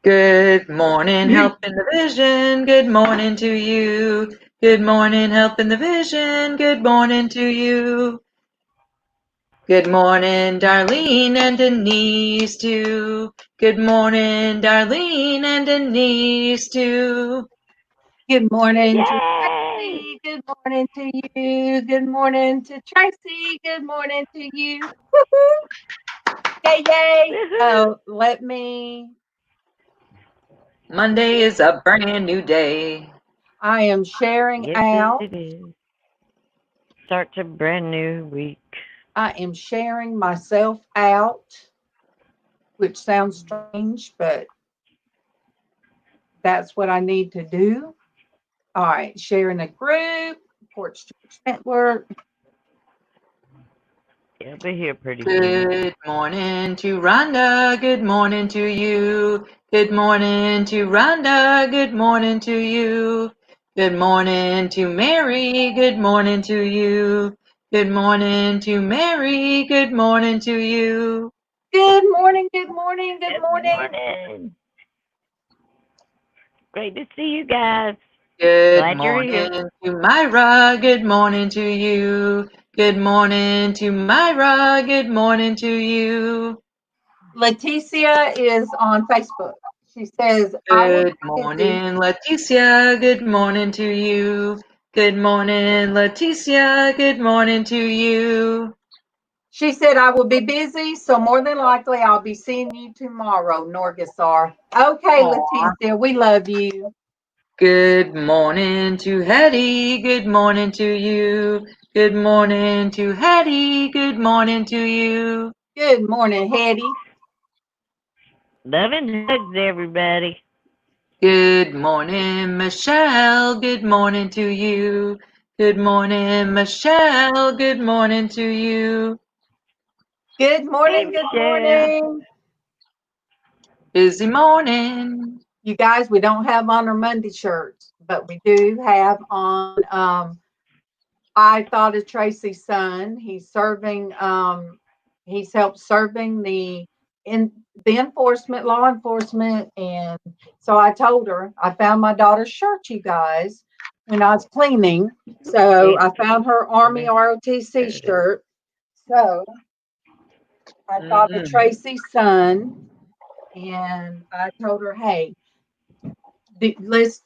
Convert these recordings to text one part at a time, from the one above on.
Good morning, help in the vision. Good morning to you. Good morning, help in the vision. Good morning to you. Good morning, Darlene and Denise too. Good morning, Darlene and Denise too. Good morning to Yay! Traci. Good morning to you. Good morning to Traci. Good morning to you. Woo-hoo. Yay, yay. Woohoo! Let me. Monday is a brand new day. I am sharing Yes, out. it is. Starts a brand new week. I am sharing myself out, which sounds strange, but that's what I need to do. All right, sharing a group, Porch Church Network. It'll be here pretty soon. Good morning to Rhonda. Good morning to you. Good morning to Rhonda. Good morning to you. Good morning to Mary. Good morning to you. Good morning to Mary. Good morning to you. Good morning, good morning, good Good morning. morning. Great to see you guys. Good Glad you're here. morning to Myra. Good morning to you. Good morning to Myra. Good morning to you. Leticia is on Facebook. She says, I will Good be busy. morning, Leticia. Good morning to you. Good morning, Leticia. Good morning to you. She said, I will be busy, so more than likely I'll be seeing you tomorrow, Norgasar. Okay, Aw. Leticia, we love you. Good morning to Hetty. Good morning to you. Good morning to Hetty. Good morning to you. Good morning, Hetty. Love and hugs, everybody. Good morning, Michelle. Good morning to you. Good morning, Michelle. Good morning to you. Good Hey, morning, good Michelle. morning. Busy morning. You guys, we don't have on our Monday shirts, but we do have on I thought of Tracy's son. He's helped serving in the enforcement, law enforcement, and so I told her I found my daughter's shirt, you guys, when I was cleaning. So I found her Army ROTC shirt. So I thought of Mm-mm. Tracy's son, and I told her, hey, let's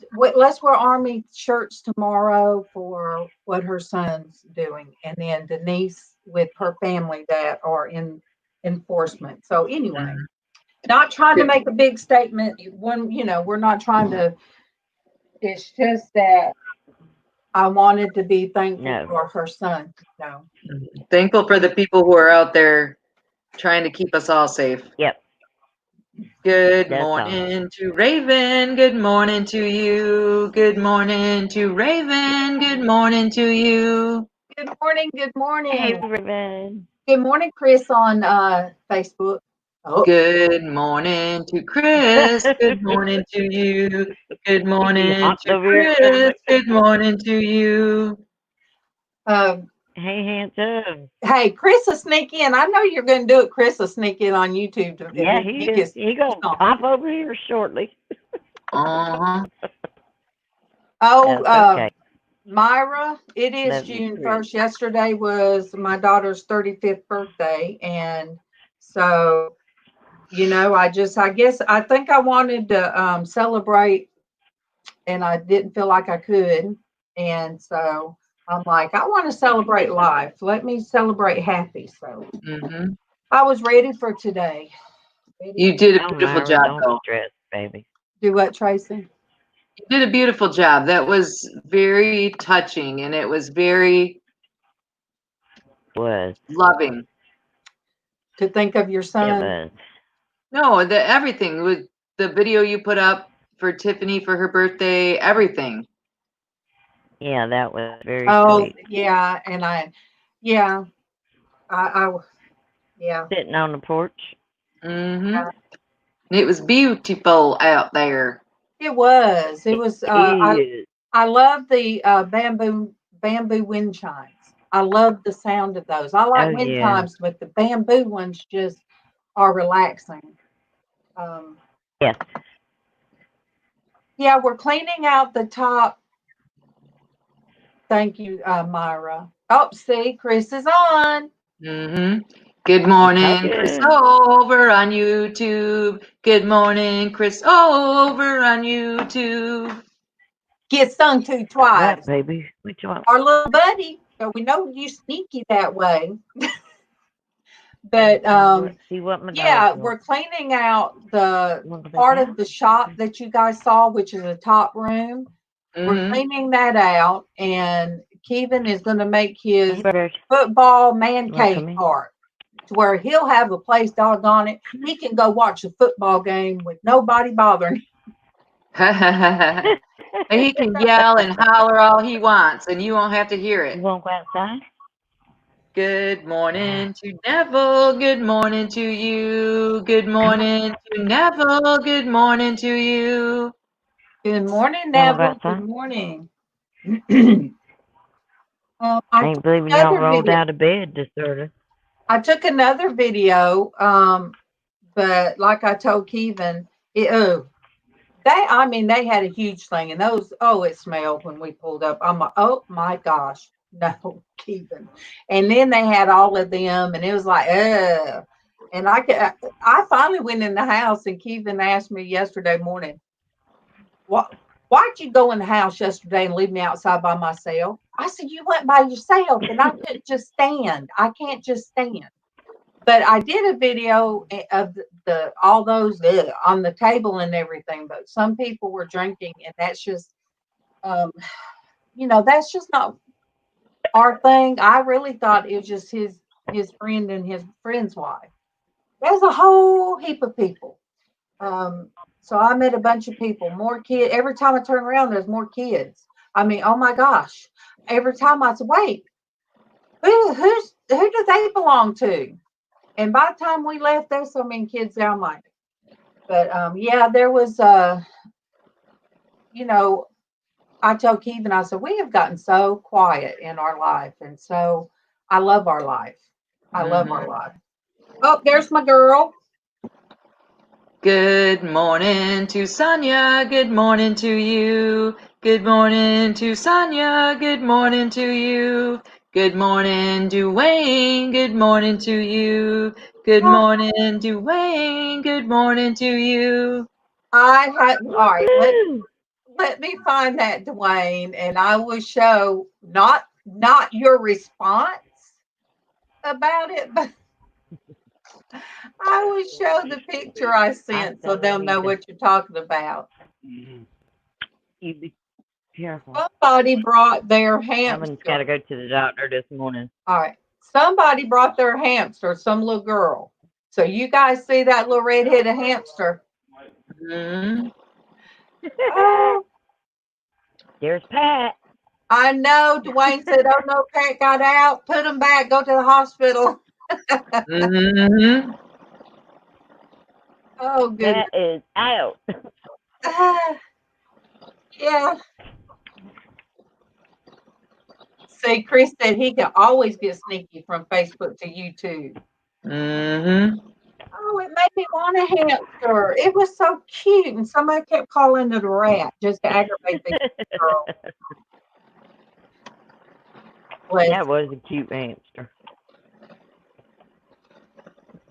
wear Army shirts tomorrow for what her son's doing, and then Denise with her family that are in enforcement. So anyway, Mhm. not trying to Good. make a big statement. We're not trying to. It's just that I wanted to be thankful No. for her son. No, Thankful for the people who are out there trying to keep us all safe. Yep. Good That's all. morning to Raven. Good morning to you. Good morning to Raven. Good morning to you. good morning, good Hey, morning, Raven. good morning, Chris on Facebook. Oh, Good morning to Chris. Good morning to you. Good You morning hopped to over here so Chris. quick. Good morning to you. um, Hey, handsome. Hey, Chris will sneak in. I know you're going to do it. Chris will sneak in on YouTube and Yeah, then he he is. gets He gonna on. pop over here shortly. Uh-huh. Oh, That's okay. Myra, it is Love you, June Chris. 1st. Yesterday was my daughter's 35th birthday. And so, I guess I think I wanted to celebrate and I didn't feel like I could. And so I'm like, I want to celebrate life. Let me celebrate happy. So Hmm. I was ready for today. Ready You for did a Oh, beautiful Myra, job, don't though. stress, baby. do what, Tracy? You did a beautiful job. That was very touching and it was very Was. loving. To think of your It son. was. No, the everything with the video you put up for Tiffany for her birthday, everything. Yeah, that was very Oh, sweet. yeah, and yeah, I yeah, Sitting on the porch. Hmm. yeah. It was beautiful out there. It was. It It was. is. I love the bamboo wind chimes. I love the sound of those. I Oh, like wind yeah. chimes, but the bamboo ones just are relaxing. Yes. Yeah, we're cleaning out the top. Thank you, Myra. Oh, see, Chris is on. Mm-hmm. Good morning, Chris over on YouTube. Good morning, Chris over on YouTube. Get sung to twice. What, baby? Which one? Our little buddy. We know you sneaky that way. But See what my yeah, dog we're cleaning out the wants. part of the shop that you guys saw, which is a top room. We're Mm-hmm. cleaning that out, and Kevin is going to make his Bird. football man You wanna cave come in? part to where he'll have a place, doggone it. He can go watch a football game with nobody bothering him. He can yell and holler all he wants, and you won't have to hear You it. want to go outside? Good morning to Neville. Good morning to you. Good morning to Neville. Good morning to you. Good morning, You wanna go Neville. outside? Good morning. I I ain't took believing y'all another rolled video. out of bed this early. I took another video, but like I told Kevin, they had a huge thing, and those, it smelled when we pulled up. I'm like, oh my gosh, no, Kevin. And then they had all of them, and it was like, ugh. And I finally went in the house, and Kevin asked me yesterday morning, why'd you go in the house yesterday and leave me outside by myself? I said, you went by yourself, and I couldn't just stand. I can't just stand. But I did a video of the all those on the table and everything. But some people were drinking, and that's just, that's just not our thing. I really thought it was just his friend and his friend's wife. There's a whole heap of people. So I met a bunch of people, more kids. Every time I turn around, there's more kids. I mean, oh my gosh! Every time I said, "Wait, who do they belong to?" And by the time we left, there's so many kids there. I'm like, but yeah, there was, I told Kevin, I said, we have gotten so quiet in our life. And so I love our life. I love our life. Oh, there's my girl. Good morning to Sonia. Good morning to you. Good morning to Sonia. Good morning to you. Good morning, Dwayne. Good morning to you. Good morning, Dwayne. Good morning to you. All right. Let me find that, Dwayne, and I will show not your response about it, but I will show the picture I sent so they'll know what you're talking about. You be careful. Somebody brought their Evan's got hamster. to go to the doctor this morning. All right. Somebody brought their hamster, some little girl. So you guys see that little red-headed hamster? Mm-hmm. Oh, There's Pat. I know. Dwayne said, oh, no, Pat got out. Put him back. Go to the hospital. Mm-hmm. Oh, goodness. Pat is out. Yeah. See, Chris said he can always get sneaky from Facebook to YouTube. Mm-hmm. Oh, it made me want a hamster. It was so cute. And somebody kept calling it a rat just to aggravate the girl. That was a cute hamster.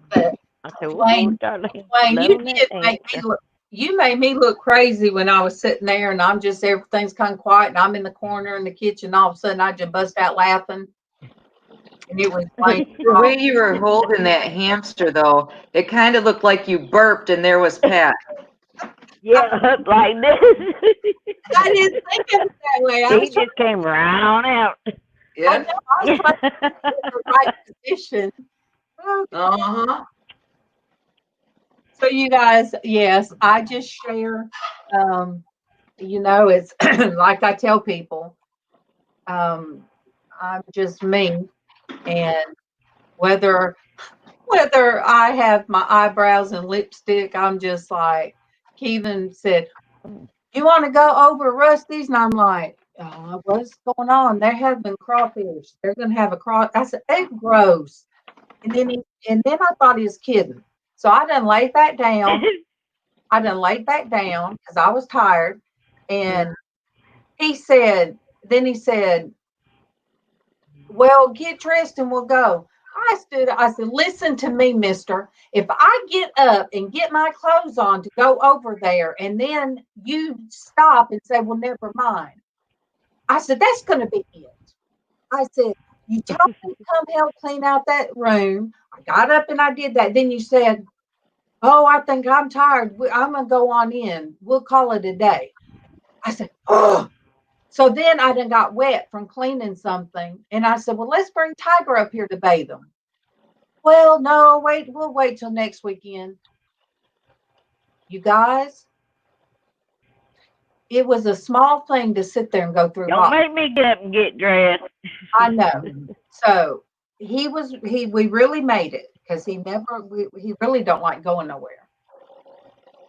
But I said, Wayne, darling, you made me look crazy when I was sitting there and everything's kind of quiet and I'm in the corner in the kitchen. All of a sudden I just bust out laughing. And it was like The way you were holding that hamster, though, it kind of looked like you burped and there was Pat. Yeah, like this. I didn't think of it that way. He just came right on out. Yeah. I know, I was trying to get in the right position. Okay. Uh-huh. So you guys, yes, I just share, it's like I tell people, I'm just me. And whether I have my eyebrows and lipstick, I'm just like, Kevin said, you want to go over Rusty's? And I'm like, oh, what's going on? They're having crawfish. They're going to have a craw. I said, they're gross. And then I thought he was kidding. So I done laid back down. Because I was tired. And he said, well, get dressed and we'll go. I said, listen to me, mister. If I get up and get my clothes on to go over there and then you stop and say, well, never mind. I said, that's going to be it. I said, you told me to come help clean out that room. I got up and I did that. Then you said, oh, I think I'm tired. I'm going to go on in. We'll call it a day. I said, oh. So then I done got wet from cleaning something. And I said, well, let's bring Tiger up here to bathe him. Well, no, we'll wait till next weekend. You guys, it was a small thing to sit there and go through. Don't make me get up and get dressed. I know. So we really made it because he really don't like going nowhere.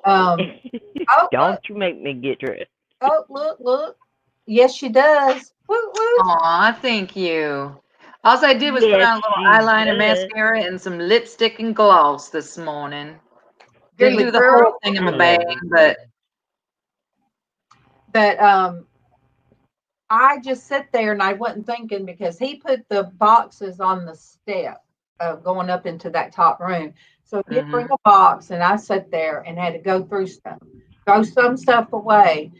Don't you make me get dressed. Oh, look. Yes, she does. Woo, woo. Aw, thank you. All I did was put on a little eyeliner, mascara, and some lipstick and gloss this morning. Didn't do the whole thing in my bag, but I just sit there and I wasn't thinking because he put the boxes on the step going up into that top room. So he did bring a box and I sat there and had to go through stuff, throw some stuff away.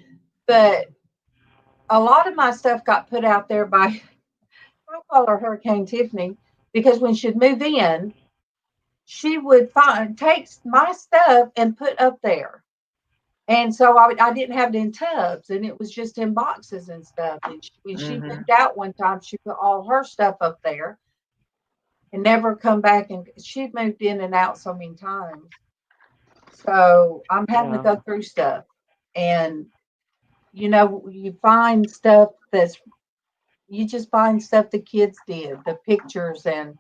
But a lot of my stuff got put out there by, I call her Hurricane Tiffany, because when she'd move in, she would take my stuff and put up there. And so I didn't have it in tubs and it was just in boxes and stuff. And when she moved out one time, she put all her stuff up there and never come back. And she'd moved in and out so many times. So I'm having to go through stuff. And, you find stuff you just find stuff the kids did, the pictures and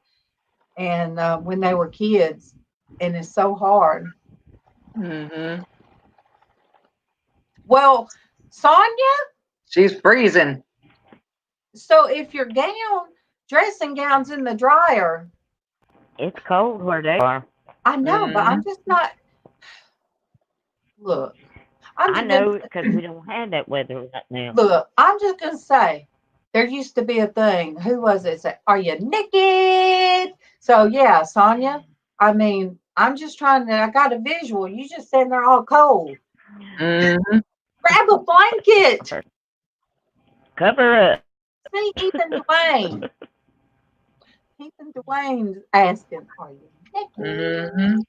when they were kids. And it's so hard. Well, Sonia? She's freezing. So if your dressing gown's in the dryer. It's cold where they are. I know, but I'm just not. Look. I know it because we don't have that weather right now. Look, I'm just going to say, there used to be a thing. Who was it? Say, are you naked? So, yeah, Sonia, I mean, I'm just I got a visual. You just sitting there all cold. Grab a blanket. Cover up. See, Ethan Dwayne's asking, are you naked?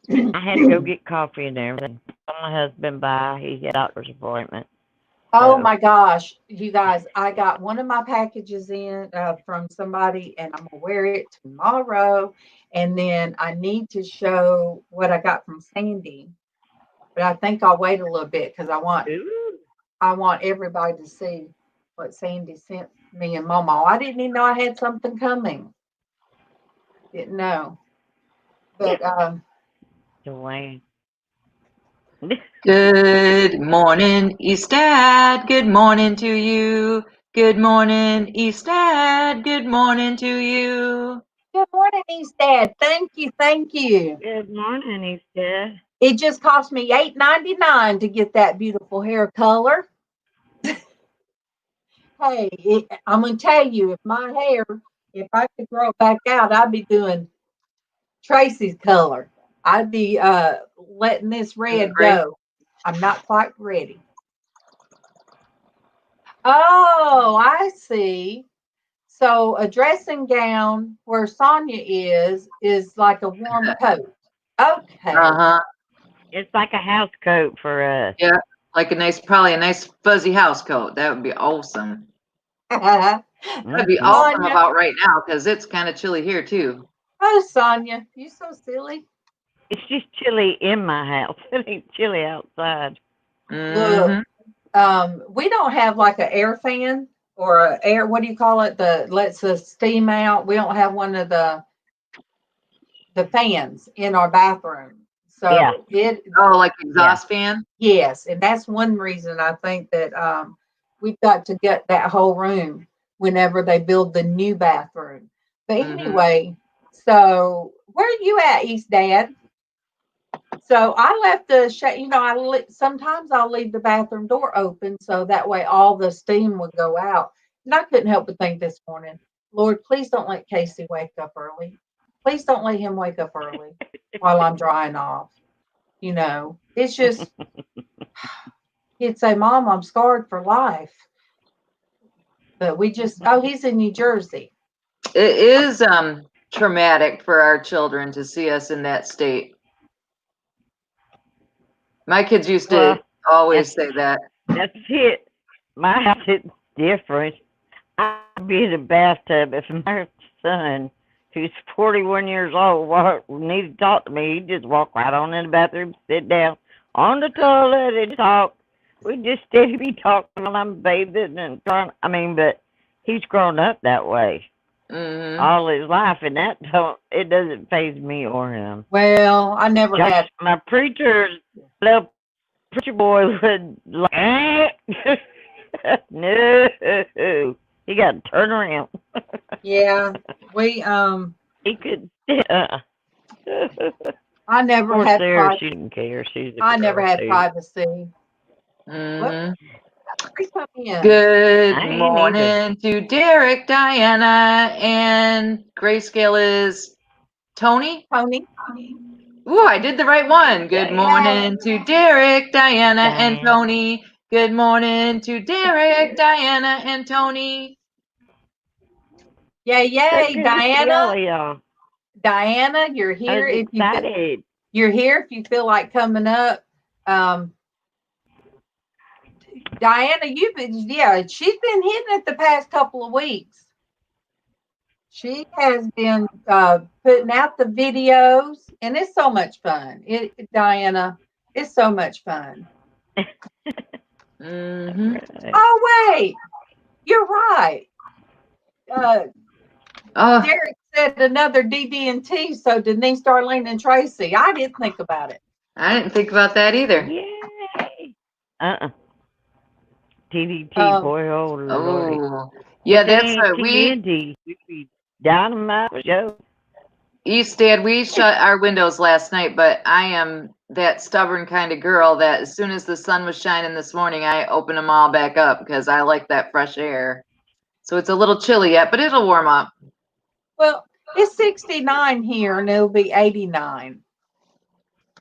I had to go get coffee and everything. My husband by. He had a doctor's appointment. Oh my gosh, you guys, I got one of my packages in from somebody and I'm going to wear it tomorrow. And then I need to show what I got from Sandy. But I think I'll wait a little bit because I want everybody to see what Sandy sent me and MawMaw. I didn't even know I had something coming. Didn't know. But Dwayne. Good morning, Eastad. Good morning to you. Good morning, Eastad. Good morning to you. Good morning, Eastad. Thank you. Good morning, Eastad. It just cost me $8.99 to get that beautiful hair color. Hey, I'm going to tell you, if I could grow it back out, I'd be doing Traci's color. I'd be letting this red go. I'm not quite ready. Oh, I see. So a dressing gown where Sonia is like a warm coat. Okay. It's like a house coat for us. Yeah, like probably a nice fuzzy house coat. That would be awesome. That'd be awesome about right now because it's kind of chilly here too. Oh, Sonia, you so silly. It's just chilly in my house. It ain't chilly outside. Look, we don't have like an air fan or a air. What do you call it? That lets the steam out. We don't have one of the fans in our bathroom. So like exhaust fan. Yes, and that's one reason I think that we've got to get that whole room whenever they build the new bathroom. But anyway, so where are you at, East Dad? So I left the sometimes I'll leave the bathroom door open so that way all the steam would go out. And I couldn't help but think this morning, Lord, please don't let Casey wake up early. Please don't let him wake up early while I'm drying off. It's just, he'd say, Mom, I'm scarred for life. But he's in New Jersey. It is traumatic for our children to see us in that state. My kids used to always say that. That's it. My house is different. I'd be in the bathtub if my son, who's 41 years old, needed to talk to me. He'd just walk right on in the bathroom, sit down on the toilet and talk. We just steady be talking while I'm bathing and trying. But he's grown up that way all his life, and it doesn't faze me or him. Well, I never had my little preacher boy would like, no, he got to turn around. Yeah, he could. I never had. Sarah, she didn't care. I never had privacy. Good morning to Derek, Diana, and Grayscale is Tony. Ooh, I did the right one. Good morning to Derek, Diana, and Tony. Good morning to Derek, Diana, and Tony. Yay, Diana. Diana, you're here. You're here if you feel like coming up. Diana, she's been hitting it the past couple of weeks. She has been putting out the videos, and it's so much fun. Diana, it's so much fun. Oh, wait, you're right. Derek said another DD&T, so Denise, Darlene, and Traci. I didn't think about it. I didn't think about that either. Yay! TDT, boy, oh Lord. Yeah, that's what we dynamite show. East Dad, we shut our windows last night, but I am that stubborn kind of girl that as soon as the sun was shining this morning, I opened them all back up because I like that fresh air. So it's a little chilly yet, but it'll warm up. Well, it's 69 here and it'll be 89.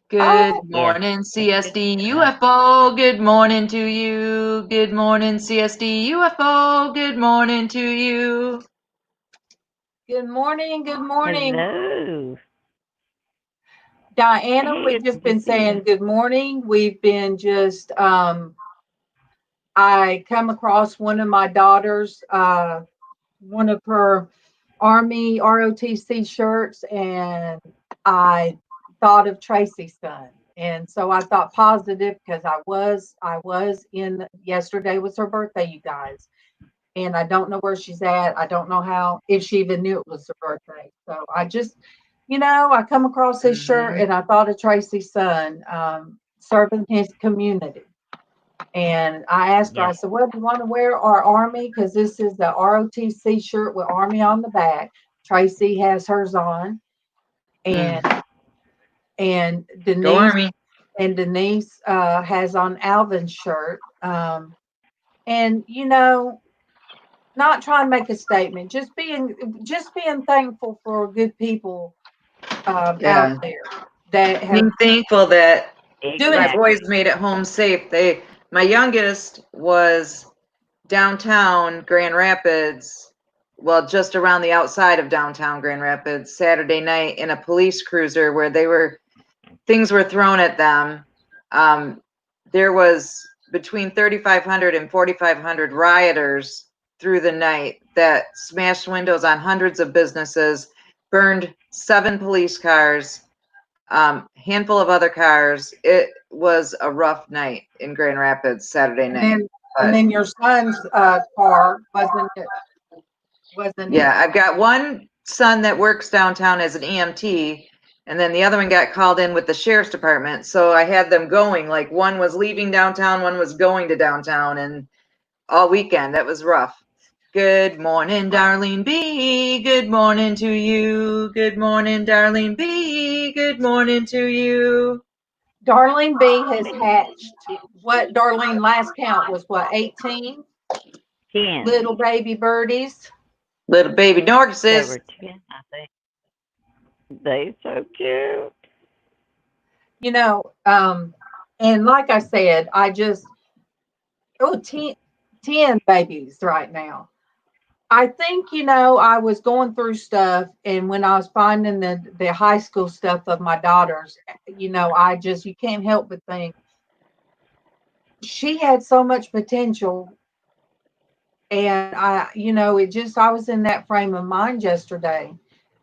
Good morning, CSD UFO. Good morning to you. Good morning, CSD UFO. Good morning to you. Good morning. Hello. Diana, we've just been saying good morning. We've been just, I come across one of my daughters, one of her Army ROTC shirts, and I thought of Traci's son. And so I thought positive because I was in, yesterday was her birthday, you guys. And I don't know where she's at. I don't know if she even knew it was her birthday. So I just, I come across his shirt and I thought of Traci's son, serving his community. And I asked her, I said, well, do you want to wear our Army? Because this is the ROTC shirt with Army on the back. Traci has hers on. And Denise, Go Army. And Denise has on Alvin's shirt. And, not trying to make a statement, just being thankful for good people out there. Being thankful that my boys made it home safe. My youngest was downtown Grand Rapids, well, just around the outside of downtown Grand Rapids, Saturday night in a police cruiser where things were thrown at them. There was between 3,500 and 4,500 rioters through the night that smashed windows on hundreds of businesses, burned 7 police cars, handful of other cars. It was a rough night in Grand Rapids Saturday night. And then your son's car wasn't it? I've got one son that works downtown as an EMT, and then the other one got called in with the sheriff's department. So I had them going, like one was leaving downtown, one was going to downtown, and all weekend. That was rough. Good morning, Darlene B. Good morning to you. Good morning, Darlene B. Good morning to you. Darlene B has hatched what Darlene last count was what, 18 10. little baby birdies. Little baby There narcissists. were 10, I think. They so cute. You know, and like I said, I just 10 babies right now. I think, I was going through stuff, and when I was finding the high school stuff of my daughters, you can't help but think she had so much potential. And I was in that frame of mind yesterday.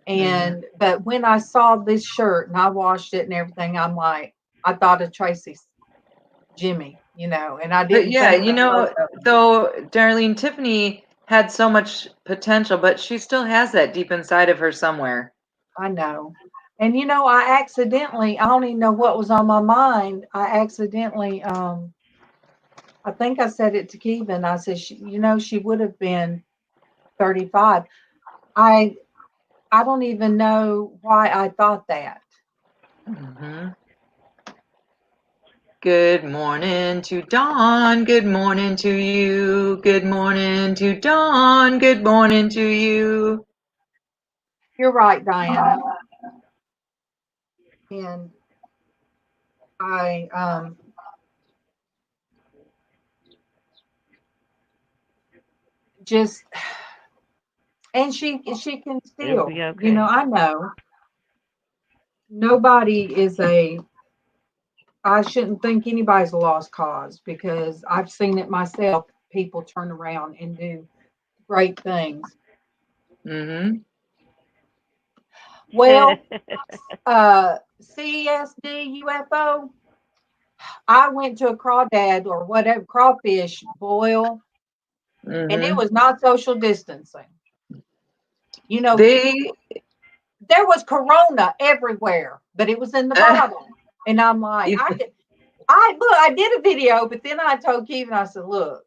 And but when I saw this shirt and I washed it and everything, I'm like, I thought of Tracy's Jimmy, and I But didn't yeah, think of both of them. though Darlene, Tiffany had so much potential, but she still has that deep inside of her somewhere. I know. And I don't even know what was on my mind. I accidentally, I think I said it to Kevin. I said, she would have been 35. I don't even know why I thought that. Good morning to Dawn. Good morning to you. Good morning to Dawn. Good morning to you. You're right, Diana. And I just, and she can It'll still, be okay. I know nobody is I shouldn't think anybody's a lost cause, because I've seen it myself. People turn around and do great things. Well, CSD UFO, I went to a crawdad or whatever, crawfish boil, and it was not social distancing. There was Corona everywhere, but it was in the bottle. And I'm like, I did a video, but then I told Kevin, I said, look,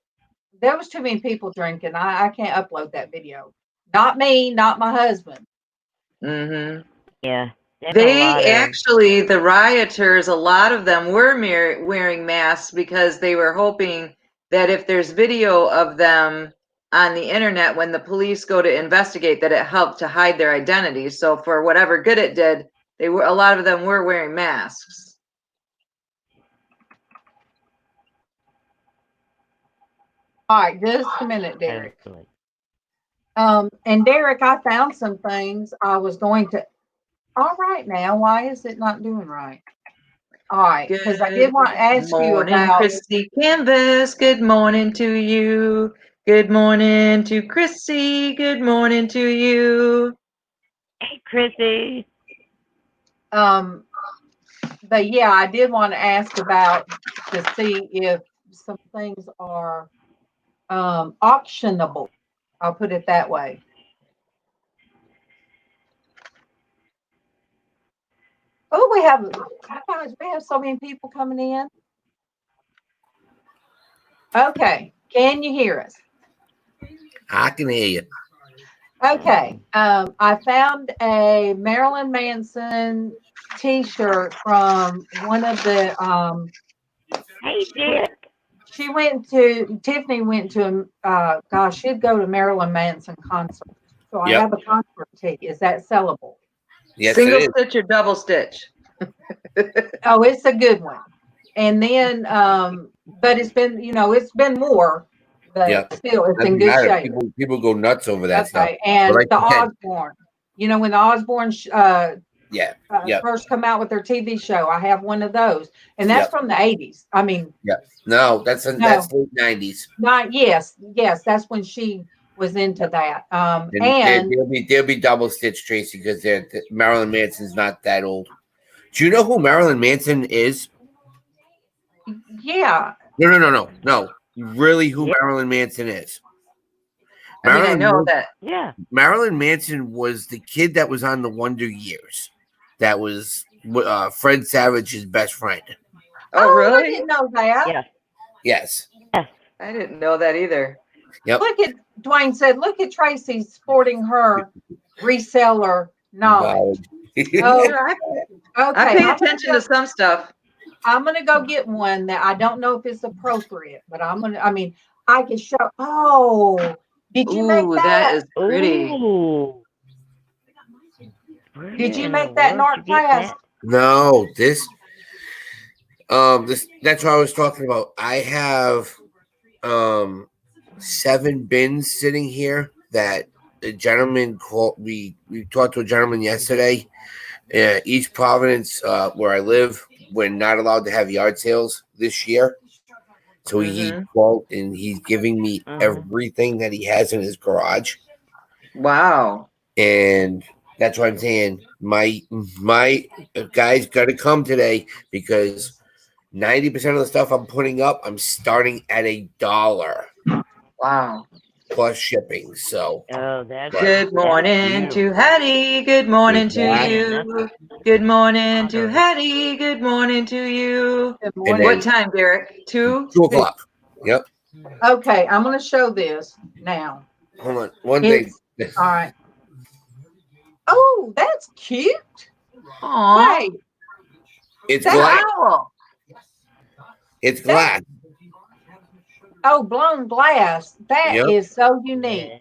there was too many people drinking. I can't upload that video. Not me, not my husband. Yeah. The rioters, a lot of them were wearing masks because they were hoping that if there's video of them on the internet when the police go to investigate, that it helped to hide their identities. So for whatever good it did, a lot of them were wearing masks. All right, just a minute, Derek. And Derek, I found some things I was going to. All right, now, why is it not doing right? All right, because I did want to ask you about Christy Canvas. Good morning to you. Good morning to Chrissy. Good morning to you. Hey, Chrissy. But yeah, I did want to ask about to see if some things are auctionable. I'll put it that way. Oh, we have so many people coming in. Okay, can you hear us? I can hear you. Okay, I found a Marilyn Manson T-shirt from one of the. Hey, Dick. Tiffany went to she'd go to Marilyn Manson concert. So I have a concert ticket. Is that sellable? Yes, single stitch or double stitch? Oh, it's a good one. And then, but it's been more, but still, it's in good shape. People go nuts over that stuff. And the Osbourne, when the Osbourne first come out with their TV show, I have one of those, and that's from the 80s. I mean, no, that's late 90s. Yes, that's when she was into that. And they'll be double stitched, Tracy, because Marilyn Manson's not that old. Do you know who Marilyn Manson is? Yeah. No. Really, who Marilyn Manson is? I know that. Yeah. Marilyn Manson was the kid that was on the Wonder Years. That was Fred Savage's best friend. Oh, really? I didn't know that. Yeah. Yes. I didn't know that either. Yep. Dwayne said, look at Tracy sporting her reseller knowledge. I pay attention to some stuff. I'm gonna go get one that I don't know if it's appropriate, but I mean, I can show. Oh, did you make Ooh, that? that is pretty. Ooh. Did you Where in make the that in world art you get class? that? No, this that's what I was talking about. I have 7 bins sitting here that the gentleman called. We talked to a gentleman yesterday. East Providence, where I live, we're not allowed to have yard sales this year. So he called and he's giving me everything that he has in his garage. Wow. And that's what I'm saying. My guys got to come today because 90% of the stuff I'm putting up, I'm starting at $1 Wow. plus shipping. So Oh, that's Good morning to Hattie. Good morning to Exactly. you. Good morning to Hattie. Good morning to you. Good And morning. What time, Derek? 2? 2 o'clock. Yep. Okay, I'm gonna show this now. Hold on. One thing. It's all right. Oh, that's cute. Aw. Wait, It's That's glass. owl. It's glass. oh, blown glass. That Yep. is so unique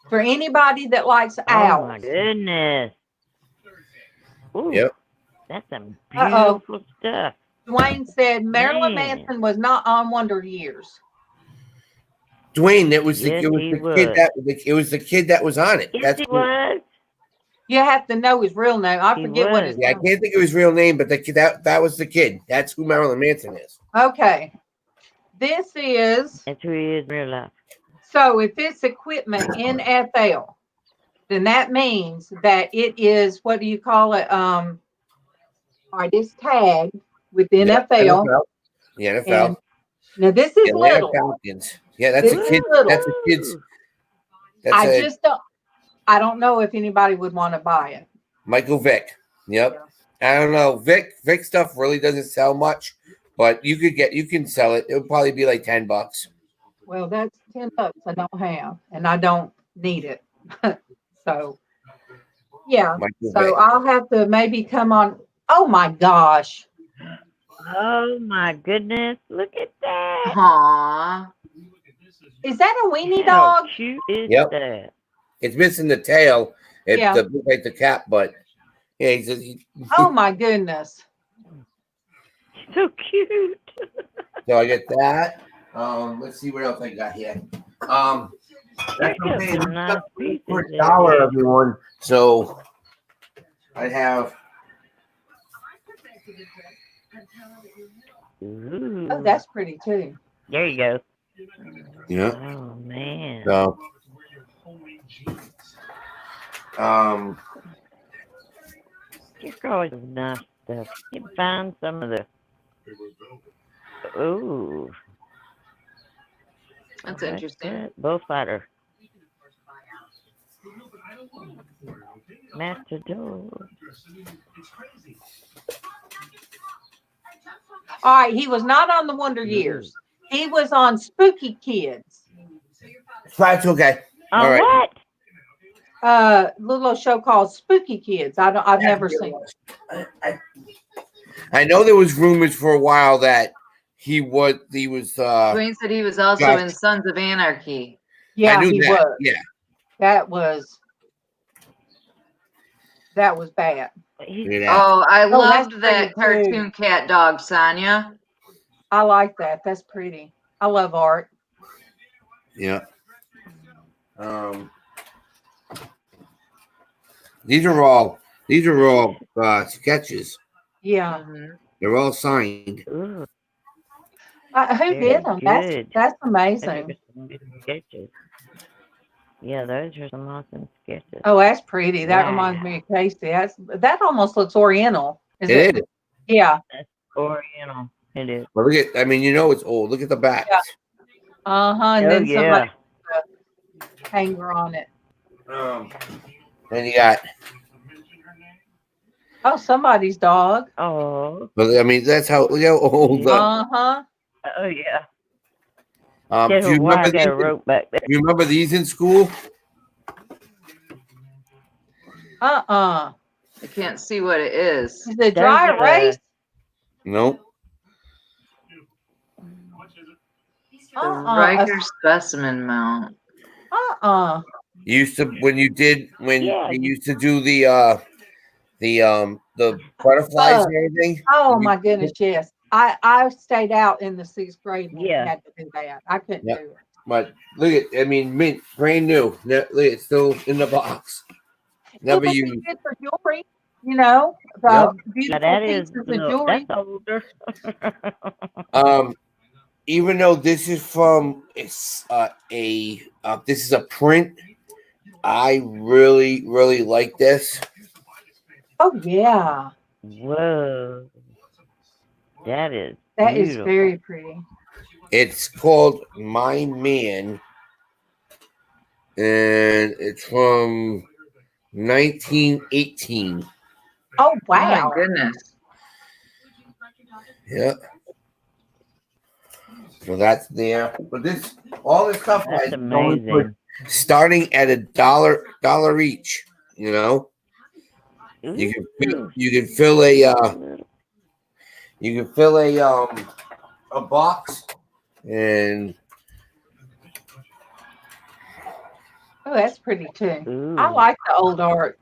for anybody that likes Oh owls. my goodness. Ooh, Yep. that's some Uh-oh. beautiful stuff. Dwayne said Marilyn Man. Manson was not on Wonder Years. Dwayne, that was Yes, it was he the was. kid it was the kid that was on it. Yes, That's he who- was. You have to know his real name. I He forget what his was. Yeah, I name. can't think of his real name, but the kid that was the kid. That's who Marilyn Manson is. Okay, this is That's who he is in real life. so. If it's equipment NFL, then that means that it is what do you call it? All right, it's tagged with the Yeah, NFL. NFL. The NFL. And now this is Atlanta little. Falcons. Yeah, that's This a is kid. little. That's a kid's. That's I a just don't. I don't know if anybody would want to buy it. Michael Vick. Yep. I don't know. Vic stuff really doesn't sell much, but you can sell it. It would probably be like $10. Well, that's $10 I don't have, and I don't need it. So, yeah. Michael So Vick. I'll have to maybe come on. Oh my gosh, Oh my goodness. Look at that. Aw. is that a weenie How dog? cute is Yep. that? It's missing the tail. It's Yeah. like the cap, but yeah, Oh my goodness. So cute. so I get that. Let's see what else I got here. That's You got okay. some nice pieces For there, $1, yeah. everyone. So I have. Ooh. Oh, that's pretty too. There you go. Yeah. Oh man. So. You're always some nice stuff. You can find some of the. Ooh. That's Like interesting. that. Bullfighter. Matador. All right, he was not on the Wonder Years. He was on Spooky Kids. That's okay. On All right. what? Little show called Spooky Kids. I've never seen it. I know there was rumors for a while that he was Dwayne said he was also Josh. in Sons of Anarchy. Yeah, I knew he that. was. Yeah. That was bad. Yeah. Oh, I Oh, that's loved that pretty, too. cartoon cat dog, Sonia. I like that. That's pretty. I love art. Yeah. These are all sketches. Yeah. Mhm. They're all signed. Ooh. Who Very did them? That's good. that's Those amazing. are some good sketches. Yeah, those are some awesome sketches. Oh, that's pretty. That Wow. reminds me of Casey. That almost looks Oriental. It is. Yeah. That's Oriental. It is. But look at, it's old. Look at the back. Yeah. And Oh then yeah. somebody put a hanger on it. Then you got. Oh, somebody's dog. Oh. But I mean, that's how. Look how old. Uh-huh. Oh yeah. Do Guess you why I remember got a these? rope back there? You remember these in school? Uh-uh. I can't see what it is. Is it Those dry are, erase? Nope. The Riker specimen mount. You used to when you used to do the butterflies and everything. Oh my goodness, yes. I stayed out in the 6th grade when we Yeah. had to do that. I couldn't do it. But look at, I mean, mint, brand new. Look, it's still in the box. Never It would used. be good for jewelry, you know. Yep. Beautiful That is pieces of jewelry. that's older. Even though this is from this is a print, I really like this. Oh yeah, Whoa. That is is very pretty. It's called My Man, and it's from 1918. Oh wow! Oh my goodness. Yeah. So that's there. But all this stuff That's is amazing. starting at $1 each. You know, you can fill a box, and Oh, that's pretty too. Ooh. I like the old art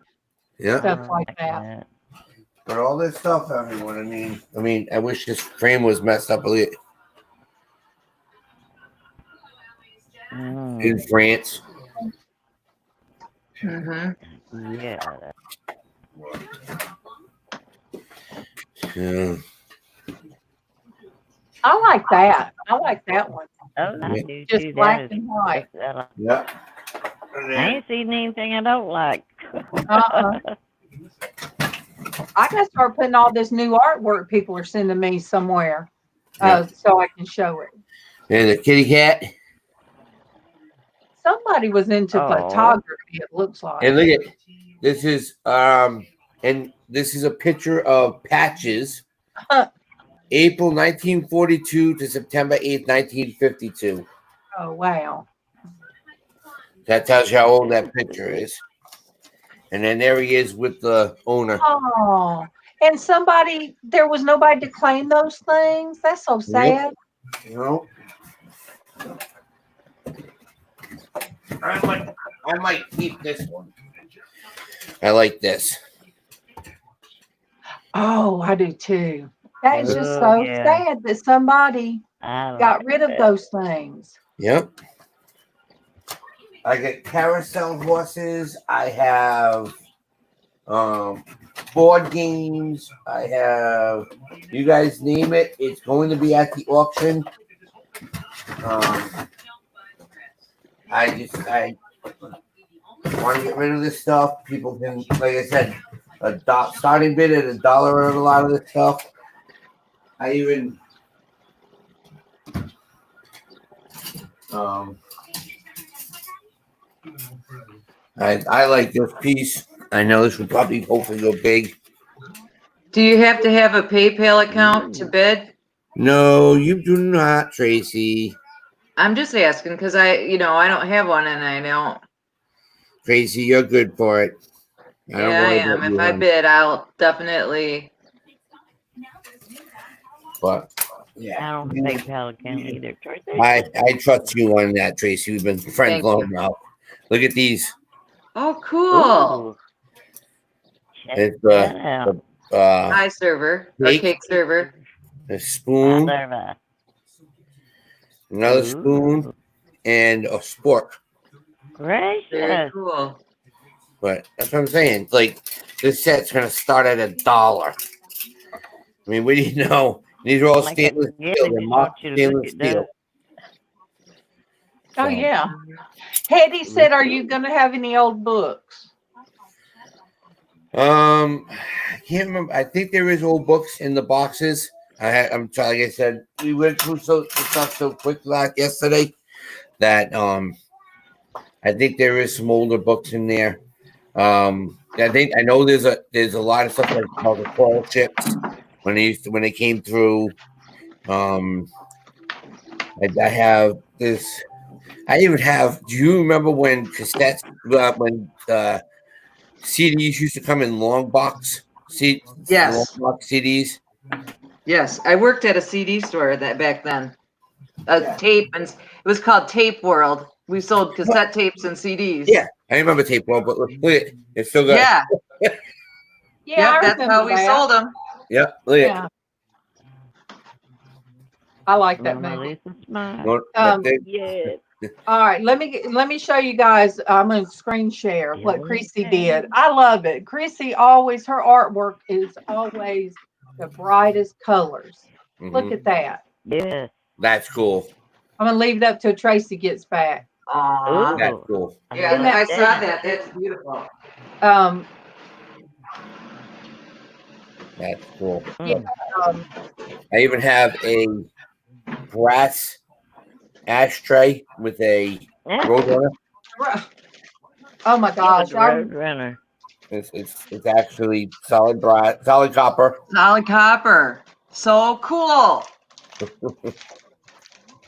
yeah. stuff like that. But all this stuff, everyone. I mean, I wish this frame was messed up a little. In France. Mm-hmm. Yeah. Yeah. I like that. I like that one. Oh, I do Just too. black and white. Yeah. I ain't seen anything I don't like. I gotta start putting all this new artwork people are sending me somewhere, so I can show it. And the kitty cat. Somebody was into photography. It looks like. And look at this is and this is a picture of Patches, April 1942 to September 8th, 1952. Oh wow! That tells you how old that picture is. And then there he is with the owner. Oh, and there was nobody to claim those things. That's so sad. You know, I might keep this one. I like this. Oh, I do too. That is just so sad that somebody got rid of those things. Yep. I get carousel horses. I have board games. I have, you guys name it. It's going to be at the auction. I want to get rid of this stuff. People can, like I said, starting bid at $1 on a lot of this stuff. I even I like this piece. I know this would probably hopefully go big. Do you have to have a PayPal account to bid? No, you do not, Tracy. I'm just asking because I don't have one and I don't. Tracy, you're good for it. I am. If I bid, I'll definitely. But I don't PayPal account either, Tracy. I trust you on that, Tracy. We've been friends long now. Look at these. Oh, cool. It's pie server or cake server. A spoon. Another spoon and a spork. Gracious. Very cool. But that's what I'm saying. Like, this set's gonna start at $1. I mean, what do you know? These are all stainless steel. They're mock stainless steel. Oh yeah. Hetty said, "Are you going to have any old books?" I can't remember. I think there is old books in the boxes. I'm trying. Like I said, we went through stuff so quick yesterday that I think there is some older books in there. I know there's a lot of stuff like called the coral ships when they came through. I have this. I even have. Do you remember when cassettes? When CDs used to come in long box? Yes. Long box CDs. Yes, I worked at a CD store back then. tape, and it was called Tape World. We sold cassette tapes and CDs. Yeah, I remember tape world, but look at it. It's still got. Yeah. Yeah, Yep, I that's how we remember that. sold them. Yeah, look at Yeah. I like that Mona movie. Lisa smile. it. Yeah. All right, let me show you guys. I'm gonna screen share what Chrissy did. I love it. Chrissy always, her artwork is always the brightest colors. Look at that. Yeah. That's cool. I'm gonna leave it up till Tracy gets back. Aw. That's cool. Yeah, Isn't that I saw that. That's beautiful. That's cool. Yeah, I even have a brass ashtray with a roadrunner. oh my gosh. Roadrunner. It's actually solid brass, solid copper. Solid copper. So cool.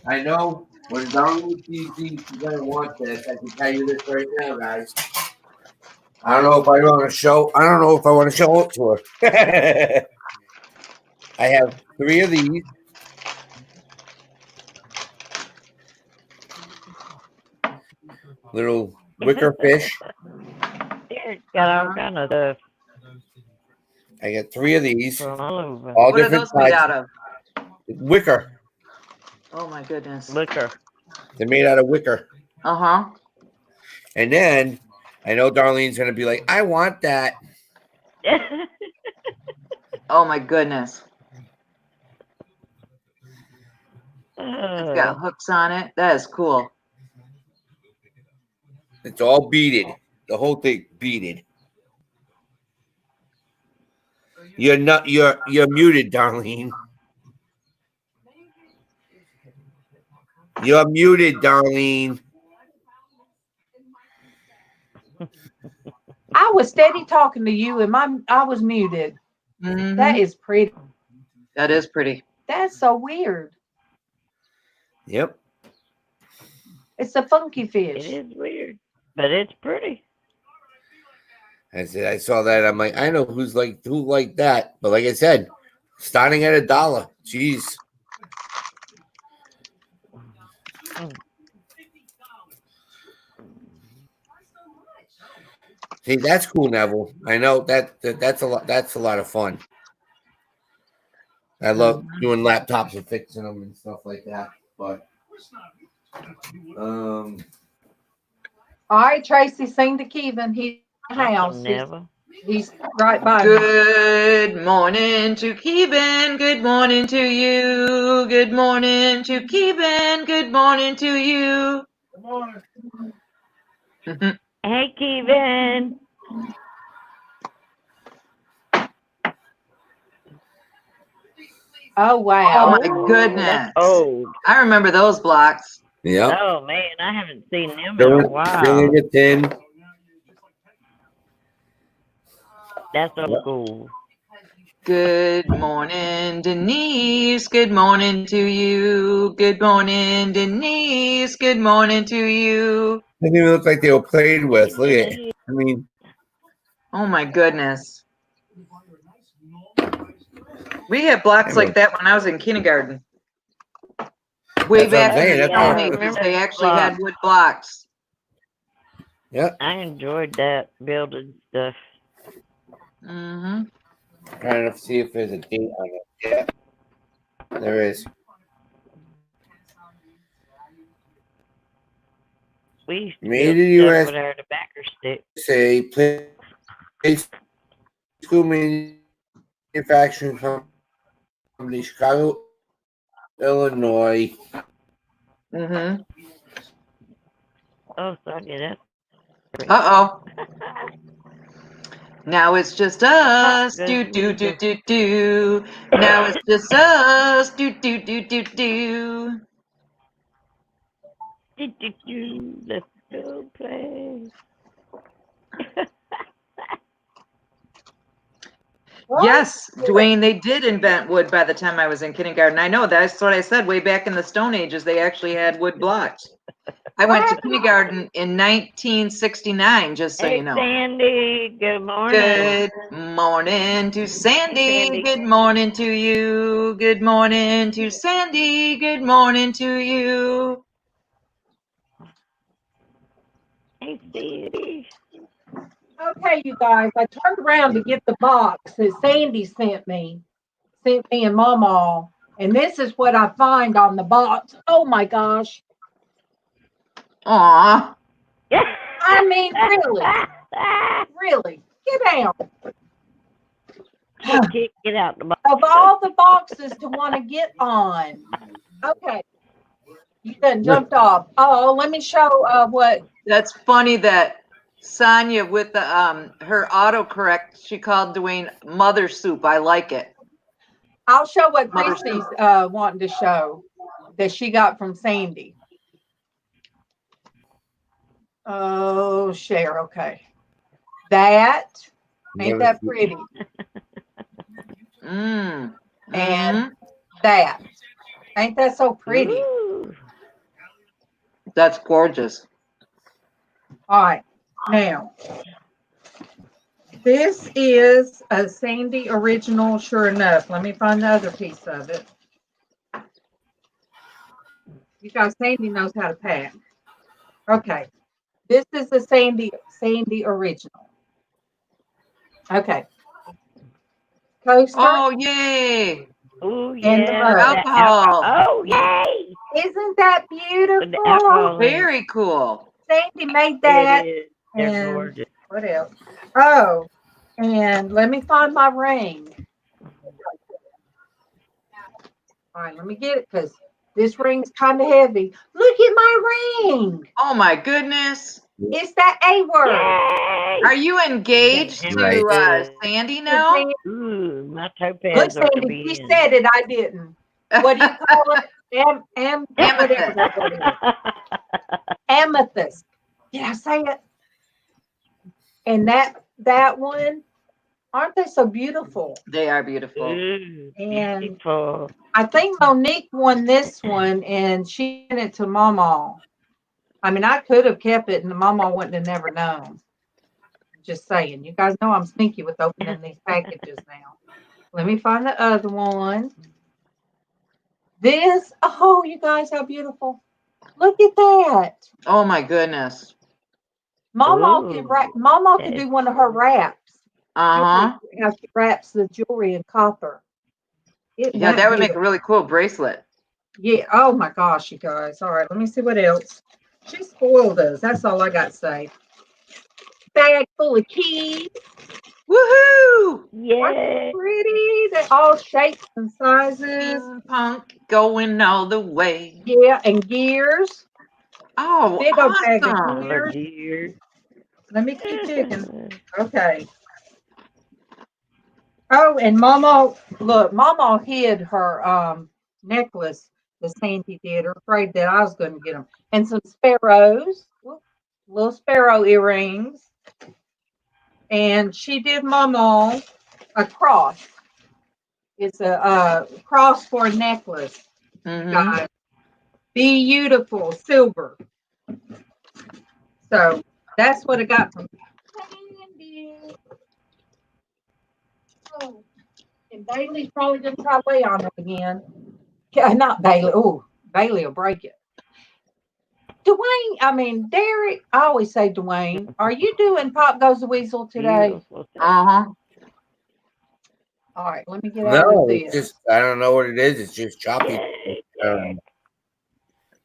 I know when Darlene sees these, she's gonna want this. I can tell you this right now, guys. I don't know if I want to show. I don't know if I want to show it to her. I have 3 of these. Little wicker fish. It's got all kind of stuff I got 3 of these. from all over. All What are different those made sizes. out of? Wicker. Oh my goodness. Liquor. They're made out of wicker. Uh-huh. And then I know Darlene's gonna be like, I want that. Oh my goodness. It's got hooks on it. That is cool. It's all beaded. The whole thing beaded. You're not. You're muted, Darlene. You're muted, Darlene. I was steady talking to you and I was muted. Mhm. That is pretty. That is pretty. That's so weird. Yep. It's a funky fish. It is weird, but it's pretty. I said I saw that. I'm like, I know who like that. But like I said, starting at $1. Jeez. See, that's cool, Neville. I know that's a lot. That's a lot of fun. I love doing laptops and fixing them and stuff like that. But All right, Tracy, sing to Kevin. He's in the house. Never. He's right by me. Good morning to Kevin. Good morning to you. Good morning to Kevin. Good morning to you. good morning. Hey, Kevin. Oh, wow. Oh my goodness. Oh. I remember those blocks. Yep. Oh man, I haven't seen them in a while. Filling it in. That's so cool. Good morning, Denise. Good morning to you. Good morning, Denise. Good morning to you. They didn't even look like they were played with. Look at it. I mean, Oh my goodness. We had blocks like that when I was in kindergarten. Way That's what I'm back saying, in the that's Stone what- Ages, they actually had wood blocks. yeah. I enjoyed that building stuff. Mm-hmm. Trying to see if there's a date on it. Yeah. There is. We used to Made build in stuff US. with our tobacco stick. Say play school manufacturing company, Chicago, Illinois. Mm-hmm. Oh, sorry, that's Uh-oh. Now it's just us. Do, do, do, do, do. Now it's just us. Do, do, do, do, do. Let's go play. Yes, Dwayne, they did invent wood by the time I was in kindergarten. I know that's what I said way back in the Stone Ages. They actually had wood blocks. I went to kindergarten in 1969, just so Hey, you know. Sandy, good morning. Good morning to Sandy. Sandy. Good morning to you. Good morning to Sandy. Good morning to you. Hey, Sandy. Okay, you guys, I turned around to get the box that Sandy sent me and MawMaw, and this is what I find on the box. Oh my gosh. Aw. I mean, really, get down. Get out the box. Of all the boxes to want to get on. Okay. You done jumped off. Oh, let me show what. That's funny that Sonia with the her autocorrect, she called Dwayne mother soup. I like it. I'll show what Mother Christy's wanting to show that she got from Sandy. Oh, share. Okay. That ain't that pretty. Mm. And that ain't that so pretty. Ooh. That's gorgeous. All right. Now, this is a Sandy original, sure enough. Let me find the other piece of it. You guys, Sandy knows how to pack. Okay. This is the Sandy original. Okay. Coaster. Oh, yay. Ooh, And the yeah. mug. Alcohol. Oh, yay. Isn't that With the beautiful? alcohol in it. Very cool. Sandy made that. It is. They're And gorgeous. what else? Oh, and let me find my ring. All right, let me get it because this ring's kind of heavy. Look at my ring. Oh my goodness. It's that A word. Yay. Are you engaged Right. to Sandy now? Ooh, my Look, topaz ought to Sandy, be she in. said it. I didn't. What do you call it? Amethyst. Whatever that word is. Amethyst. Did I say it? And that one, aren't they so beautiful? They are beautiful. Ooh, And beautiful. I think Monique won this one, and she sent it to MawMaw. I mean, I could have kept it, and the MawMaw wouldn't have never known. Just saying. You guys know I'm sneaky with opening these packages now. Let me find the other one. This, oh, you guys, how beautiful. Look at that. Oh my goodness. MawMaw could do one of her wraps. Uh-huh. How she wraps the jewelry in copper. Yeah, that would make a really cool bracelet. Yeah. Oh my gosh, you guys. All right, let me see what else. She spoiled us. That's all I got to say. Bag full of keys. Woohoo! Yeah. Pretty. They're all shapes and sizes. Punk going all the way. Yeah, and gears. Oh, Big old bag of awesome. gears. Let me keep digging. Okay. Oh, and MawMaw hid her necklace that Sandy did, or afraid that I was going to get them. And some sparrows, little sparrow earrings. And she did MawMaw a cross. It's a cross for a necklace. Guys. Beautiful, silver. So that's what I got from Sandy. Oh, and Bailey's probably going to try to lay on it again. Yeah, not Bailey. Oh, Bailey will break it. Derek, I always say Dwayne. Are you doing Pop Goes the Weasel today? Beautiful. Uh-huh. All right, let me get out of this. It's just, I don't know what it is. It's just choppy. Oh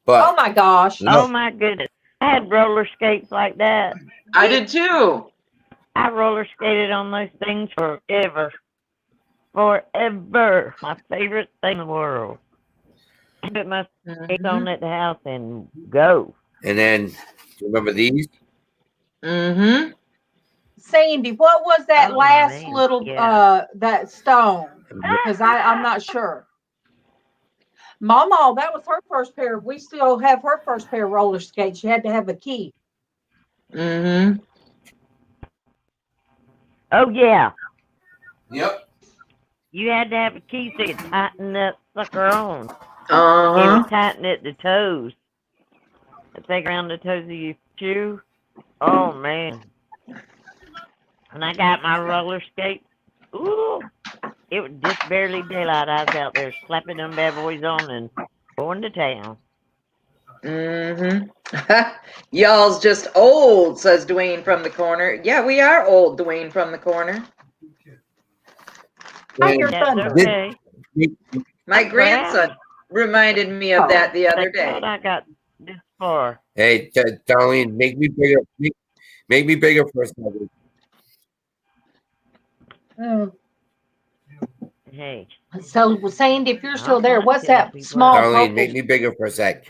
But my gosh. Oh my goodness. I had roller skates like that. I did too. I roller skated on those things forever. Forever. My favorite thing in the world. I put my skates on at the house and go. and then remember these? Mm-hmm. Sandy, what was that last man, little that stone? Because I'm not sure. MawMaw, that was her first pair. We still have her first pair of roller skates. She had to have a key. Mm-hmm. Oh yeah. Yep. You had to have a key so you could tighten that sucker on. You Uh-huh. would tighten it to toes. the thing around the toes of your shoe. Oh man! And I got my roller skates. Ooh, it was just barely daylight. I was out there slapping them bad boys on and going to town. Y'all's just old, says Dwayne from the corner. Yeah, we are old, Dwayne from the corner. Tiger That's Thunder. okay. My grandson reminded me of that the other That's day. what I got this far. Hey, Darlene, make me bigger. Make me bigger for a second. Hey. So, Sandy, if you're still I'm there, not what's telling that people small Darlene, purple? make me bigger for a sec.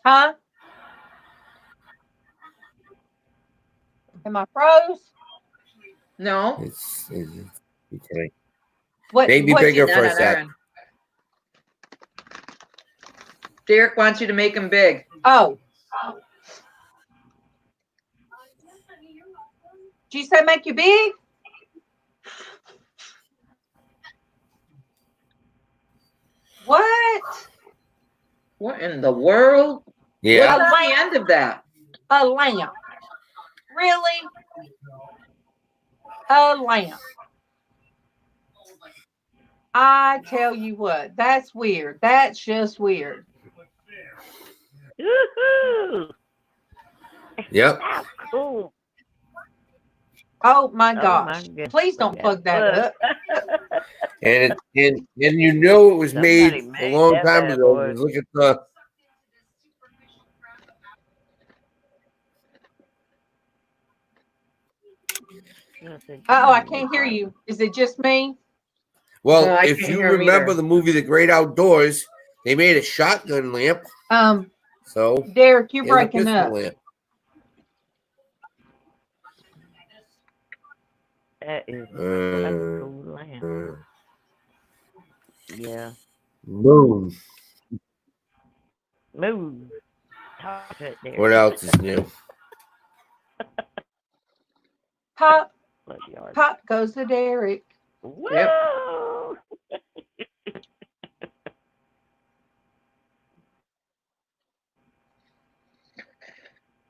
Huh? Am I froze? No. It's okay. What? Make me what bigger you- for a sec. Derek wants you to make him big. Oh. Did you say make you big? What? What in the world? Yeah. What's the end of that? A lamp. Really? A lamp. I tell you what, that's weird. That's just weird. Woohoo! Yep. How cool. Oh my Oh, gosh. my goodness. Please don't plug that up. And you know it was Somebody made a made long that time bad ago. boy. Look at the. Oh, I can't hear you. Is it just me? Well, No, I if can't you hear him remember either. the movie The Great Outdoors, they made a shotgun lamp. So Derek, you're here's a breaking pistol up. lamp. That is a cool lamp. Yeah. Boom. Move. Talk it there. What else is new? Pop, Blood yard. pop goes to Derek. Whoa!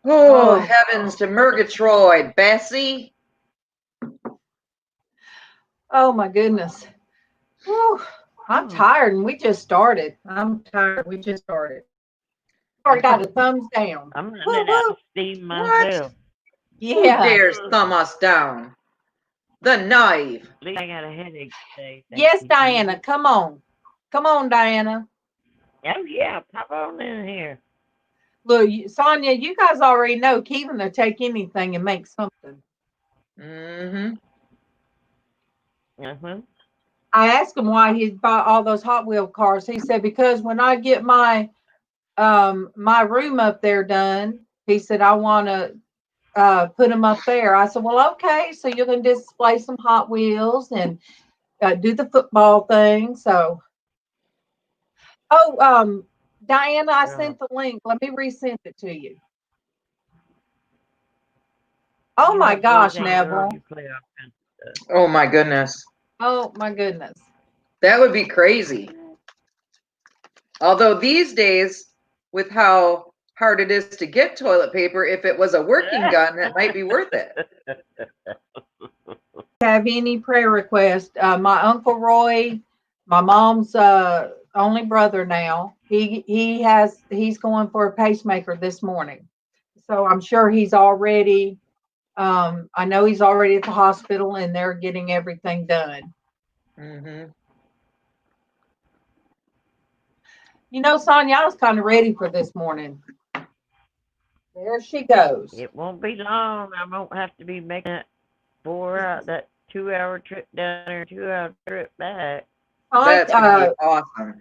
Oh, heavens to Murgatroyd, Bessie. Oh my goodness. Whew. I'm tired and we just started. I'm tired. We just started. Already got a thumbs down. I'm running out of steam myself. Who Yeah. dares thumb us down? The knife. At least I got a headache today. Thank Yes, you, Diana. Jesus. Come on. Come on, Diana. Oh, yeah. Pop on in here. Look, Sonia, you guys already know Kevin will take anything and make something. Mm-hmm. Uh-huh. I asked him why he bought all those Hot Wheel cars. He said, because when I get my my room up there done, he said, I want to put them up there. I said, well, okay. So you're going to display some Hot Wheels and do the football thing. So, Diana, I sent the link. Let me resend it to you. Oh You my know, gosh, boys and girls, Neville. you play all kinds of stuff. Oh my goodness. Oh my goodness. That would be crazy. Although these days, with how hard it is to get toilet paper, if it was a working gun, that might be worth it. Have any prayer requests? My Uncle Roy, my mom's only brother now, he's going for a pacemaker this morning. So I'm sure he's already I know he's already at the hospital and they're getting everything done. Mm-hmm. You know, Sonia, I was kind of ready for this morning. There she goes. It won't be long. I won't have to be making that 2-hour trip down there, 2-hour trip back. That's gonna be awesome.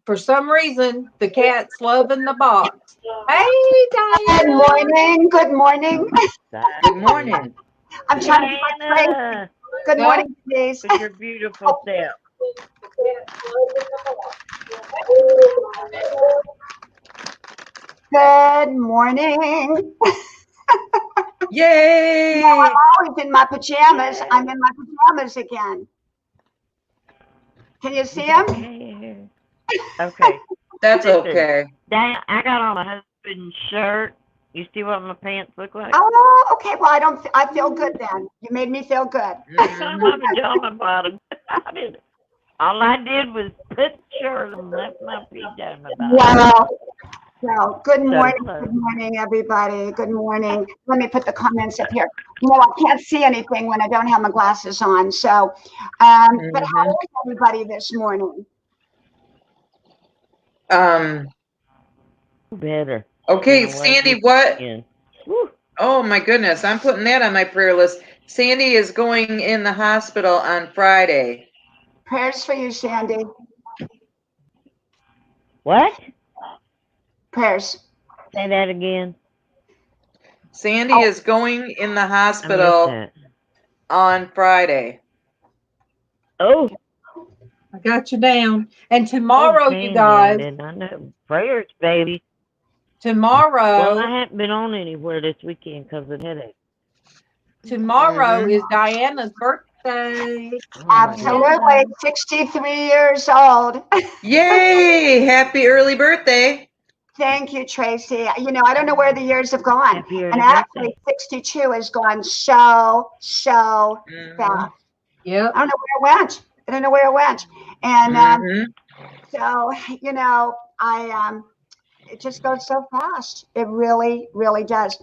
For some reason, the cat's loving the box. Hey, Diana. Good morning. Good morning. Good morning. I'm trying to be Diana, Good morning, please. with your beautiful self. Good morning. Yay! Now, I'm always in my pajamas. I'm in my pajamas again. Can you see them? Okay. That's Listen, okay. Diana, I got on my husband's open shirt. You see what my pants look like? Oh, okay. Well, I feel good then. You made me feel good. I'm my pajama bottom. All I did was put the shirt and left my pajama bottom. Wow. Well, good morning. close. Good morning, everybody. Good morning. Let me put the comments up here. I can't see anything when I don't have my glasses on. So, but how is everybody this morning? Better. Okay, Sandy, what? Oh my goodness, I'm putting that on my prayer list. Sandy is going in the hospital on Friday. Prayers for you, Sandy. What? Prayers. Say that again. Sandy is going in the hospital on Friday. Oh. I got you down. And tomorrow, you guys. I know. Prayers, baby. Tomorrow. Well, I haven't been on anywhere this weekend because of headache. Tomorrow is Diana's birthday. Absolutely. 63 years old. Yay! Happy early birthday. Thank you, Tracy. I don't know where the years have gone. And actually, 62 has gone so fast. Yeah. I don't know where it went. And so, it just goes so fast. It really, really does.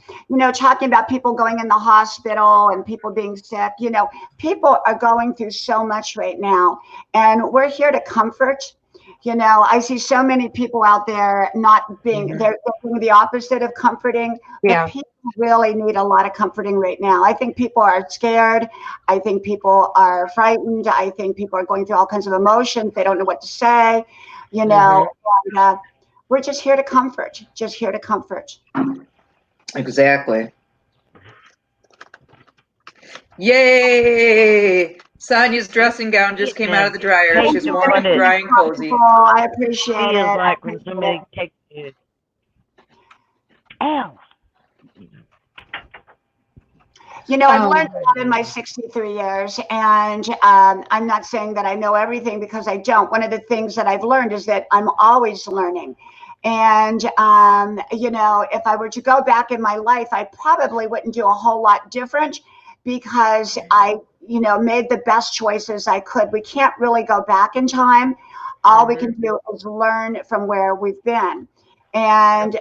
Talking about people going in the hospital and people being sick, people are going through so much right now. And we're here to comfort. I see so many people out there not being, they're doing the opposite of comforting. Yeah. But people really need a lot of comforting right now. I think people are scared. I think people are frightened. I think people are going through all kinds of emotions. They don't know what to say, and, we're just here to comfort, Exactly. Yay! Sonia's dressing gown just came out of the dryer. She's warm and dry and cozy. Oh, I appreciate it. Feels like when somebody takes you. Ow. I've learned a lot in my 63 years, and I'm not saying that I know everything because I don't. One of the things that I've learned is that I'm always learning. And, if I were to go back in my life, I probably wouldn't do a whole lot different because I, made the best choices I could. We can't really go back in time. All we can do is learn from where we've been. And,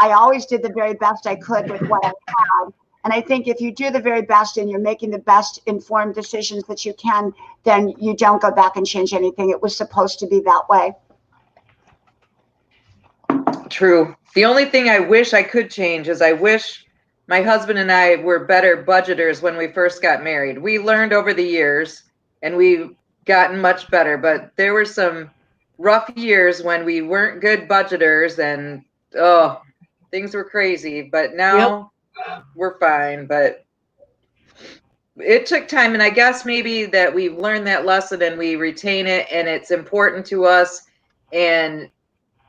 I always did the very best I could with what I had. And I think if you do the very best and you're making the best informed decisions that you can, then you don't go back and change anything. It was supposed to be that way. True. The only thing I wish I could change is I wish my husband and I were better budgeters when we first got married. We learned over the years and we've gotten much better, but there were some rough years when we weren't good budgeters and things were crazy, but now we're fine. But it took time, and I guess maybe that we've learned that lesson and we retain it, and it's important to us and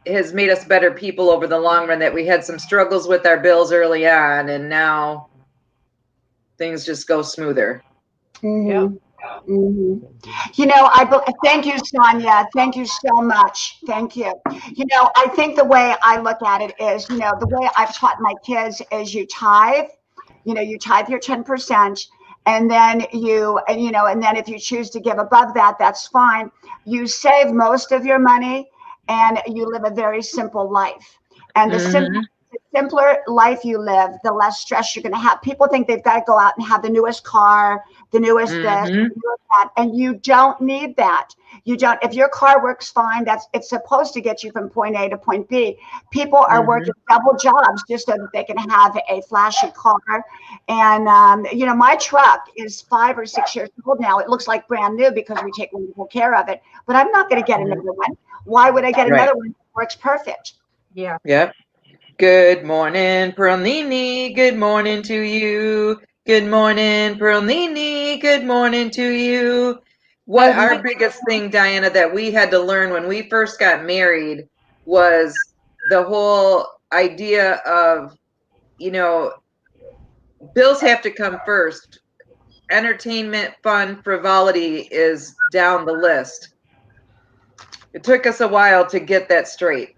has made us better people over the long run, that we had some struggles with our bills early on and now things just go smoother. Thank you, Sonia. Thank you so much. Thank you. I think the way I look at it is, the way I've taught my kids is you tithe, you tithe your 10%. And then and then if you choose to give above that, that's fine. You save most of your money and you live a very simple life. And the simpler life you live, the less stress you're going to have. People think they've got to go out and have the newest car, the newest this, the newest that, and you don't need that. You don't. If your car works fine, it's supposed to get you from point A to point B. People are working double jobs just so that they can have a flashy car. And my truck is 5 or 6 years old now. It looks like brand new because we take wonderful care of it. But I'm not going to get another one. Why would I get another one that works perfect? Yeah. Yep. Good morning, Pearlini. Good morning to you. Good morning, Pearlini. Good morning to you. What our biggest thing, Diana, that we had to learn when we first got married was the whole idea of, bills have to come first. Entertainment, fun, frivolity is down the list. It took us a while to get that straight.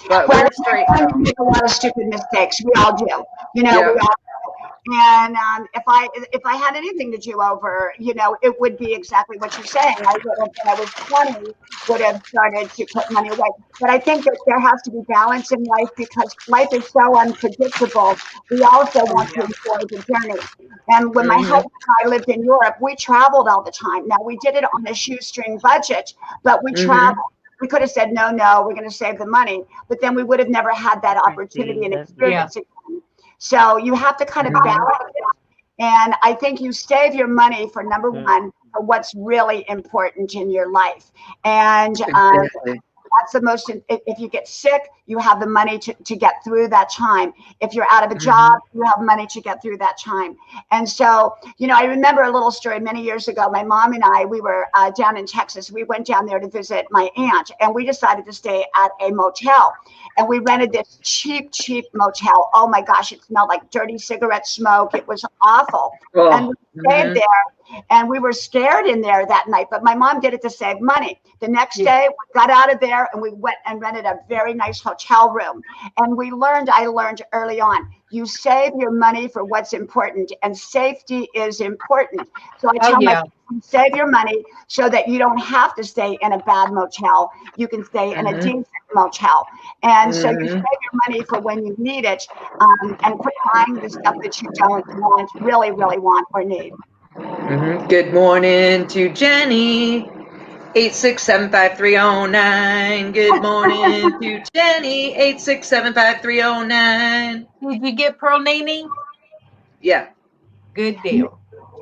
but Well, we're straight we now. make a lot of stupid mistakes. We all do. You know, Yeah. we all. And if I had anything to do over, you know, it would be exactly what you're saying. I would have, when I was 20, would have started to put money away. But I think that there has to be balance in life because life is so unpredictable. We also want to enjoy the journey. And when my husband and I lived in Europe, we traveled all the time. Now we did it on a shoestring budget, but we traveled. We could have said, no, we're going to save the money, but then we would have never had that opportunity and experience again. So you have to kind of balance it. And I think you save your money for number one, for what's really important in your life. And that's the most, if you get sick, you have the money to get through that time. If you're out of a job, you have money to get through that time. And so, you know, I remember a little story many years ago. My mom and I, we were down in Texas. We went down there to visit my aunt, and we decided to stay at a motel. And we rented this cheap motel. Oh my gosh, it smelled like dirty cigarette smoke. It was awful. And we stayed there, and we were scared in there that night. But my mom did it to save money. The next day, we got out of there and we went and rented a very nice hotel room. And I learned early on, you save your money for what's important, and safety is important. So I tell my kids, save your money so that you don't have to stay in a bad motel. You can stay in a decent motel. And so you save your money for when you need it, and quit buying the stuff that you don't really want or need. Good morning to Jenny. 8675309. Good morning to Jenny. 8675309. Did you get Pearl Nini? Yeah. Good deal.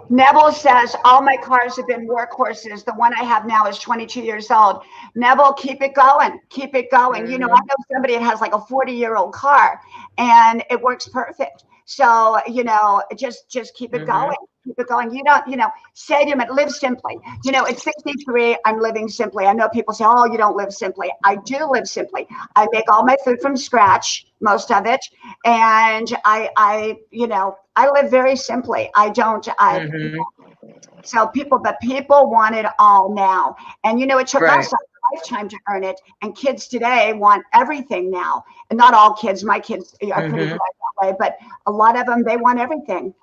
Neville says, all my cars have been workhorses. The one I have now is 22 years old. Neville, keep it going. Keep it going. You know, I know somebody that has like a 40-year-old car and it works perfect. So, you know, just keep it going. Keep it going. You don't, you know, save your money, live simply. You know, at 63, I'm living simply. I know people say, oh, you don't live simply. I do live simply. I make all my food from scratch, most of it. And I you know, I live very simply. So people want it all now. And, you know, it took us a lifetime to earn it. And kids today want everything now. And not all kids, my kids are pretty good that way, but a lot of them, they want everything.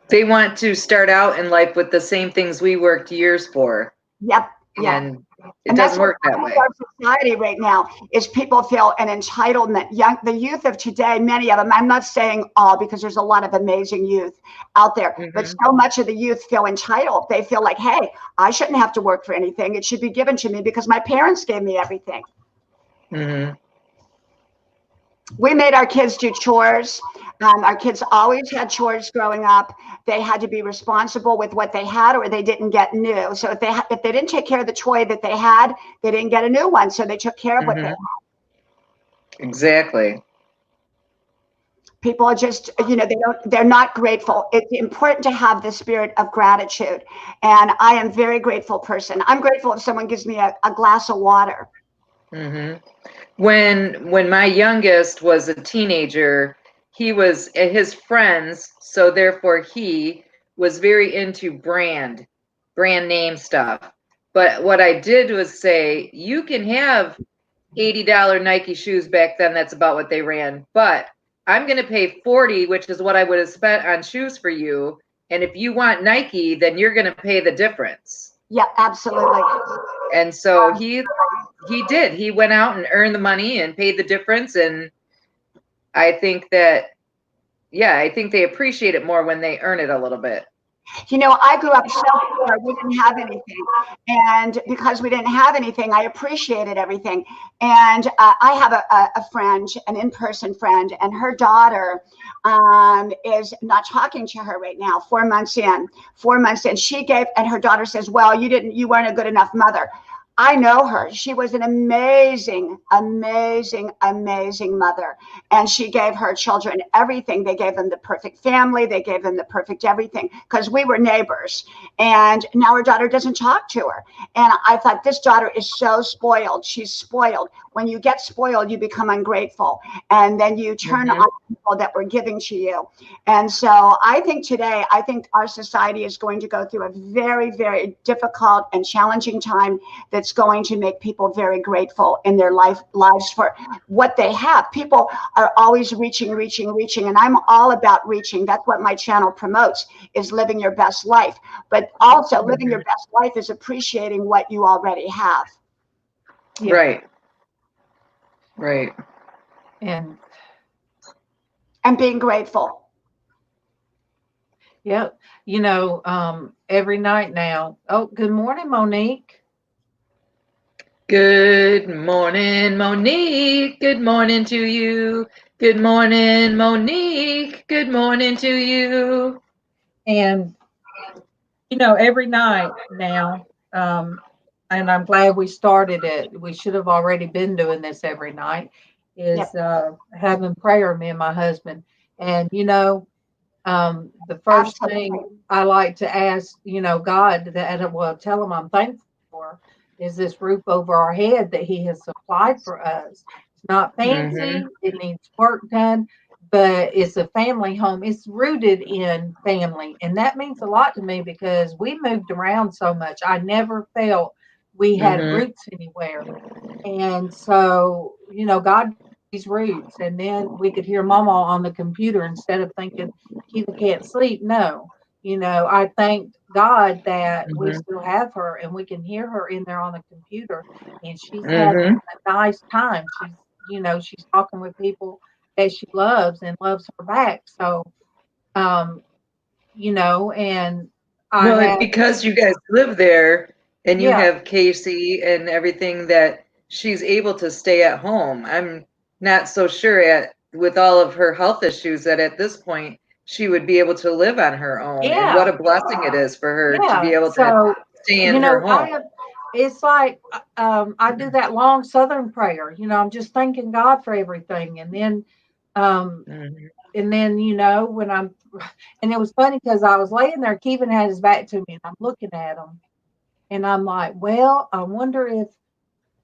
They want to start out in life with the same things we worked years for. Yep. And it doesn't work that way. Our society right now is people feel an entitlement. The youth of today, many of them, I'm not saying all because there's a lot of amazing youth out there, but so much of the youth feel entitled. They feel like, hey, I shouldn't have to work for anything. It should be given to me because my parents gave me everything. We made our kids do chores. Our kids always had chores growing up. They had to be responsible with what they had, or they didn't get new. So if they didn't take care of the toy that they had, they didn't get a new one. So they took care of what they had. Exactly. People are just, you know, they're not grateful. It's important to have the spirit of gratitude. And I am a very grateful person. I'm grateful if someone gives me a glass of water. When my youngest was a teenager, his friends, so therefore he was very into brand name stuff. But what I did was say, you can have $80 Nike shoes back then. That's about what they ran. But I'm going to pay $40, which is what I would have spent on shoes for you. And if you want Nike, then you're going to pay the difference. Yeah, absolutely. And so he did. He went out and earned the money and paid the difference. And I think that, I think they appreciate it more when they earn it a little bit. You know, I grew up so poor. We didn't have anything. And because we didn't have anything, I appreciated everything. And I have a friend, an in-person friend, and her daughter is not talking to her right now, 4 months in. 4 months in, and her daughter says, well, you weren't a good enough mother. I know her. She was an amazing, amazing, amazing mother. And she gave her children everything. They gave them the perfect family. They gave them the perfect everything because we were neighbors. And now her daughter doesn't talk to her. And I thought, this daughter is so spoiled. She's spoiled. When you get spoiled, you become ungrateful. And then you turn on people that were giving to you. And so I think our society is going to go through a very, very difficult and challenging time that's it's going to make people very grateful in their lives for what they have. People are always reaching, and I'm all about reaching. That's what my channel promotes, is living your best life. But also living your best life is appreciating what you already have. Yeah. Right. And being grateful. Yep. Every night now. Oh, good morning, Monique. Good morning, Monique. Good morning to you. Good morning, Monique. Good morning to you. And, every night now, and I'm glad we started it. We should have already been doing this every night, is having prayer, me and my husband. And, the first thing I like to ask, God, tell him I'm thankful for, is this roof over our head that he has supplied for us. It's not fancy. It needs work done, but it's a family home. It's rooted in family. And that means a lot to me because we moved around so much. I never felt we had roots anywhere. And so, God, these roots. And then we could hear Mama on the computer instead of thinking Kiva can't sleep. No, I thank God that we still have her and we can hear her in there on the computer, and she's having a nice time. She's talking with people that she loves and loves her back. So, and because you guys live there and you Yeah. have Casey and everything, that she's able to stay at home. I'm not so sure with all of her health issues that at this point she would be able to live on her own. Yeah. And what a blessing it is for her to be able to stay in her home. It's like I do that long Southern prayer. I'm just thanking God for everything, and then and then when and it was funny because I was laying there, Kevin had his back to me, and I'm looking at him, and I'm like, well, I wonder if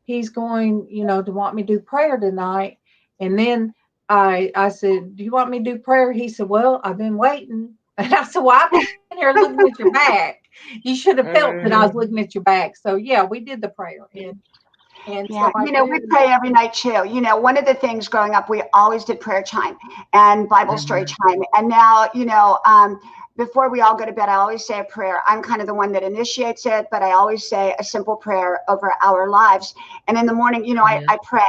he's going, to want me to do prayer tonight. And then I said, do you want me to do prayer? He said, well, I've been waiting. And I said, well, I've been here looking at your back. You should have felt that I was looking at your back. So yeah, we did the prayer. And Yeah, so we pray every night too. One of the things growing up, we always did prayer time and Bible story time. And now, before we all go to bed, I always say a prayer. I'm kind of the one that initiates it, but I always say a simple prayer over our lives. And in the morning, I pray.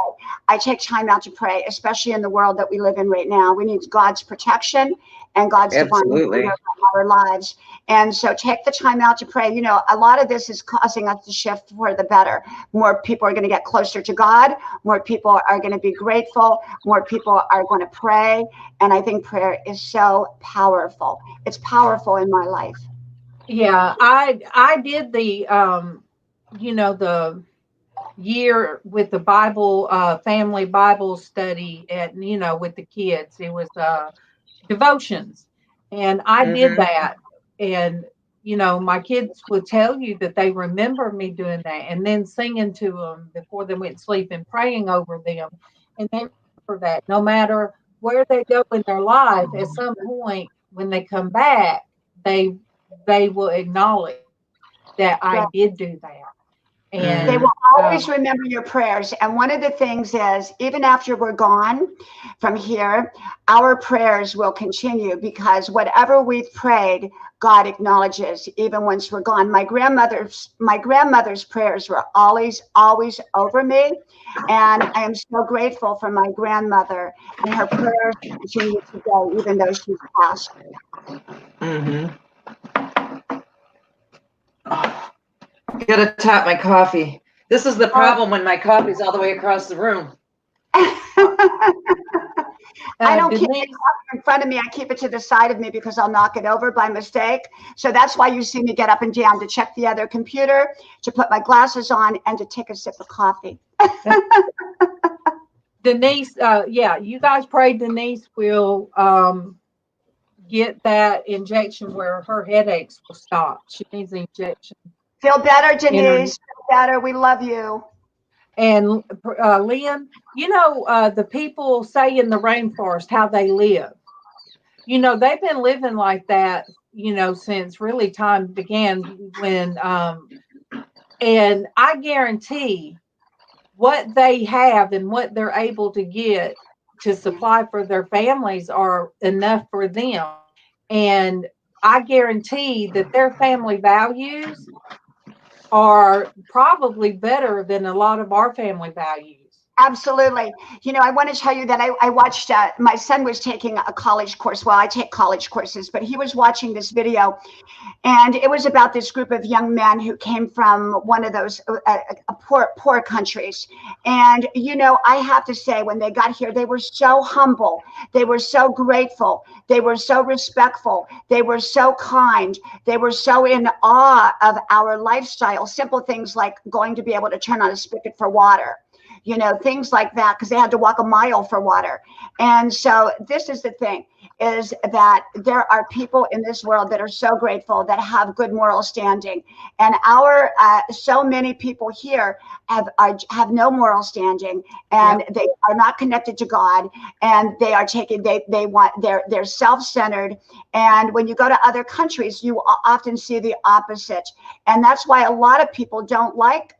I take time out to pray, especially in the world that we live in right now. We need God's protection and God's divine favor in our lives. And so take the time out to pray. A lot of this is causing us to shift for the better. More people are going to get closer to God. More people are going to be grateful. More people are going to pray. And I think prayer is so powerful. It's powerful in my life. Yeah, I did the the year with the Bible family Bible study at with the kids. It was devotions, and I did that. And my kids would tell you that they remember me doing that, and then singing to them before they went to sleep and praying over them. And they remember that no matter where they go in their life, at some point when they come back, they will acknowledge that I did do that. And they will always remember your prayers. And one of the things is, even after we're gone from here, our prayers will continue, because whatever we've prayed, God acknowledges even once we're gone. My grandmother's prayers were always over me. And I am so grateful for my grandmother, and her prayers continue today, even though she's passed. I gotta top my coffee. This is the problem when my coffee's all the way across the room. I don't keep the coffee in front of me. I keep it to the side of me because I'll knock it over by mistake. So that's why you see me get up and down to check the other computer, to put my glasses on, and to take a sip of coffee. Denise, you guys pray Denise will get that injection where her headaches will stop. She needs the injection. Feel better, Denise. Feel better. We love you. And Lynn, the people say in the rainforest how they live. They've been living like that, since really time began, when And I guarantee what they have and what they're able to get to supply for their families are enough for them. And I guarantee that their family values are probably better than a lot of our family values. Absolutely. You know, I want to tell you that I watched, my son was taking a college course. Well, I take college courses, but he was watching this video, and it was about this group of young men who came from one of those poor countries. And, you know, I have to say, when they got here, they were so humble. They were so grateful. They were so respectful. They were so kind. They were so in awe of our lifestyle. Simple things like going to be able to turn on a spigot for water, you know, things like that, because they had to walk a mile for water. And so this is the thing, is that there are people in this world that are so grateful, that have good moral standing. And our so many people here have no moral standing, and Yep. they are not connected to God, and they are taking, they want, they're self-centered. And when you go to other countries, you often see the opposite. And that's why a lot of people don't like,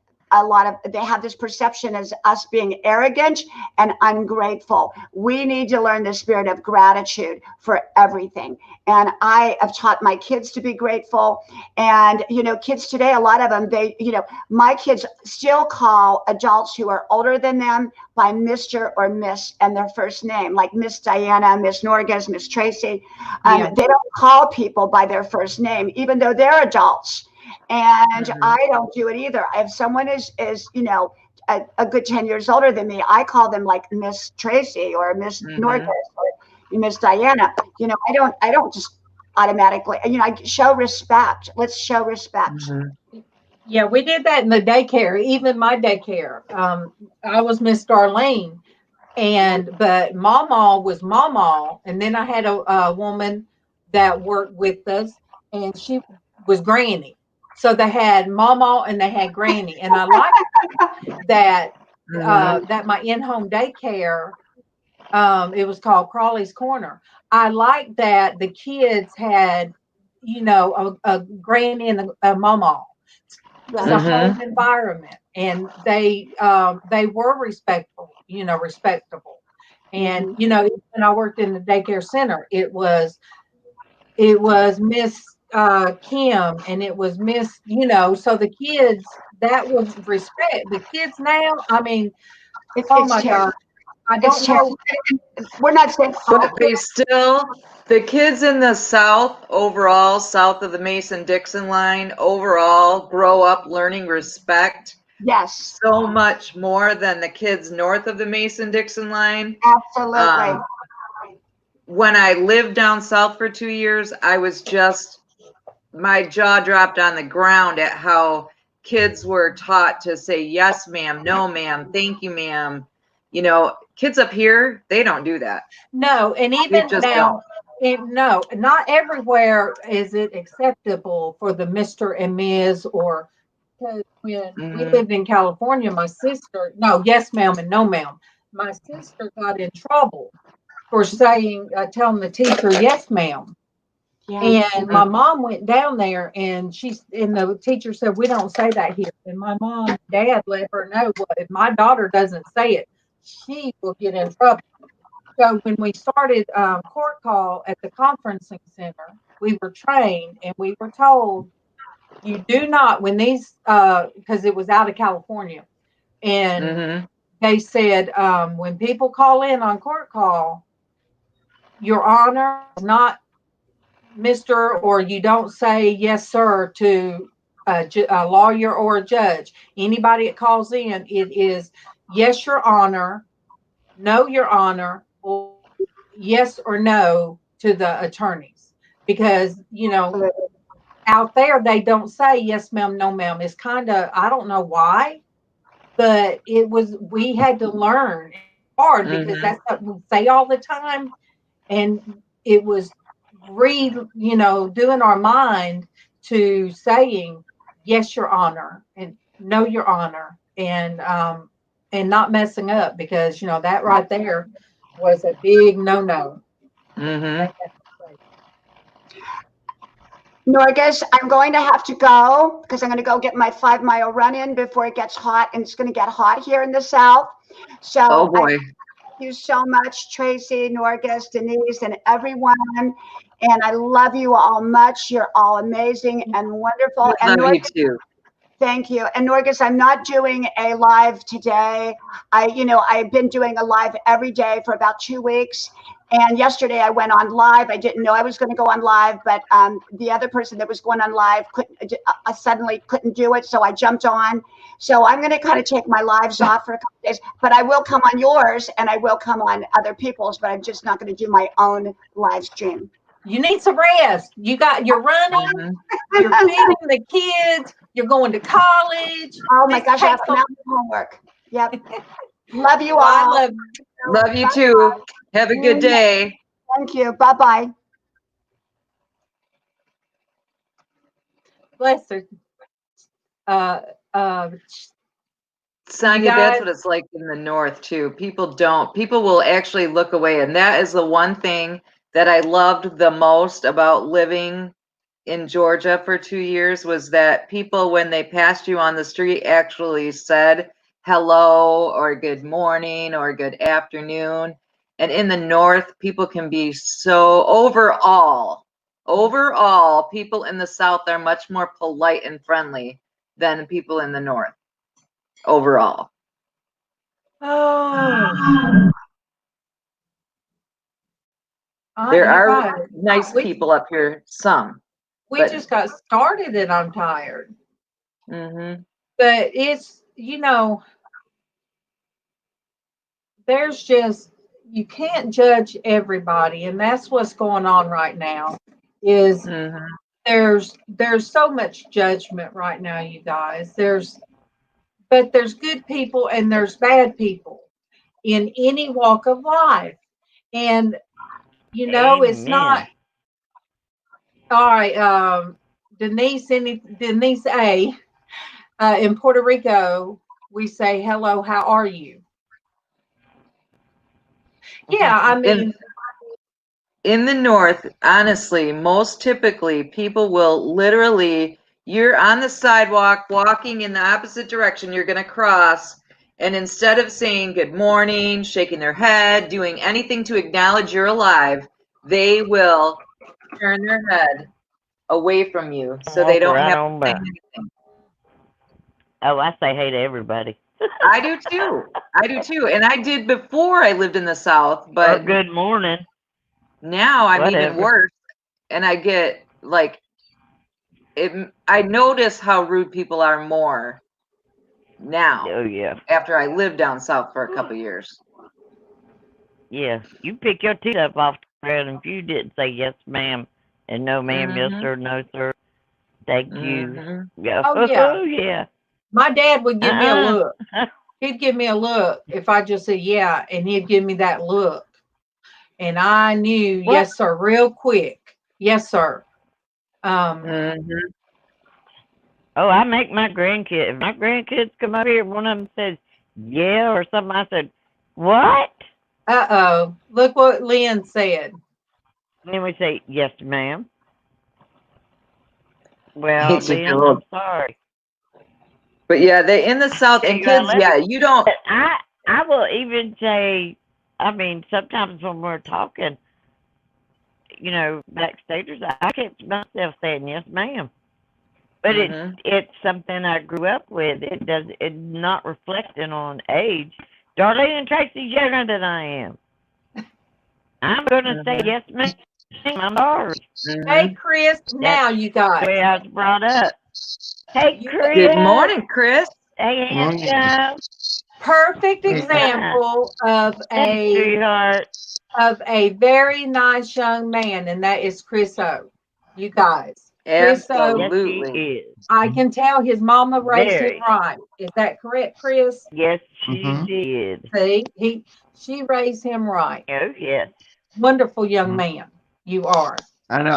they have this perception as us being arrogant and ungrateful. We need to learn the spirit of gratitude for everything. And I have taught my kids to be grateful. And, you know, kids today, a lot of them, my kids still call adults who are older than them by Mr. or Miss and their first name, like Miss Diana, Miss Norges, Miss Traci. Yeah. They don't call people by their first name, even though they're adults. And I don't do it either. If someone is you know, a good 10 years older than me, I call them like Miss Traci or Miss Norges or Miss Diana. You know, I don't just automatically, you know, I show respect. Let's show respect. Yeah, we did that in the daycare, even my daycare. I was Miss Darlene, but MawMaw was MawMaw. And then I had a woman that worked with us, and she was Granny. So they had MawMaw and they had Granny. And I liked that that my in-home daycare, it was called Crawley's Corner. I liked that the kids had, you know, a Granny and a MawMaw. The whole environment, and they were respectful, you know, respectable. And you know, when I worked in the daycare center, it was Miss Kim, and it was Miss, you know, so the kids, that was respect. The kids now, I mean, oh my God, I don't know. We're not saying, But they still, the kids in the South overall, south of the Mason-Dixon line, overall grow up learning respect yes, so much more than the kids north of the Mason-Dixon line. absolutely. When I lived down south for 2 years, I was just, my jaw dropped on the ground at how kids were taught to say yes, ma'am, no, ma'am, thank you, ma'am. You know, kids up here, they don't do that. No, and even now, no, not everywhere is it acceptable for the Mr. and Ms. or, because when we lived in California, my sister, no, yes, ma'am, and no, ma'am. My sister got in trouble for saying, telling the teacher, yes, ma'am. Yeah. And my mom went down there, and the teacher said, we don't say that here. And my mom and dad let her know, well, if my daughter doesn't say it, she will get in trouble. So when we started court call at the conferencing center, we were trained, and we were told, you do not, when these, because it was out of California, and they said, when people call in on court call, Your Honor, not Mr., or you don't say yes, sir, to a lawyer or a judge. Anybody that calls in, it is yes, Your Honor, no, Your Honor, or yes or no to the attorneys. Because, you know, out there, they don't say yes, ma'am, no, ma'am. It's kind of, I don't know why, but we had to learn hard, because that's what we say all the time. And it was doing our mind to saying yes, Your Honor, and no, Your Honor, and not messing up, because, you know, that right there was a big no-no. Norgus, I'm going to have to go because I'm going to go get my 5-mile run in before it gets hot, and it's going to get hot here in the South. So Oh boy. thank you so much, Traci, Norgus, Denise, and everyone. And I love you all much. You're all amazing and wonderful. We And love you Norgus, too. thank you. And Norgus, I'm not doing a live today. I've been doing a live every day for about 2 weeks. And yesterday I went on live. I didn't know I was going to go on live, but the other person that was going on live suddenly couldn't do it. So I jumped on. So I'm going to kind of take my lives off for a couple days, but I will come on yours and I will come on other people's, but I'm just not going to do my own live stream. You need some rest. You're running, you're feeding the kids, you're going to college. Oh my gosh, I have a mountain of homework. Yep. Love you all. I Love you too. Have a good day. Thank you. Bye-bye. bless her. Sonia, that's what it's like in the North too. People will actually look away. And that is the one thing that I loved the most about living in Georgia for 2 years was that people, when they passed you on the street, actually said hello or good morning or good afternoon. And in the North, people can be so overall, people in the South are much more polite and friendly than people in the North. Overall. Oh. There are nice people up here, some. We just got started and I'm tired. Mm-hmm. But it's, there's just, you can't judge everybody. And that's what's going on right now is there's so much judgment right now, you guys. But there's good people and there's bad people in any walk of life. And, it's not, all right, Denise A, in Puerto Rico, we say, hello, how are you? Yeah, I mean. In the North, honestly, most typically, people will literally, you're on the sidewalk, walking in the opposite direction, you're going to cross, and instead of saying good morning, shaking their head, doing anything to acknowledge you're alive, they will turn their head away from you so they don't have to say anything. Oh, I say hey to everybody. I do too. And I did before I lived in the South, but good morning. Now I'm even worse. And I get I notice how rude people are more now. Oh yeah. After I lived down south for a couple of years. Yeah. You pick your teeth up off the ground if you didn't say yes, ma'am, and no, ma'am, yes, sir, no, sir. Thank you. Yeah. Oh, yeah. Oh, yeah. My dad would give me a look. He'd give me a look if I just said yeah, and he'd give me that look. And I knew, yes, sir, real quick. Yes, sir. Oh, I make my grandkids. If my grandkids come up here, one of them says, yeah, or something, I said, what? Uh-oh. Look what Lynn said. And then we say, yes, ma'am. Well, Lynn, I'm sorry. But yeah, they in the South and kids, you don't. I will even say, I mean, sometimes when we're talking, backstagers, I catch myself saying yes, ma'am. But it's something I grew up with. It's not reflecting on age. Darlene and Traci's younger than I am. I'm gonna say yes, ma'am. I'm sorry. Hey, Chris. Now you got the way I was brought up. Hey, Chris. Good morning, Chris. Hey, handsome. Perfect example of a very nice young man, and that is Chris O. You guys. Absolutely. Yes, I can tell his mama raised him right. Is that correct, Chris? Yes, she did. See, she raised him right. Oh, yes. Wonderful young man. You are. I know.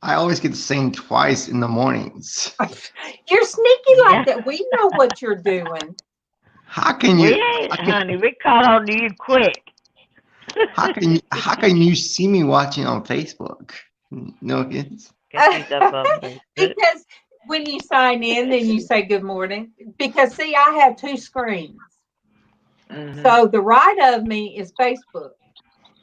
I always get the same twice in the mornings. You're sneaky like that. We know what you're doing. How can you? Honey, we caught on to you quick. How can you see me watching on Facebook? No hints. She's up on Facebook. Because when you sign in, then you say good morning. Because see, I have two screens. Mhm. So the right of me is Facebook,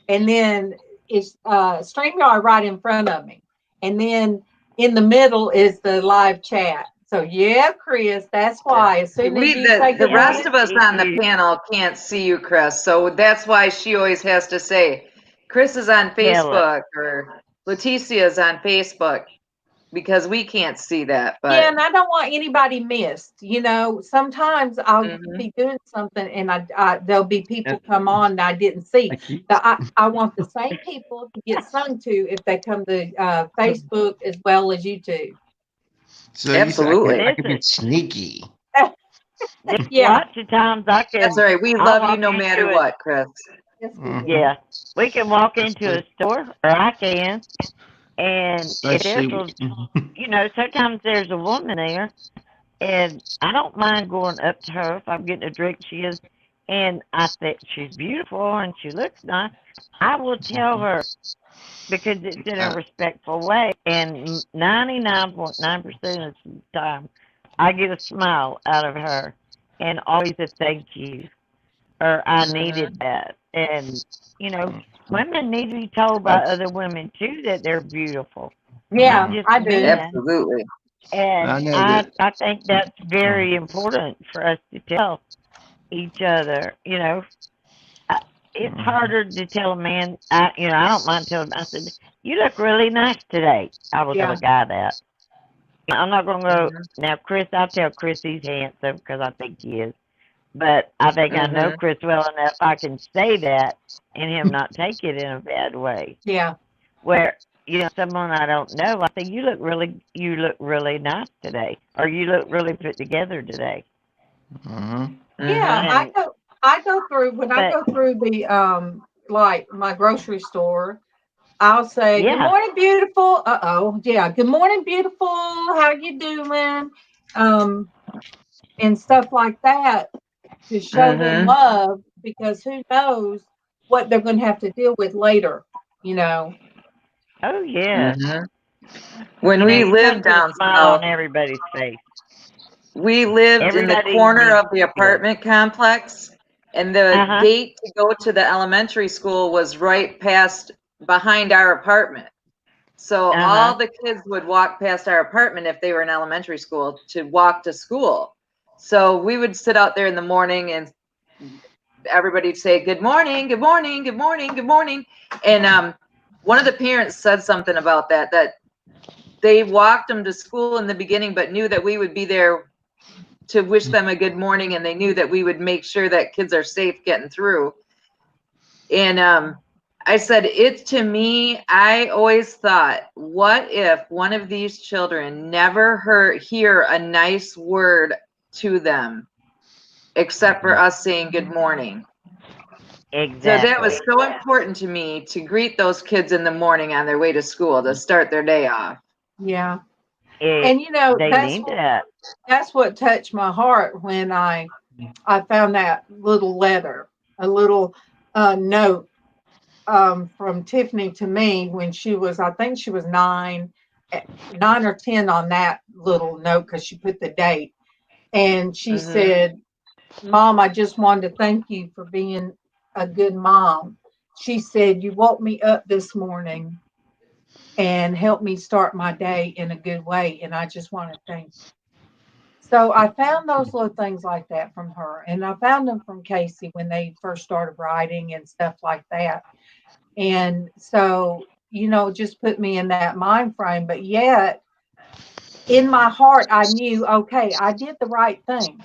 and then it's StreamYard right in front of me, and then in the middle is the live chat. So yeah, Chris, that's why as soon as you say The good rest morning, of us on the panel can't see you, Chris. So that's why she always has to say, Chris is on Facebook or Leticia's on Facebook, because we can't see that. But yeah, and I don't want anybody missed. You know, sometimes I'll Mhm. be doing something, and I there'll be people come on that I didn't see. But I want the same people to get sung to if they come to Facebook as well as YouTube. So Absolutely. I could be sneaky. Yeah, Lots of times I can. That's all right. We I'll love you walk no into matter it. what, Chris. yes, we Mhm. do. Yeah, we can walk into a store, or I can, and if Especially. there's sometimes there's a woman there, and I don't mind going up to her if I'm getting a drink. She is, and I think she's beautiful and she looks nice. I will tell her because it's in a respectful way, and 99.9% of the time, I get a smile out of her, and always a thank you, or I needed that, and women need to be told by other women too that they're beautiful, not Yeah, just I do. men. Absolutely. And I know I that. I think that's very important for us to tell each other. It's harder to tell a man. I don't mind telling him. I said, "You look really nice today." I will tell Yeah, a guy that. I'm not gonna go Mhm. now, Chris. I tell Chris he's handsome because I think he is. But I think I know Mhm. Chris well enough. I can say that and him not take it in a bad way. yeah, Where someone I don't know, I say you look really nice today, or you look really put together today. Mhm. yeah. Mhm. And I go through when I but go through the like my grocery store. I'll say, "Good yeah, morning, beautiful." Yeah. Good morning, beautiful. How you doing? Um, and stuff like that to show them Mhm. love because who knows what they're going to have to deal with later. You know. oh yes, Mhm. When we you got to lived put a down smile south, on everybody's face. we lived in the Everybody corner needs of the to feel. apartment complex, and Uh the huh. gate to go to the elementary school was right past behind our apartment. So Uh huh. all the kids would walk past our apartment if they were in elementary school to walk to school. So we would sit out there in the morning and everybody'd say, "Good morning, good morning, good morning, good morning." And one of the parents said something about that they walked them to school in the beginning, but knew that we would be there to wish them a good morning, and they knew that we would make sure that kids are safe getting through. And I said, it to me, I always thought, what if one of these children never hear a nice word to them except for us saying good morning? So that was Exactly. so important to me to greet those kids in the morning on their way to school to start their day off. Yeah. It, And you know they need that. that's what touched my heart when I found that little letter, a little note from Tiffany to me when she was, I think she was 9 or 10 on that little note because she put the date. And she Mhm. said, "Mom, I just wanted to thank you for being a good mom." She said, "You woke me up this morning and helped me start my day in a good way. And I just want to thank you." So I found those little things like that from her. And I found them from Casey when they first started writing and stuff like that. And so, just put me in that mind frame. But yet, in my heart, I knew, okay, I did the right thing.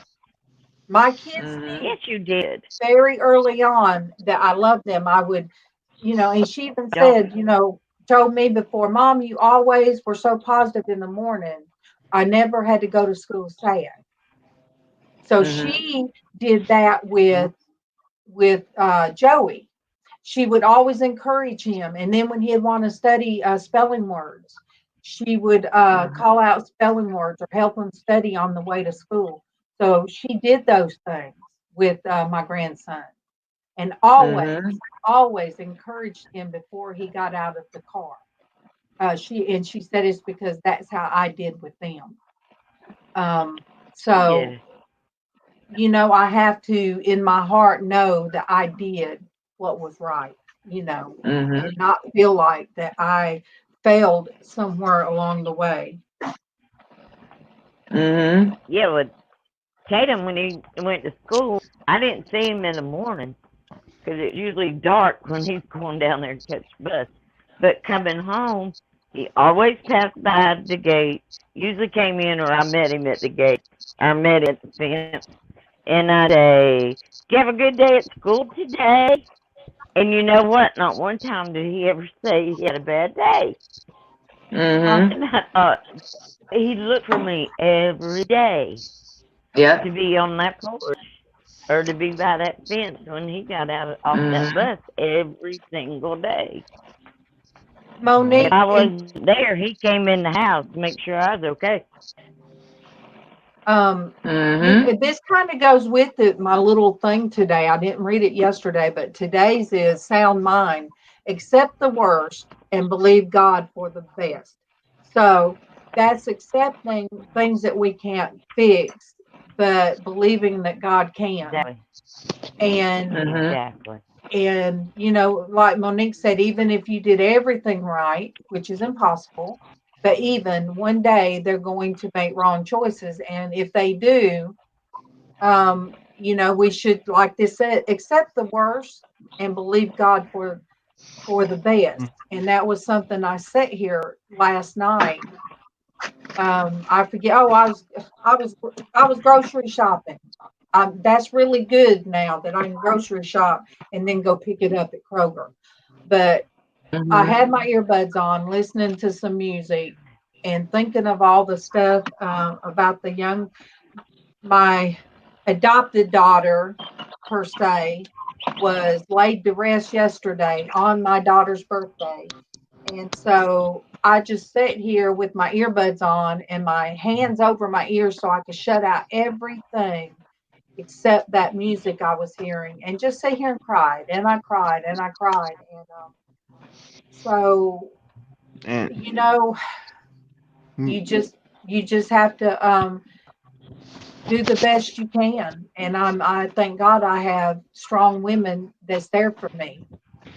My kids Mhm. knew Yes, you did. very early on that I loved them. I would, and she even Don't. said, told me before, "Mom, you always were so positive in the morning. I never had to go to school sad." So Mhm. she did that with Joey. She would always encourage him, and then when he'd want to study spelling words, she would Mhm. call out spelling words or help him study on the way to school. So she did those things with my grandson, and always, Mhm. always encouraged him before he got out of the car. She said it's because that's how I did with them. So Yeah. I have to, in my heart, know that I did what was right, Mm-hmm. and not feel like that I failed somewhere along the way. Mm-hmm. Yeah, well, Tatum, when he went to school, I didn't see him in the morning because it's usually dark when he's going down there to catch the bus. But coming home, he always passed by the gate, usually came in or I met him at the gate, or met him at the fence, and I'd say, "Did you have a good day at school today?" And you know what? Not one time did he ever say he had a bad day. Mm-hmm. And I thought, he looked for me every day to Yep. be on that porch or to be by that fence when he got out off that Mm-hmm. bus every single day. If Monique, I and wasn't there, he came in the house to make sure I was okay. Mm-hmm. this kind of goes with it. My little thing today, I didn't read it yesterday, but today's is sound mind. Accept the worst and believe God for the best. So that's accepting things that we can't fix, but believing that God can. Exactly. And Mm-hmm. Exactly. like Monique said, even if you did everything right, which is impossible, but even one day they're going to make wrong choices. And if they do, we should, like this said, accept the worst and believe God for the best. And that was something I said here last night. I forget. Oh, I was grocery shopping. That's really good now that I can grocery shop and then go pick it up at Kroger. But I Mm-hmm. had my earbuds on, listening to some music and thinking of all the stuff about my adopted daughter, per se, was laid to rest yesterday on my daughter's birthday. And so I just sat here with my earbuds on and my hands over my ears so I could shut out everything except that music I was hearing, and just sit here and cried. And I cried and I cried. And so, And you know, you just have to do the best you can. And I thank God I have strong women that's there for me,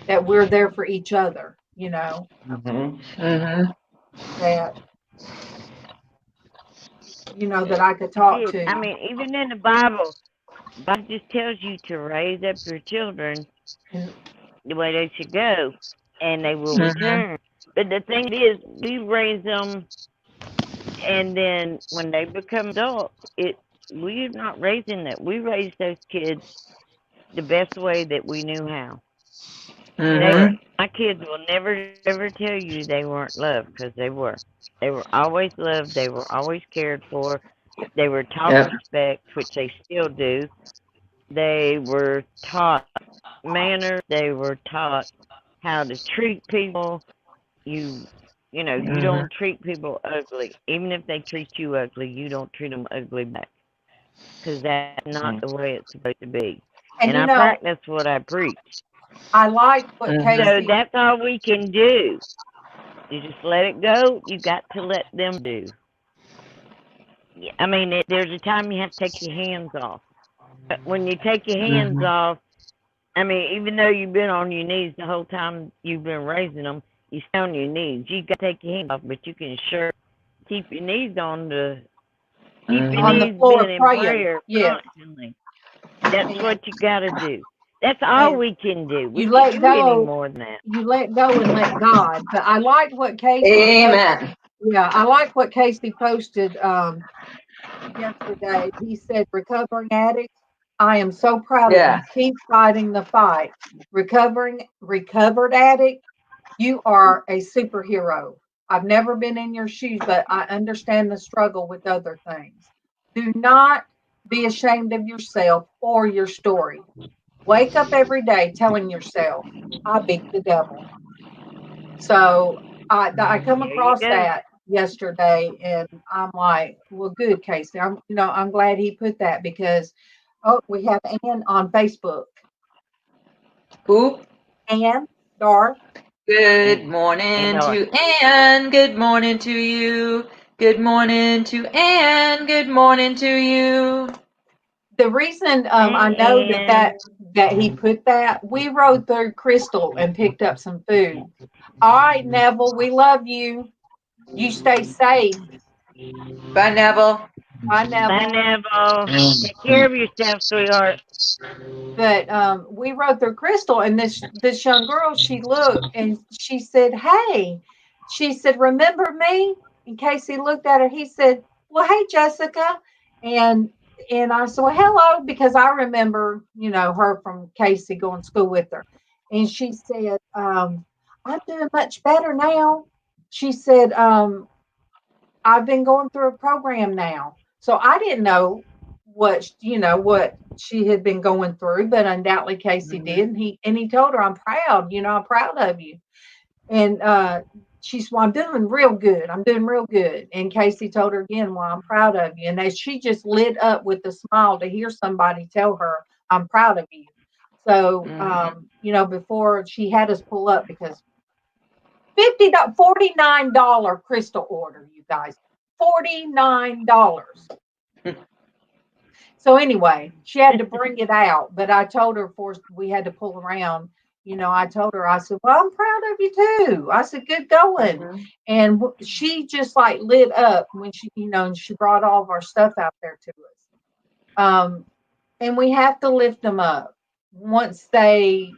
that we're there for each other, Mm-hmm. that That's that I could talk it. to. I mean, even in the Bible just tells you to raise up your children And the way they should go, and they will Mm-hmm. return. But the thing is, we raise them, and then when they become adults, we're not raising that. We raised those kids the best way that we knew how. Mm-hmm. My kids will never ever tell you they weren't loved because they were. They were always loved. They were always cared for. They were taught Yep. respect, which they still do. They were taught manners. They were taught how to treat people. You, you Mm-hmm. don't treat people ugly. Even if they treat you ugly, you don't treat them ugly back. Because that's not the way it's supposed to be. and And I practice what I preach. I like what Mm-hmm. So Casey. that's all we can do. You just let it go. You got to let them do. I mean, there's a time you have to take your hands off. But when you take your hands Mm-hmm. off, I mean, even though you've been on your knees the whole time you've been raising them, you stay on your knees. You got to take your hands off, but you can sure keep your knees keep your On Mm-hmm. the knees floor being in praying. prayer Yes. constantly. That's And what you got to do. That's all and we can do. We you can't let do any go, more than that. you let go and let God. But I like what Casey Amen. yeah, I like what Casey posted yesterday. He said, recovering addicts, I am so proud of you. Yeah. Keep fighting the fight. Recovered addict, you are a superhero. I've never been in your shoes, but I understand the struggle with other things. Do not be ashamed of yourself or your story. Wake up every day telling yourself, I beat the devil. So I come There you across go. that yesterday, and I'm like, well, good, Casey. I'm glad he put that, because we have Ann on Facebook. Who? Ann Dar. Good morning to Ann. Good morning to you. Good morning to Ann. Good morning to you. The reason I know that he put that, we rode through Crystal and picked up some food. All right, Neville, we love you. You stay safe. Bye, Neville. Bye, Neville. Bye, Neville. Take care of yourself, sweetheart. But we rode through Crystal, and this young girl, she looked and she said, "Hey," she said, "Remember me?" And Casey looked at her. He said, "Well, hey, Jessica," and I said, "Well, hello," because I remember, her from Casey going to school with her. And she said, "I'm doing much better now." She said, "I've been going through a program now." So I didn't know what she had been going through, but undoubtedly Casey did. And he told her, "I'm proud, I'm proud of you." And she said, "Well, I'm doing real good. I'm doing real good." And Casey told her again, "Well, I'm proud of you." And as she just lit up with a smile to hear somebody tell her, "I'm proud of you." So, before she had us pull up because $49 Crystal order, you guys, $49. So anyway, she had to bring it out, but I told her before we had to pull around, I told her, I said, "Well, I'm proud of you too." I said, "Good going." And she just like lit up when she, and she brought all of our stuff out there to us. And we have to lift them up once they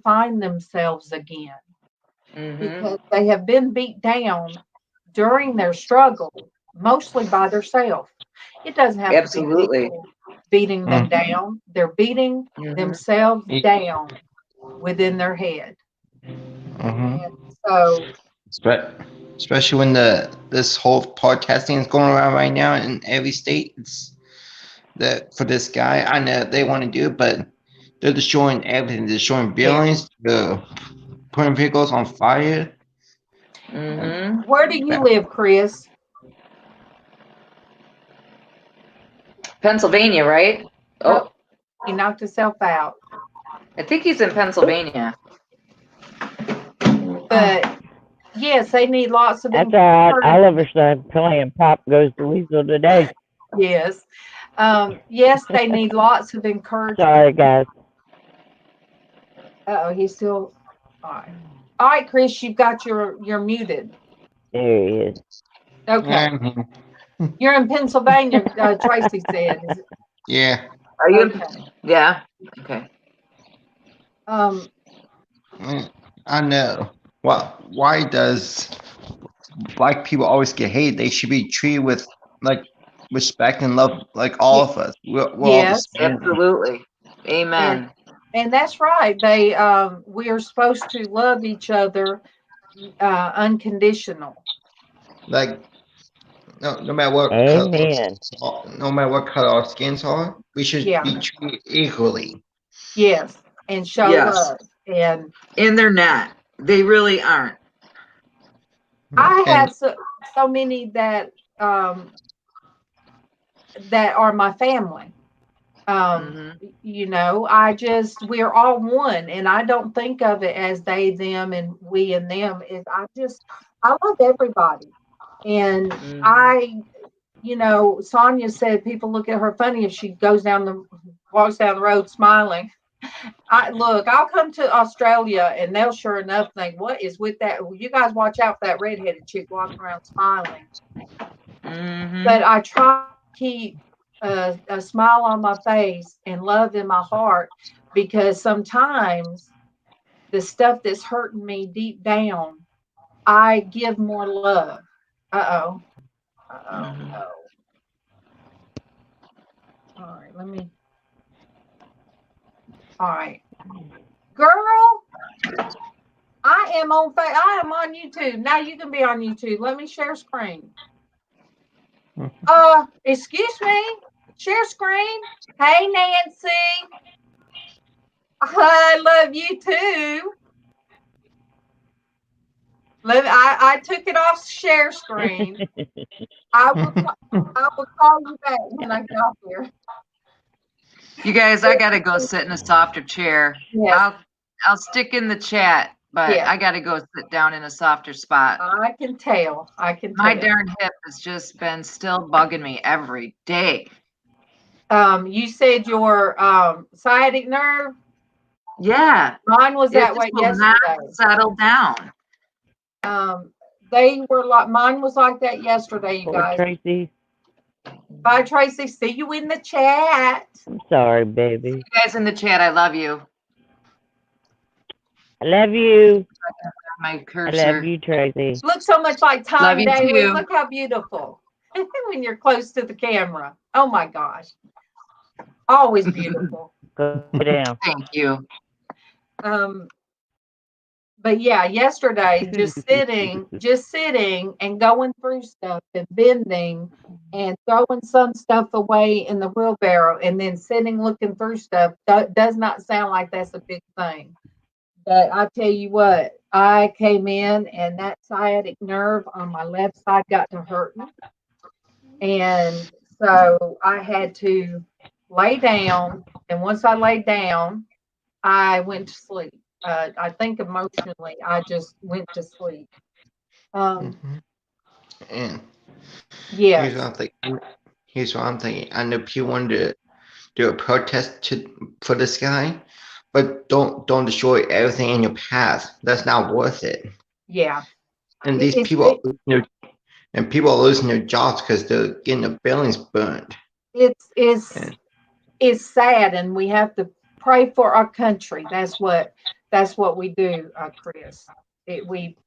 find themselves again, because they have been beat down during their struggle, mostly by themselves. It doesn't have to be people beating them down. They're beating themselves down within their head. And so, especially when this whole podcasting is going around right now in every state, it's that for this guy, I know they want to do it, but they're destroying everything. They're destroying buildings. They're putting vehicles on fire. where do you live, Chris? Pennsylvania, right? Oh, he knocked himself out. I think he's in Pennsylvania. But yes, they need lots of. That's all right. Oliver's son playing Pop Goes the Weasel today. Yes. Yes, they need lots of encouragement. Sorry, guys. He's still. All right, Chris, you've got you're muted. There he is. Okay. You're in Pennsylvania, Traci said. Yeah. Are you? Okay. Yeah. Okay. I know. Well, why does black people always get hated? They should be treated with like respect and love, like all of us. We're all the same. Absolutely. Amen. And that's right. We are supposed to love each other unconditional. Like no matter what Amen. no matter what color our skins are, we should be treated equally. Yes, and show love. And they're not. They really aren't. I have so many that are my family. We're all one, and I don't think of it as they, them, and we and them. I love everybody. And Sonia said people look at her funny if she walks down the road smiling. I'll come to Australia and they'll sure enough think, "What is with that? You guys watch out for that redheaded chick walking around smiling." But I try to keep a smile on my face and love in my heart, because sometimes the stuff that's hurting me deep down, I give more love. No. All right. Girl, I am on YouTube. Now you can be on YouTube. Let me share screen. Excuse me. Share screen. Hey, Nancy. I love you too. I took it off share screen. I will call you back when I get off here. You guys, I gotta go sit in a softer chair. Yes. I'll stick in the chat but Yeah. I got to go sit down in a softer spot. I can tell. My darn hip has just been still bugging me every day. You said your sciatic nerve. Yeah, Mine was it that just way will not yesterday. settle down. They were like, mine was like that yesterday, you Poor guys. Tracy. Bye, Tracy. See you in the chat. I'm sorry, baby. You guys in the chat, I love you. I love you. My I cursor. love you, Tracy. Look so much like Tom Love you Daly. too. Look how beautiful. When you're close to the camera. Oh my gosh. Always beautiful. Go down. Thank you. But yeah, yesterday just sitting and going through stuff and bending and throwing some stuff away in the wheelbarrow and then sitting looking through stuff does not sound like that's a big thing. But I tell you what, I came in and that sciatic nerve on my left side got to hurting. And so I had to lay down. And once I laid down, I went to sleep. I think emotionally, I just went to sleep. And Yeah. Here's what I'm thinking. I know people wanted to do a protest for this guy, but don't destroy everything in your path. That's not worth it. Yeah. And these people, people are losing their jobs because they're getting their buildings burned. It's sad, and we have to pray for our country. That's what we do, Chris. We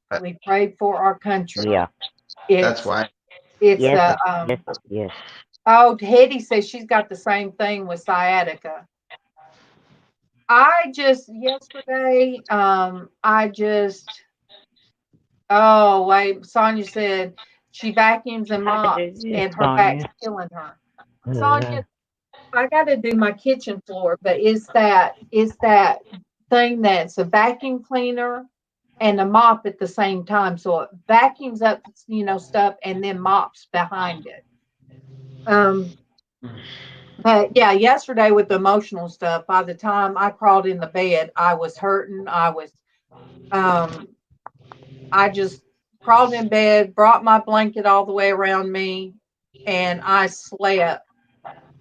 pray for our country. Yeah. That's why. It's yes. Oh, Hetty says she's got the same thing with sciatica. I just yesterday, oh wait, Sonia said she vacuums and mops and her back's killing her. Sonia, I got to do my kitchen floor, but it's that thing that's a vacuum cleaner and a mop at the same time. So it vacuums up, stuff and then mops behind it. But yeah, yesterday with the emotional stuff, by the time I crawled in the bed, I was hurting. I just crawled in bed, brought my blanket all the way around me, and I slept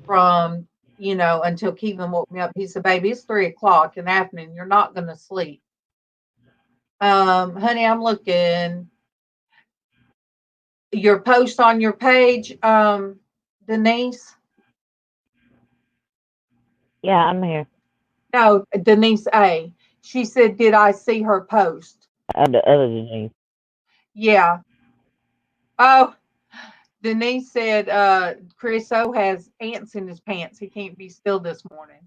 from, until Keelan woke me up. He said, baby, it's 3:00 in the afternoon. You're not going to sleep. Honey, I'm looking. Your post on your page, Denise? Yeah, I'm here. No, Denise A. She said, did I see her post? The other Denise. Yeah. Oh, Denise said, Chris O has ants in his pants. He can't be still this morning.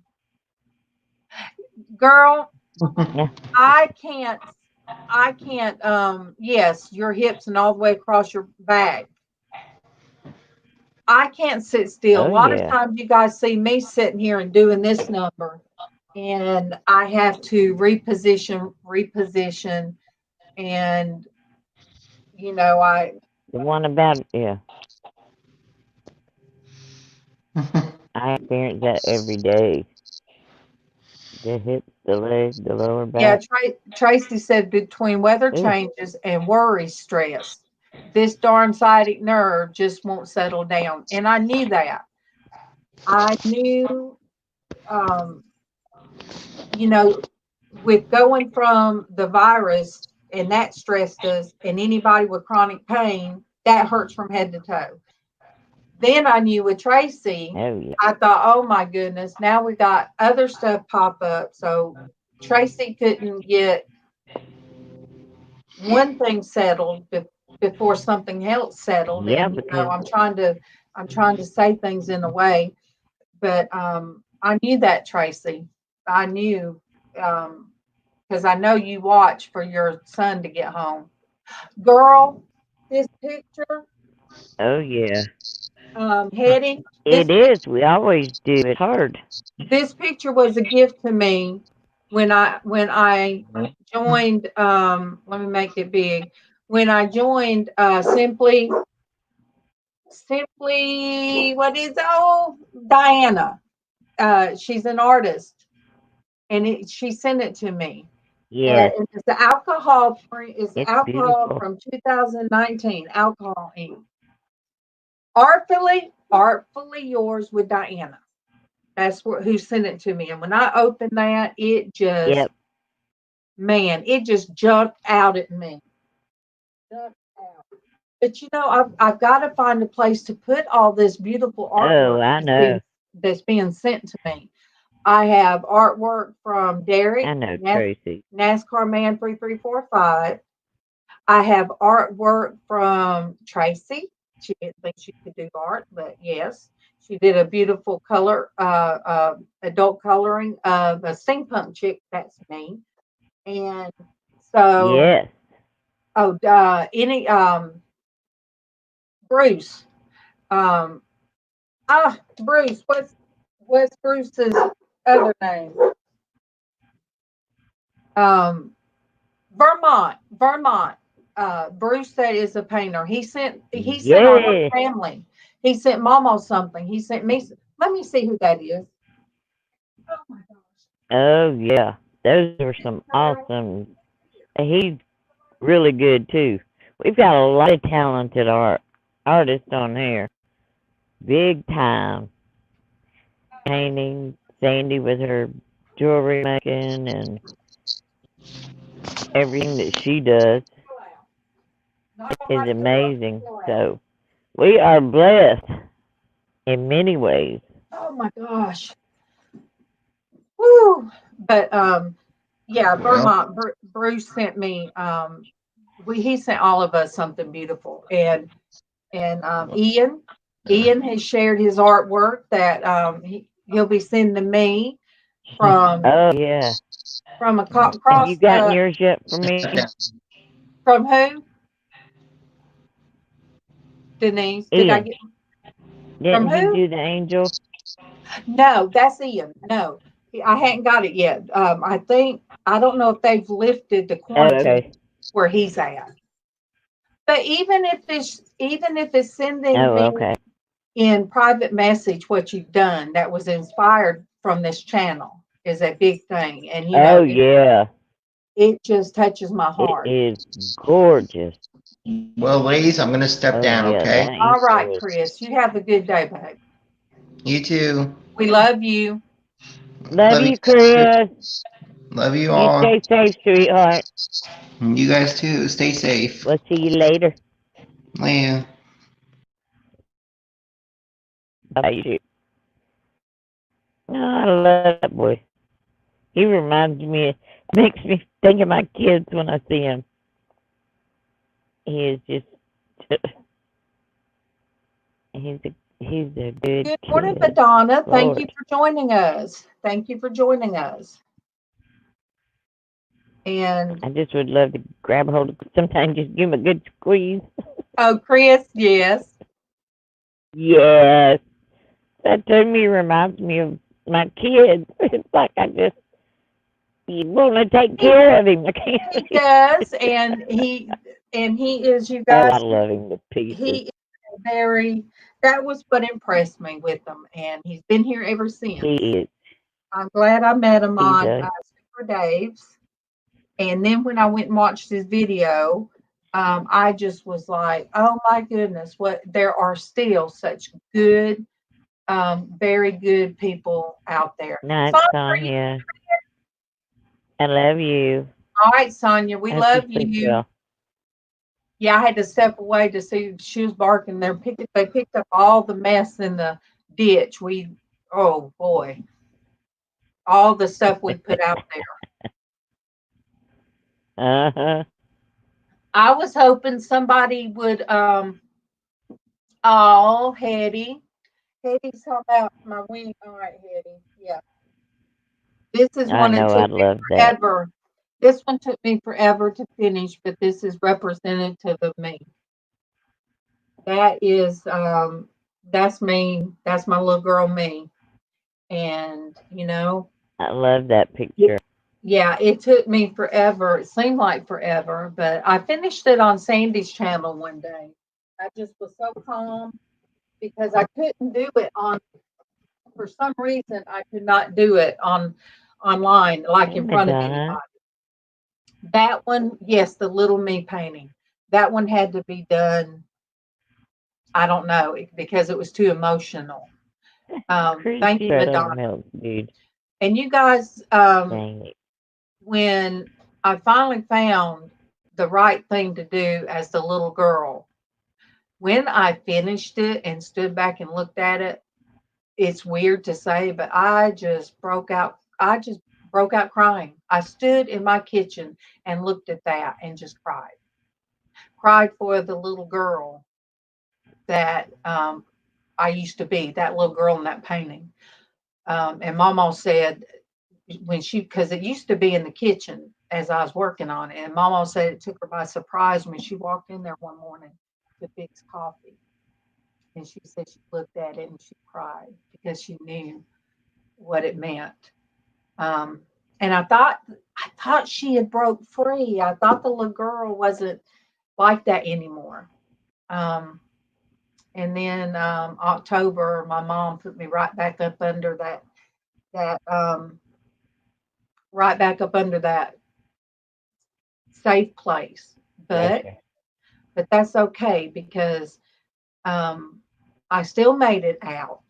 Girl, I can't, yes, your hips and all the way across your back. I can't sit still. A lot of times you guys see me sitting here and doing this number, and I have to reposition, and the one about I experience that every day. The hips, the legs, the lower back. Yeah, Tracy said between weather changes and worry stress, this darn sciatic nerve just won't settle down. And I knew that. I knew, with going from the virus and that stressed us, and anybody with chronic pain, that hurts from head to toe. Then I knew with Traci, I thought, oh my goodness, now we got other stuff pop up. So Traci couldn't get one thing settled before something else settled. Yeah, and I'm trying to say things in a way, but I knew that, Traci. I knew because I know you watch for your son to get home. Girl, this picture. Oh yeah. Hetty. It is. We always do. It's hard. This picture was a gift to me when I joined. Let me make it big. When I joined Simply, what is Diana? She's an artist, and she sent it to me. Yes, And it's the alcohol free. It's it's alcohol beautiful. from 2019. Alcohol ink. Artfully yours with Diana. That's who sent it to me. And when I opened that, it just, Yep. man, it just jumped out at me. Jumped out. But I've got to find a place to put all this beautiful Oh, artwork I know. that's being sent to me. I have artwork from I Derek, know, Tracy. NASCAR Man 3345. I have artwork from Traci. She didn't think she could do art, but yes, she did a beautiful adult coloring of a steampunk chick. That's me. And so, Yes. any Bruce. Um, Bruce. What's Bruce's other name? Um, Vermont. Bruce that is a painter. He sent our whole Yes. family. He sent MawMaw something. He sent me. Let me see who that is. Oh my Oh, yeah. Those are some gosh. awesome. He's really good too. We've got a lot of talented artists on here. Big time. Painting, Sandy with her jewelry making and everything that she does is amazing. So we are blessed in many ways. Oh my gosh. Woo. But yeah, Well, Vermont. Bruce sent me. He sent all of us something beautiful, and Ian has shared his artwork that he'll be sending me from Oh yeah. Have you across gotten yours yet for step me? down. from who? Denise, did I Ian, get from didn't he who? do the angel? No, that's Ian. No, I hadn't got it yet. I don't know if they've lifted the Oh, quarantine okay. where he's at. But even if it's sending Oh, me okay. in private message what you've done that was inspired from this channel is a big thing, and Oh yeah. it just touches my It heart. is gorgeous. Well, ladies, I'm gonna step Oh down. yeah, the Okay. All right, angel is. Chris, you have a good day, babe. You too. We love you. Love Love you you, guys too. Chris. Love you You all. stay safe, sweetheart. You guys too. Stay safe. We'll see you later. Later. Bye. No, I love that boy. He reminds me, makes me think of my kids when I see him. He is just, he's a good Good morning, kid. Madonna. Thank you Lord, for joining us. Thank you for joining us. And I just would love to grab a hold of. Sometimes just give him a good squeeze. Chris, yes. Yes, that to me reminds me of my kids. It's like I just you want to take He care of him. I he can't. does, and he is, you Oh, I guys. love him to pieces. He is very. That was what impressed me with him, and he's been here ever since. He is. I'm glad I met him He on does. Super Dave's, and then when I went and watched his video, I just was like, "Oh my goodness, what there are still such good, very good people out there." Night, Sonia, are you Sonya. I love you. all right, Sonia? We I hope you love sleep you. well. Yeah, I had to step away to see she was barking. They picked up all the mess in the ditch. Oh boy, all the stuff we put out there. Uh-huh. I was hoping somebody would oh, Hetty's talking about my wing. All right, Hetty. Yeah. This is I one that know. took I me love that. forever. This one took me forever to finish, but this is representative of me. That is that's me. That's my little girl me. And I love that picture. yeah, it took me forever. It seemed like forever, but I finished it on Sandy's channel one day. I just was so calm because I couldn't do it for some reason I could not do it online like Hey, in front of Madonna. anybody. That one, yes, the little me painting. That one had to be done. I don't know because it was too emotional. Thank you, Creepy Madonna. buttermilk, dude. And you guys, Dang it. when I finally found the right thing to do as the little girl, when I finished it and stood back and looked at it, it's weird to say, but I just broke out. I just broke out crying. I stood in my kitchen and looked at that and just cried. Cried for the little girl that I used to be, that little girl in that painting. And Mama said when she, because it used to be in the kitchen as I was working on it, and Mama said it took her by surprise when she walked in there one morning to fix coffee. And she said she looked at it and she cried because she knew what it meant. Um, and I thought she had broke free. I thought the little girl wasn't like that anymore. Um, and then October, my mom put me right back up under that right back up under that safe place. But Gotcha. but that's okay because um, I still made it out.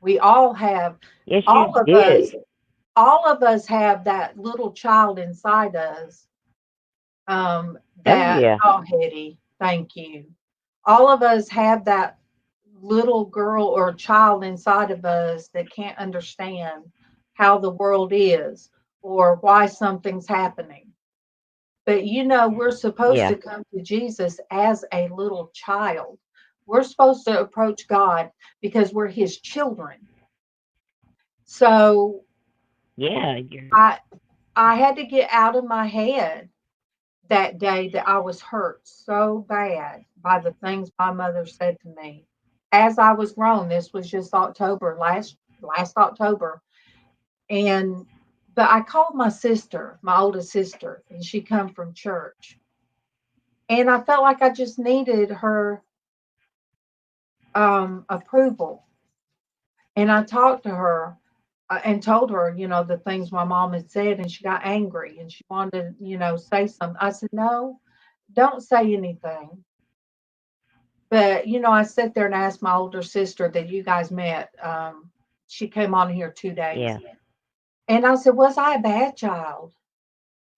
We all have, Yes, you all of did. us, all of us have that little child inside us. Oh, That yeah. oh, Hetty, thank you. All of us have that little girl or child inside of us that can't understand how the world is or why something's happening. But we're supposed Yeah. to come to Jesus as a little child. We're supposed to approach God because we're his children. So Yeah. You're. I I had to get out of my head that day that I was hurt so bad by the things my mother said to me. As I was grown, this was just October, last October. And but I called my sister, my oldest sister, and she come from church. And I felt like I just needed her approval. And I talked to her and told her, the things my mom had said, and she got angry and she wanted to, say something. I said, no, don't say anything. But, I sat there and asked my older sister that you guys met. She came on here 2 days. Yeah. And I said, was I a bad child?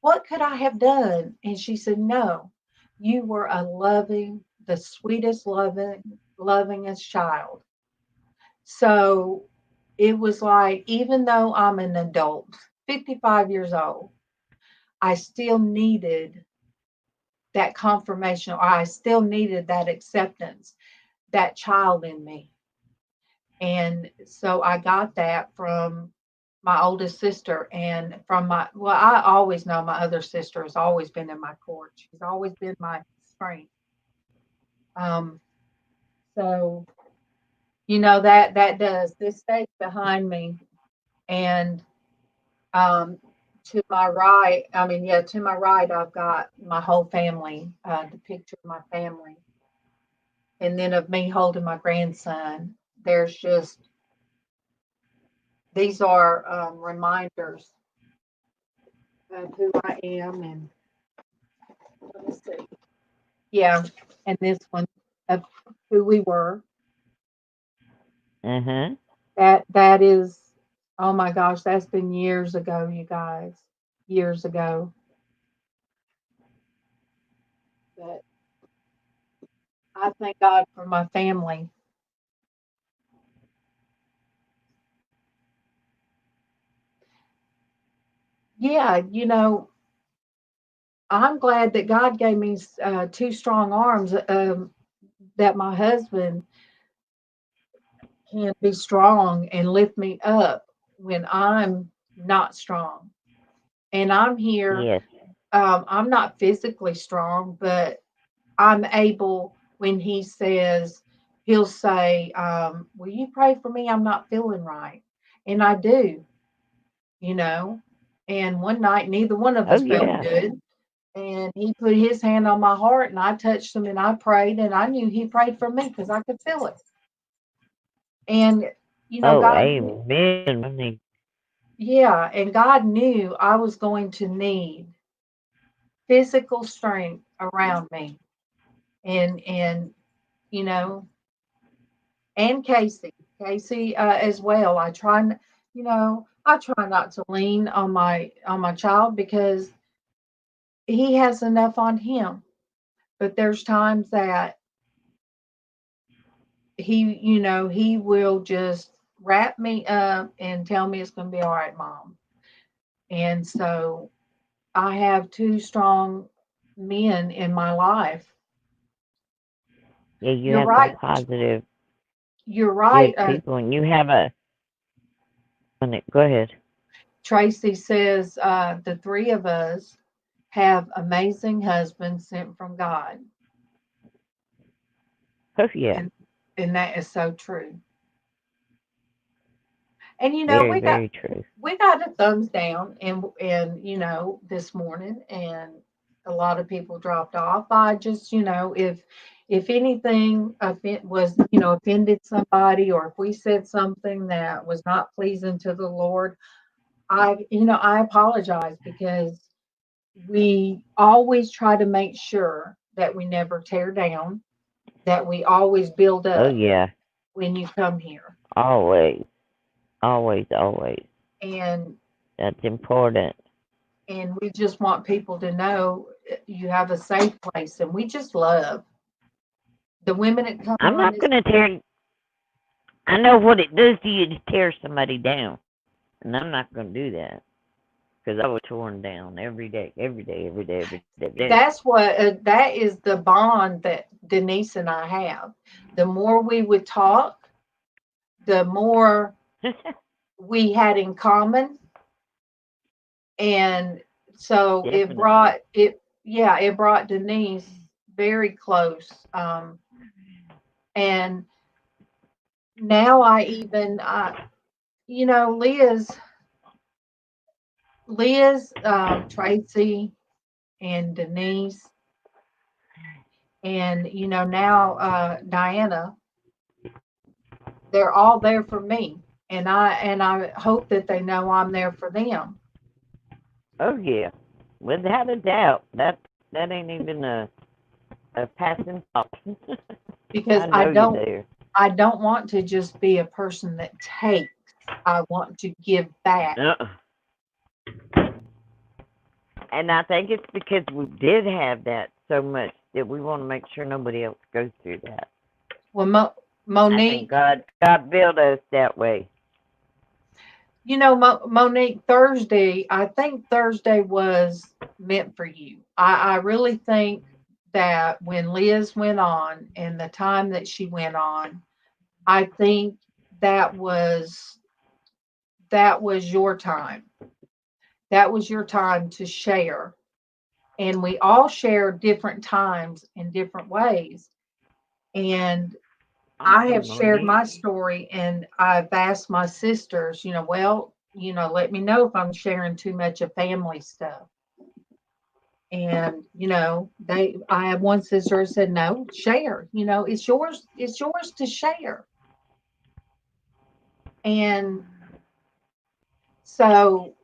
What could I have done? And she said, no, you were a loving, the sweetest, lovingest child. So it was like, even though I'm an adult, 55 years old, I still needed that confirmation, or I still needed that acceptance, that child in me. And so I got that from my oldest sister and from well, I always know my other sister has always been in my court. She's always been my strength. Um, so, that does, this stays behind me. And um, to my right, I mean, yeah, to my right, I've got my whole family, the picture of my family. And then of me holding my grandson. There's just, these are reminders of who I am. And let me see. Yeah. And this one of who we were. Uh-huh. That is, oh my gosh, that's been years ago, you guys. Years ago. But I thank God for my family. Yeah, I'm glad that God gave me two strong arms, that my husband can be strong and lift me up when I'm not strong. And I'm here, Yes. I'm not physically strong, but I'm able, when he says, he'll say, will you pray for me? I'm not feeling right. And I do, you know. And one night, neither one of Oh, us felt yeah. good. And he put his hand on my heart and I touched him and I prayed. And I knew he prayed for me because I could feel it. And, Oh, God, amen, honey. yeah. And God knew I was going to need physical strength around me. And you know, and Casey as well. I try not to lean on my child because he has enough on him. But there's times that he will just wrap me up and tell me it's going to be all right, Mom. And so I have two strong men in my life. Yeah, you You're have right. some positive, You're right. good people, and you have a. Go ahead. Traci says the three of us have amazing husbands sent from God. Oh yeah, And that is so true. And very very true. we got a thumbs down and this morning, and a lot of people dropped off. I just, if anything was, offended somebody, or if we said something that was not pleasing to the Lord, I apologize, because we always try to make sure that we never tear down, that we always build Oh up yeah, when you come here. always, always, always. And That's important. and we just want people to know you have a safe place, and we just love the women that come I'm on not this. gonna tear. I know what it does to you to tear somebody down, and I'm not gonna do that because I was torn down every day, every day, every day, every day. Every day. That is the bond that Denise and I have. The more we would talk, the more we had in common. And so Definitely. it brought Denise very close. And now Liz, Traci, and Denise, and now Diana, they're all there for me, and I hope that they know I'm there for them. Oh yeah, without a doubt. That ain't even a passing thought. Because I know you're there. I don't want to just be a person that takes. I want to give back. And I think it's because we did have that so much that we want to make sure nobody else goes through that. Well, I Monique, think God built us that way. Monique, I think Thursday was meant for you. I really think that when Liz went on, and the time that she went on, I think that was your time. That was your time to share. And we all share different times in different ways. And I have Awesome, shared Monique. my story, and I've asked my sisters, let me know if I'm sharing too much of family stuff. And, I have one sister who said, no, share, it's yours to share. And so,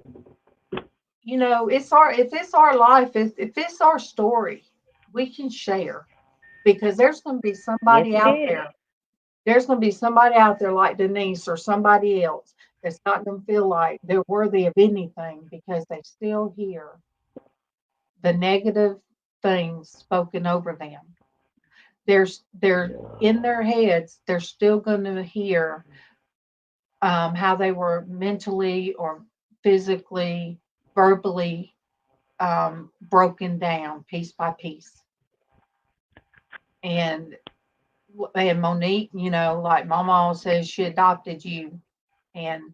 if it's our life, if it's our story, we can share, because there's going to be Yes, somebody it out is. there. There's going to be somebody out there like Denise or somebody else that's not going to feel like they're worthy of anything, because they still hear the negative things spoken over them. They're in their heads. They're still going to hear how they were mentally or physically, verbally broken down piece by piece. And Monique, like MawMaw says, she adopted you, and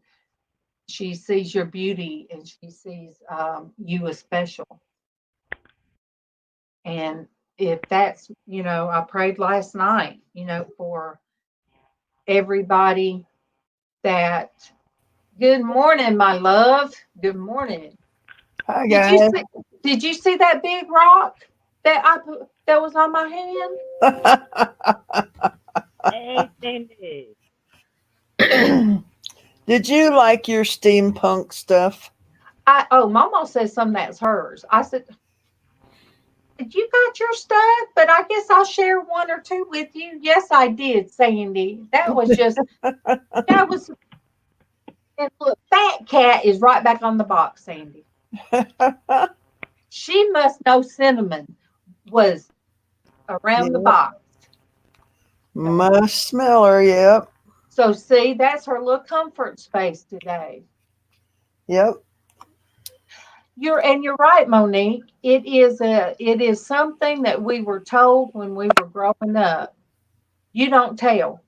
she sees your beauty, and she sees you as special. And if that's, I prayed last night, for everybody that. Good morning, my love. Good morning. Hi Did you guys. see? Did you see that big rock that was on my hand? Hey, Cindy. Did you like your steampunk stuff? Mama says some that's hers. I said, You got your stuff, but I guess I'll share one or two with you. Yes, I did, Sandy. That was just, that was, and look, Fat Cat is right back on the box, Sandy. She must know Cinnamon was around the Yep. box. Must smell her, yep. So see, that's her little comfort space today. Yep. You're right, Monique. It is something that we were told when we were growing up. You don't tell.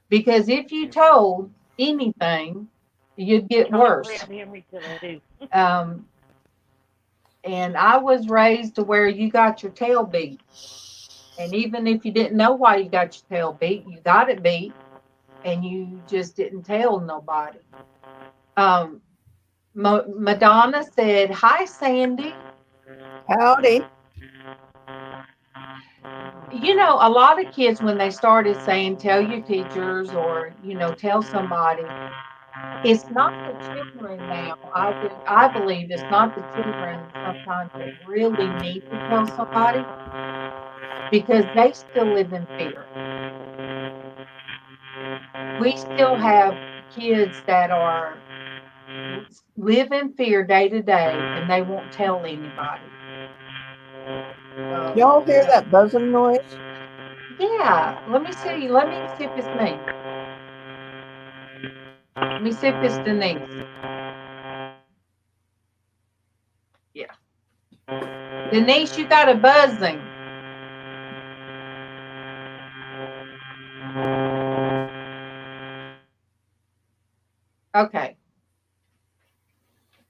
Because if you told anything, you'd get worse. Um, and I was raised to where you got your tail beat. And even if you didn't know why you got your tail beat, you got it beat and you just didn't tell nobody. Madonna said, "Hi, Sandy." Howdy. You know, a lot of kids, when they started saying, tell your teachers or, tell somebody, it's not the children now. I believe it's not the children sometimes that really need to tell somebody because they still live in fear. We still have kids that live in fear day to day and they won't tell anybody. Y'all hear that buzzing noise? Yeah, let me see if it's me. Let me see if it's Denise. Yeah. Denise, you got a buzzing. Okay.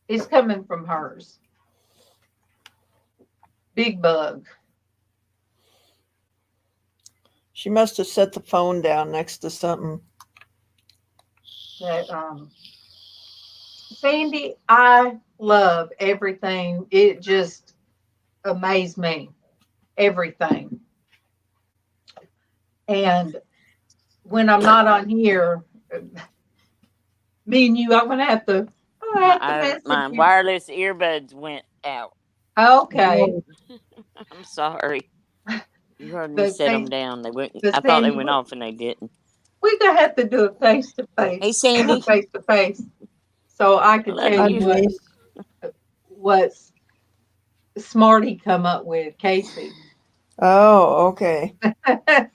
It's coming from hers. Big bug. She must have set the phone down next to something. That Sandy, I love everything. It just amazed me. Everything. And when I'm not on here, me and you, I'm gonna have to message My you. wireless earbuds went out. Okay. I'm sorry. You heard me But set them Sandy, down. They went. but I thought they Sandy, went off and they didn't. we're gonna have to do a face to face. Hey, Sandy. Face to face. So I can Love tell you. you what Smarty come up with, Casey. Oh, okay.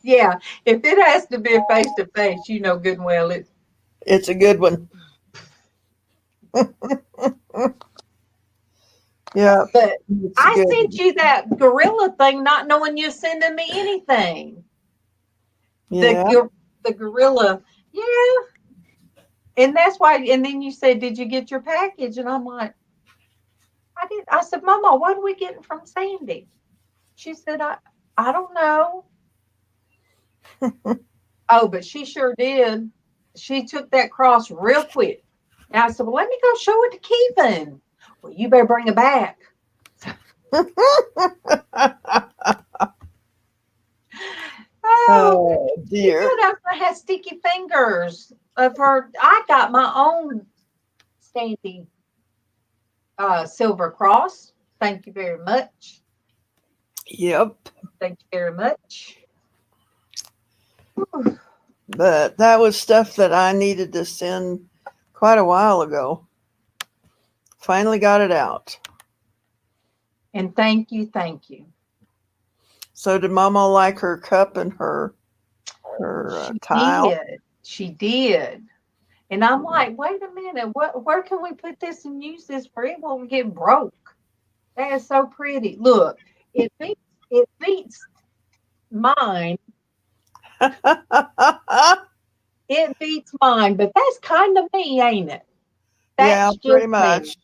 Yeah, if it has to be a face to face, you know good and well It's a good one. Yeah. But I good. sent you that gorilla thing, not knowing you're sending me anything. Yeah. The gorilla, yeah. And that's why. And then you said, "Did you get your package?" And I'm like, "I did." I said, "Mama, what are we getting from Sandy?" She said, "I don't know." Oh, but she sure did. She took that cross real quick. And I said, "Well, let me go show it to Keithan." Well, you better bring it back. Oh dear. You know, I had sticky fingers of her. I got my own Sandy silver cross. Thank you very much. Yep. Thank you very much. But that was stuff that I needed to send quite a while ago. Finally got it out. And thank you, thank you. So did Mama like her cup and her tile? She did. And I'm like, wait a minute, where can we put this and use this for? It won't get broke. That is so pretty. Look, it beats mine. It beats mine, but that's kind of me, ain't it? Yeah, That's pretty just much. me.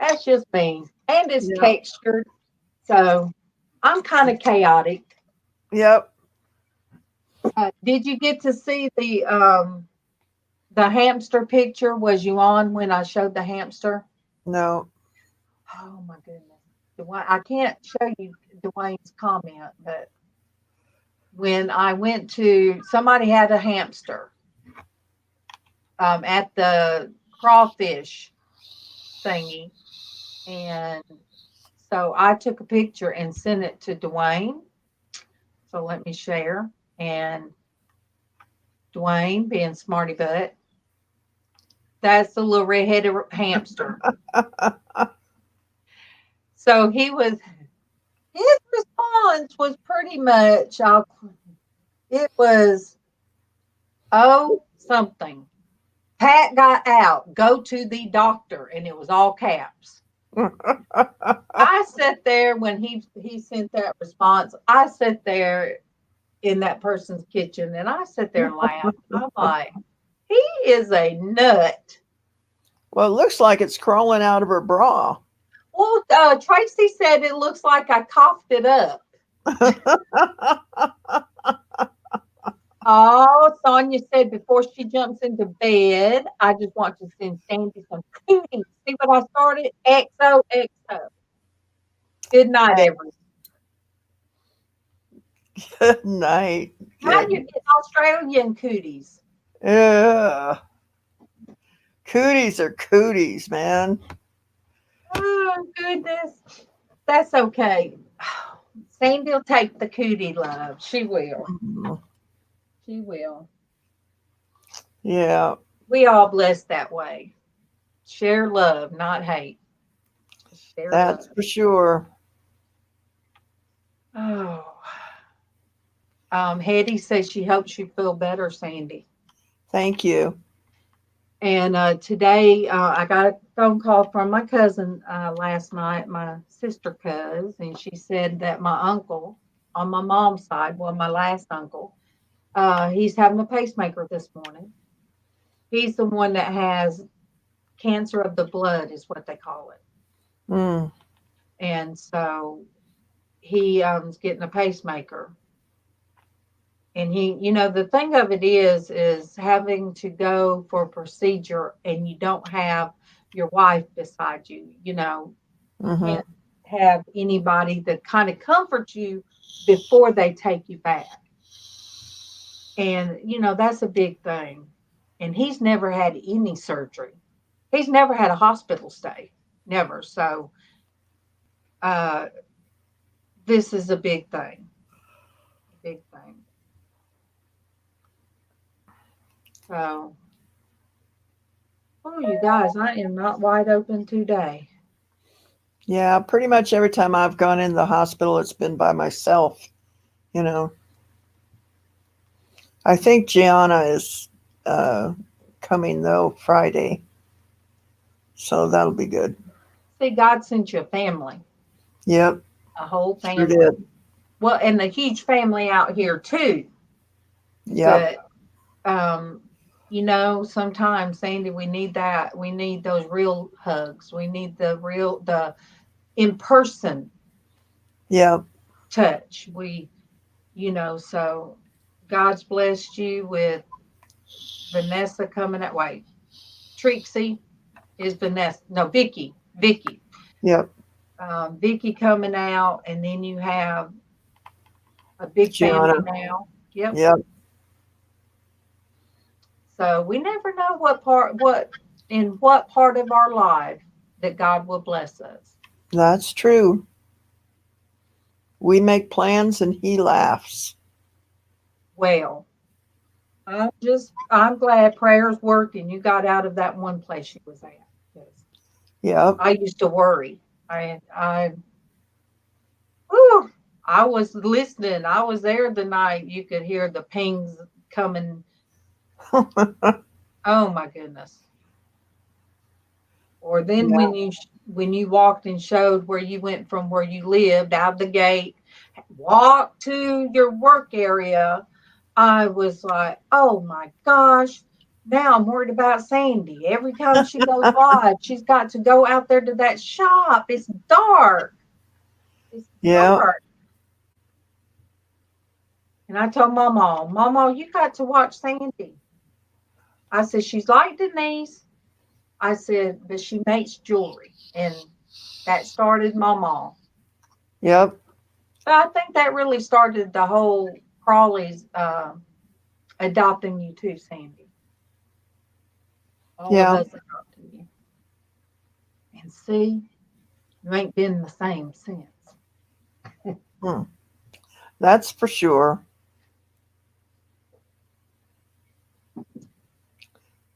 That's just me. And it's Yeah. textured. So I'm kind of chaotic. Yep. Did you get to see the hamster picture? Was you on when I showed the hamster? No. Oh my goodness. Dwayne, I can't show you Dwayne's comment, but when I went to, somebody had a hamster at the crawfish thingy, and So I took a picture and sent it to Dwayne. So let me share. And Dwayne, being smarty butt, that's the little red-headed hamster. So his response was pretty much, it was, oh, something. Pat got out, go to the doctor, and it was all caps. I sat there when he sent that response. I sat there in that person's kitchen and I sat there and laughed. I'm like, he is a nut. Well, it looks like it's crawling out of her bra. Well, Traci said it looks like I coughed it up. Oh, Sonia said before she jumps into bed, I just want to send Sandy some cooties. See what I started? XOXO. Good night, everyone. Good night. How you get Australian cooties? Yeah. Cooties are cooties, man. Oh, goodness. That's okay. Sandy will take the cootie love. She will. She will. Yeah. We all blessed that way. Share love, not hate. Share That's love. for sure. Oh. Hetty says she hopes you feel better, Sandy. Thank you. And today I got a phone call from my cousin last night, my sister cuz, and she said that my uncle on my mom's side, well, my last uncle, he's having a pacemaker this morning. He's the one that has cancer of the blood, is what they call it. Mm. And so he is getting a pacemaker. And he, the thing of it is having to go for a procedure and you don't have your wife beside you, Mm-hmm. can't have anybody that kind of comforts you before they take you back. And, that's a big thing. And he's never had any surgery. He's never had a hospital stay. Never. So this is a big thing. Big thing. So, oh, you guys, I am not wide open today. Yeah, pretty much every time I've gone in the hospital, it's been by myself, I think Gianna is coming, though, Friday. So that'll be good. See, God sent you a family. Yep. A whole family. Sure did. Well, and a huge family out here, too. Yep. But, sometimes, Sandy, we need that. We need those real hugs. We need the in-person Yep. touch. So God's blessed you with Vanessa coming that way. Trixie is Vanessa. No, Vicky. Yep. Vicky coming out, and then you have a big Gianna. family now. Yep. Yep. So we never know what part of our life that God will bless us. That's true. We make plans and he laughs. Well, I'm glad prayers worked and you got out of that one place you was at. Yep. I used to worry. I was listening. I was there the night you could hear the pings coming. Oh my goodness. Or then when you walked and showed where you went from where you lived out the gate, walked to your work area, I was like, oh my gosh. Now I'm worried about Sandy. Every time she goes live, she's got to go out there to that shop. It's dark. It's dark. And I told MawMaw, you got to watch Sandy. I said, she's like Denise. I said, but she makes jewelry. And that started MawMaw. Yep. So I think that really started the whole Crawley's adopting you too, Sandy. All of us adopting you. And see, You ain't been the same since. That's for sure.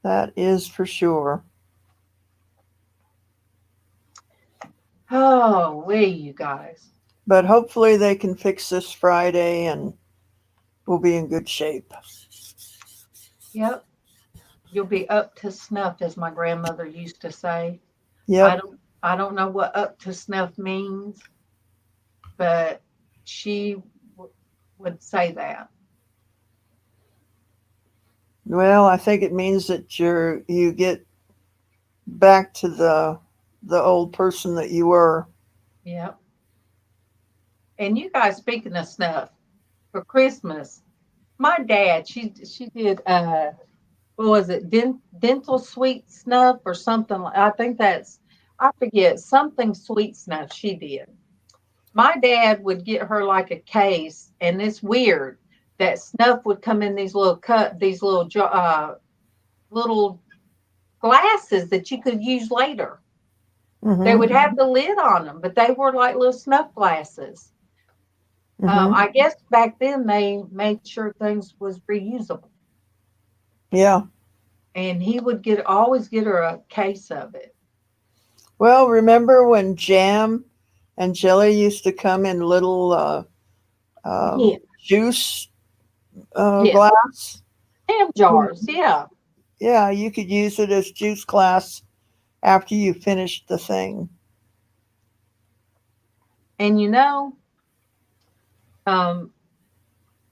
That is for sure. Oh, you guys. But hopefully they can fix this Friday and we'll be in good shape. Yep. You'll be up to snuff, as my grandmother used to say. Yep. I don't know what up to snuff means, but she would say that. Well, I think it means that you get back to the old person that you were. Yep. And you guys, speaking of snuff, for Christmas, my dad, she did what was it, dental sweet snuff or something. I think that's, I forget, something sweet snuff she did. My dad would get her like a case, and it's weird that snuff would come in these little little glasses that you could use later. They would have the lid on them, but they were like little snuff glasses. I guess back then they made sure things was reusable. Yeah. And he would always get her a case of it. Well, remember when jam and jelly used to come in little Yeah. juice Yeah. glass? Jam jars, yeah. Yeah, you could use it as juice glass after you finished the thing. And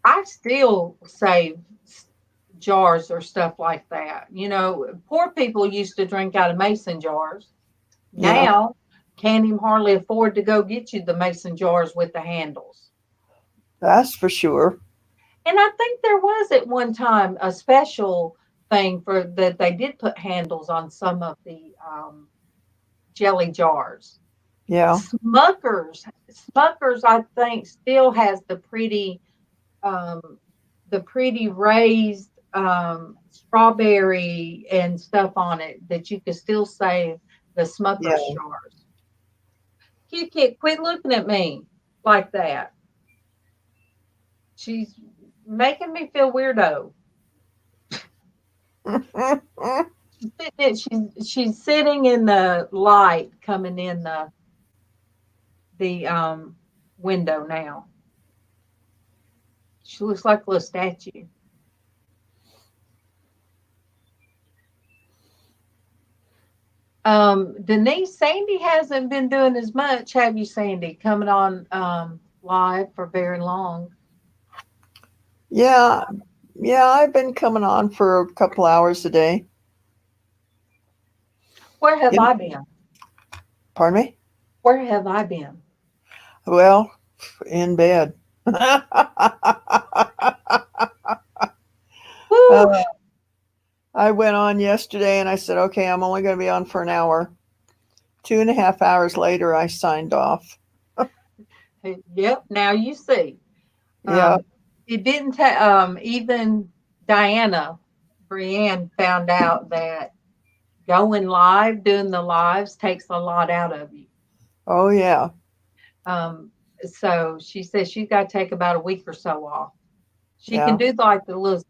I still save jars or stuff like that. Poor people used to drink out of mason jars. Yeah. Now, can't even hardly afford to go get you the mason jars with the handles. That's for sure. And I think there was at one time a special thing for that they did put handles on some of the jelly jars. Yeah. Smuckers, I think, still has the pretty raised strawberry and stuff on it that you could still save the Smuckers jars. Kid, quit looking at me like that. She's making me feel weirdo. She's sitting in the light coming in the window now. She looks like a little statue. Denise, Sandy hasn't been doing as much, have you, Sandy? Coming on live for very long. Yeah, I've been coming on for a couple hours a day. Where have I been? Pardon me? Where have I been? Well, in bed. I went on yesterday and I said, okay, I'm only going to be on for an hour. 2.5 hours later, I signed off. Yep. Now you see. Yeah. It didn't even Diana, Brienne, found out that going live, doing the lives takes a lot out of you. Oh, yeah. So she says she's got to take about a week or so off. She can do like the little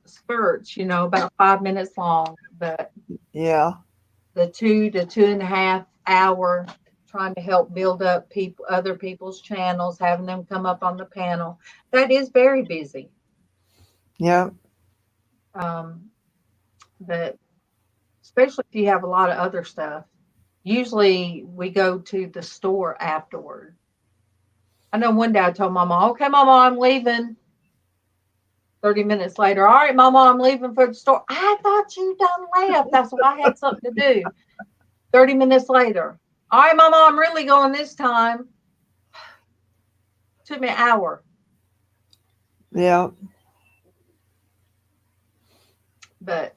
spurts, about 5 minutes long, but yeah, the 2 to 2.5 hour trying to help build up other people's channels, having them come up on the panel, that is very busy. Yeah. But especially if you have a lot of other stuff. Usually we go to the store afterward. I know one day I told Mama, okay, Mama, I'm leaving. 30 minutes later, all right, Mama, I'm leaving for the store. I thought you done left. That's why I had something to do. 30 minutes later, all right, Mama, I'm really going this time. Took me an hour. Yeah. But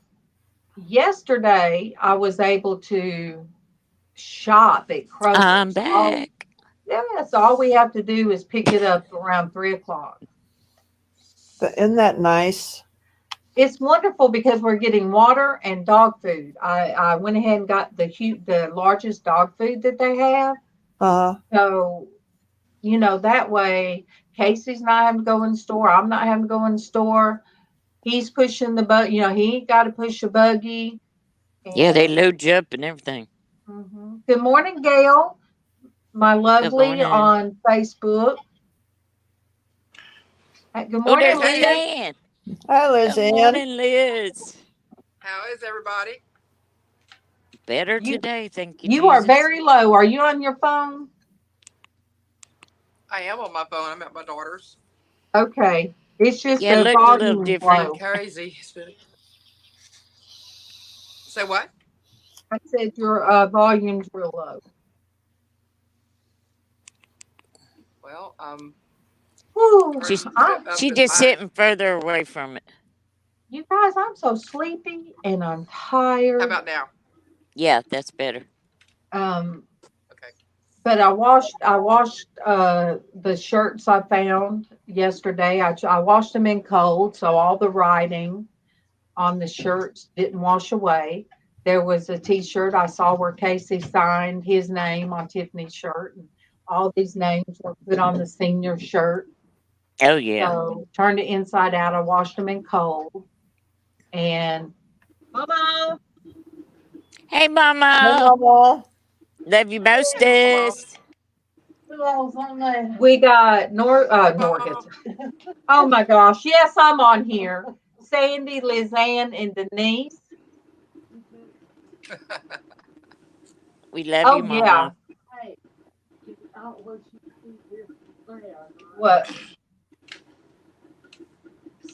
yesterday, I was able to shop at Kroger's. I'm back. So all we have to do is pick it up around 3 o'clock. But isn't that nice? It's wonderful because we're getting water and dog food. I went ahead and got the largest dog food that they have. So, that way Casey's not having to go in the store. I'm not having to go in the store. He's pushing the he ain't got to push a buggy. Yeah, they load you up and everything. Mm-hmm. Good morning, Gail, my lovely on Facebook. Good morning, there's Liz. LizzAnn. Hi, Good LizzAnn. morning, Lizz. How is everybody? Better today, thank you, You Jesus. are very low. Are you on your phone? I am on my phone. I'm at my daughter's. Okay. It's just Yeah, it the looked a little volume is different. low. Crazy. Say what? I said your volume's real low. Well, Whew, She's just sitting further away from it. You guys, I'm so sleepy and I'm tired. How about now? Yeah, that's better. Okay. But I washed the shirts I found yesterday. I washed them in cold, so all the writing on the shirts didn't wash away. There was a T-shirt I saw where Casey signed his name on Tiffany's shirt, and all these names were put on the senior shirt. Oh yeah. So turned it inside out. I washed them in cold, and Mama. Hey, Mama. Hey, Mama. Love you mostest. We got Norgis. Oh my gosh. Yes, I'm on here. Sandy, LizzAnn, and Denise. We love you, Mama. What?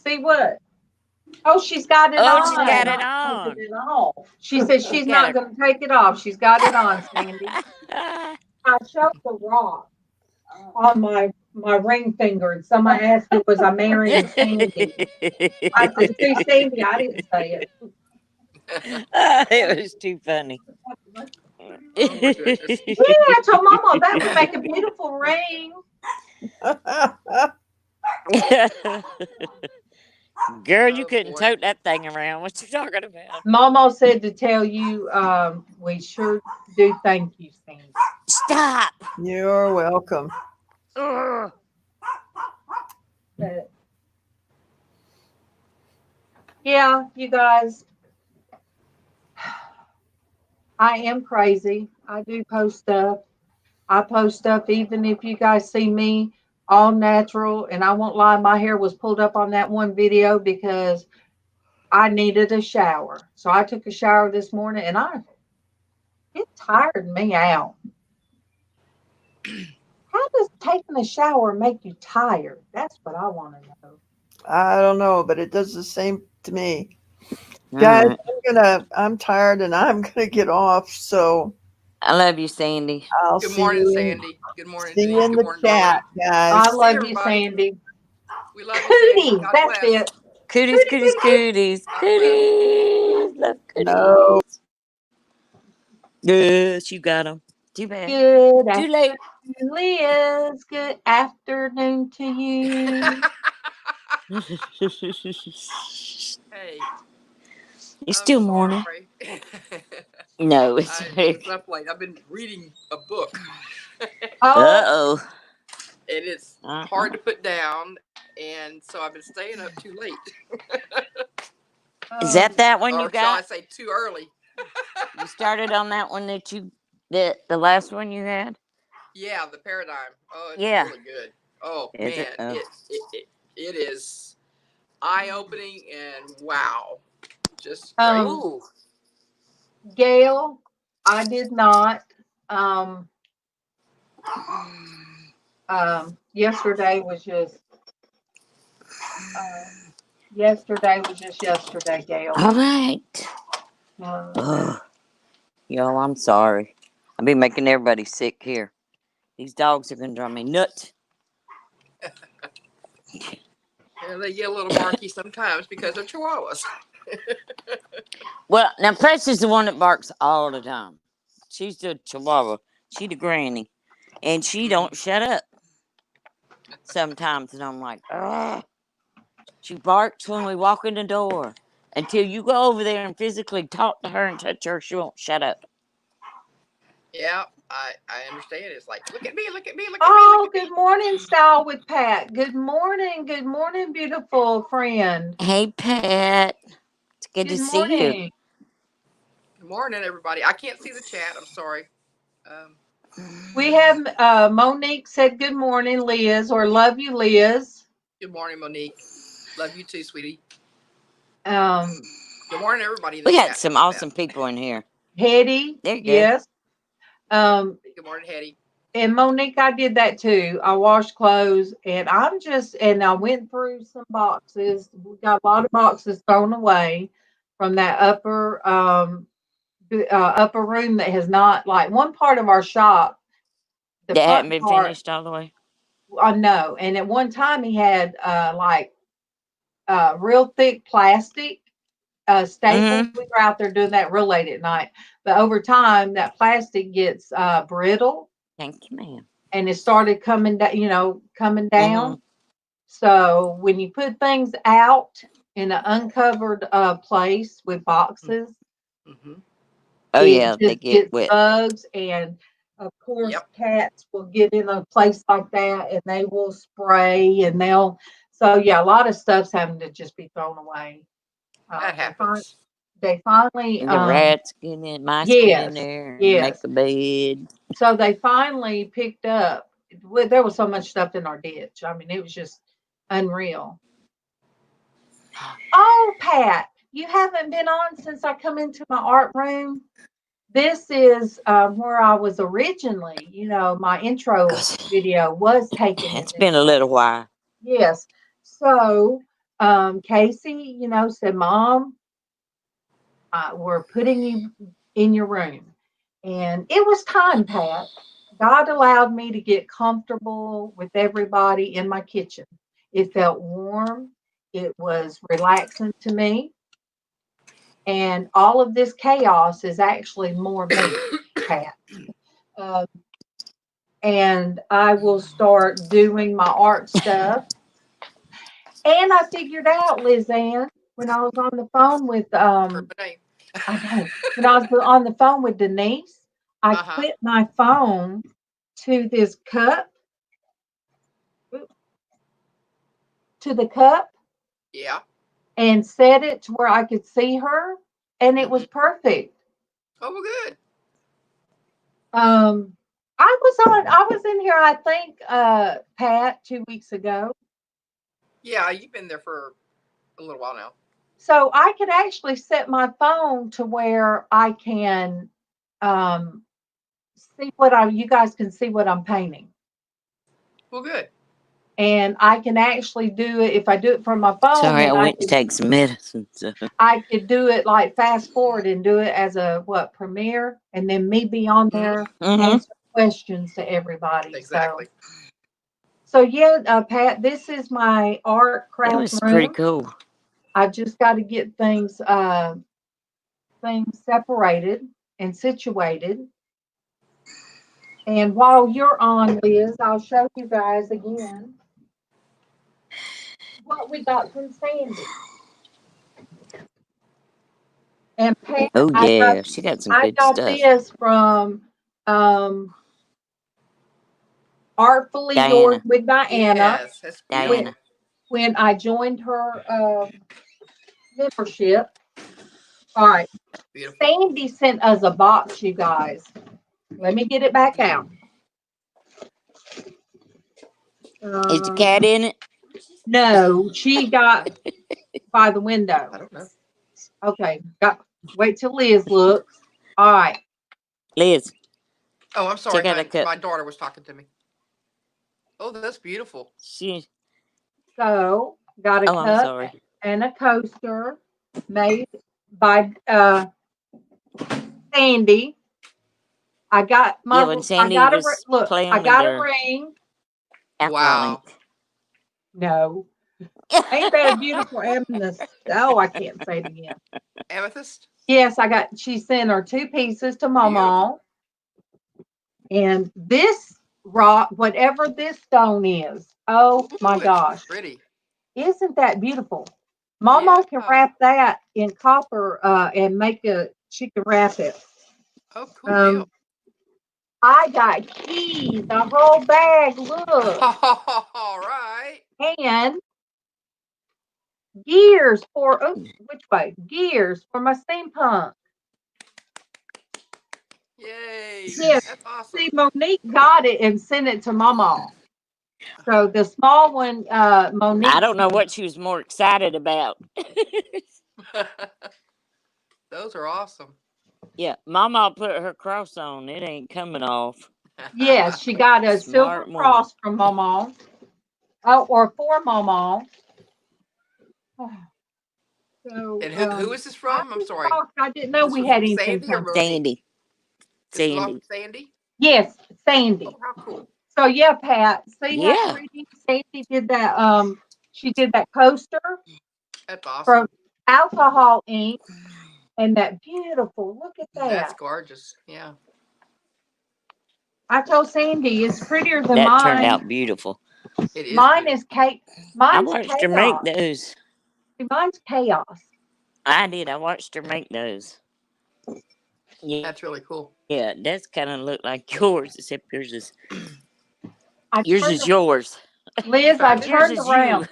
See what? Oh, she's got it on. She's got it on. She said she's not going to take it off. She's got it on, Sandy. I showed the rock on my ring finger, and somebody asked me, was I marrying Sandy? I said, see, Sandy, I didn't say it. It was too funny. Yeah, I told Mama that would make a beautiful ring. Girl, you couldn't tote that thing around. What you talking about? Mama said to tell you, we sure do thank you, Sandy. Stop. You're welcome. Yeah, you guys, I am crazy. I do post stuff. I post stuff even if you guys see me all natural, and I won't lie, my hair was pulled up on that one video because I needed a shower. So I took a shower this morning, and it tired me out. How does taking a shower make you tired? That's what I want to know. I don't know, but it does the same to me. Guys, I'm tired and I'm gonna get off. So I love you, Sandy. Good morning, Sandy. Good morning. See you in the chat, guys. I love you, Sandy. We love you, Sandy. Cooties, that's it. Cooties, cooties, cooties, cooties. Love cooties. No. Yes, you got them. Too bad. Good Too late. Liz, good afternoon to you. Hey. It's still morning. No, it's up late. I've been reading a book. Uh-oh. And it's hard to put down, and so I've been staying up too late. Is that one you or got? shall I say too early? You started on that one the last one you had? Yeah, the Paradigm. Oh, it's really good. Oh, is man. It is eye-opening and wow. Just great. Gail, I did not. Yesterday was just yesterday, Gail. All right. Y'all, I'm sorry. I've been making everybody sick here. These dogs are going to drive me nuts. Yeah, they get a little barky sometimes because they're chihuahuas. Well, now Precious is the one that barks all the time. She's the chihuahua. She the granny. And she don't shut up sometimes. And I'm like, ugh. She barks when we walk in the door. Until you go over there and physically talk to her and touch her, she won't shut up. Yeah, I understand. It's like, look at me, look at me, look at me. Oh, Look at good me. morning, Style with Pat. Good morning, beautiful friend. Hey, Pat. It's good to Good see you. morning. Good morning, everybody. I can't see the chat. I'm sorry. We have Monique said good morning, Liz, or love you, Liz. Good morning, Monique. Love you too, sweetie. Um, Good morning, everybody in the We chat. got some awesome people in here. Hetty, There you go. yes. Good morning, Hetty. And Monique, I did that too. I washed clothes, and I went through some boxes. We got a lot of boxes thrown away from that upper room that has not, like, one part of our shop. The That hadn't front been part, finished all the way. no. And at one time he had real thick plastic staples. We were out there doing that real late at night. But over time, that plastic gets brittle. Thank you, ma'am. And it started coming down. So when you put things out in an uncovered place with boxes, Oh, yeah, it they get wet. bugs, and of course cats will get in a place like that and they will spray, and so yeah, a lot of stuff's having to just be thrown away. That happens. They finally The rats get in, mice get in there and make a bed. So they finally picked up. There was so much stuff in our ditch. I mean, it was just unreal. Oh, Pat, you haven't been on since I come into my art room. This is where I was originally. My intro video was taken. It's been a little while. Yes. So Casey, said, Mom, we're putting you in your room. And it was time, Pat. God allowed me to get comfortable with everybody in my kitchen. It felt warm. It was relaxing to me. And all of this chaos is actually more me, Pat. And I will start doing my art stuff. And I figured out, LizzAnn, when I was on the phone with I know. When I was on the phone with Denise, I put my phone to this cup. To the cup. Yeah. And set it to where I could see her, and it was perfect. Oh, well, good. I was in here, I think, Pat, 2 weeks ago. Yeah, you've been there for a little while now. So I could actually set my phone to where I can see you guys can see what I'm painting. Well, good. And I can actually do it if I do it from my phone. Sorry, I went to take some medicine. So. I could do it like fast forward and do it as a premiere, and then me be on there answer questions to everybody. Exactly. So yeah, Pat, this is my art craft room. It was pretty cool. I've just got to get things separated and situated. And while you're on, Liz, I'll show you guys again what we got from Sandy. And Pat, she got some good stuff. I got this from Artfully Diana. Yours with Diana. Yes, that's Diana. When I joined her membership. All right. Beautiful. Sandy sent us a box, you guys. Let me get it back out. Is the cat in it? No, she got by the window. I don't know. Okay, wait till Liz looks. All right. Liz. Oh, I'm sorry. My daughter was talking to me. Oh, that's beautiful. So, got a cup and a coaster made by Sandy. I got my I got a ring. Wow. No. Ain't that a beautiful amethyst? Oh, I can't say it again. Amethyst? Yes, she sent her 2 pieces to MawMaw. And this rock, whatever this stone is, oh my gosh. Pretty. Isn't that beautiful? MawMaw can Yeah. wrap that in copper and she can wrap it. Oh, cool deal. I got keys, a whole bag, look, All right. and gears for, which way? Gears for my steampunk. Yay. Yes. That's awesome. See, Monique got it and sent it to MawMaw. So the small one, Monique. I don't know what she was more excited about. Those are awesome. Yeah, Mama put her cross on. It ain't coming off. Yes, she got a Smart silver woman. cross from MawMaw. Oh, or for MawMaw. So, And who is this from? I'm sorry. I didn't know This we was had from anything. Sandy or Monique? Sandy. This was off Sandy. of Sandy? Yes, Sandy. Oh, how cool. So yeah, Pat. See how Yeah. pretty Sandy did that. She did that coaster That's awesome. from alcohol ink, and that beautiful. Look at that. That's gorgeous. Yeah. I told Sandy it's prettier than That mine. turned out beautiful. It is. Mine beautiful. is cake. I Mine's watched chaos. her make those. Mine's chaos. I did. I watched her make those. Yeah. That's really cool. Yeah, that's kind of look like yours, except yours is yours turned is yours. Lizz, I Yours turned is around.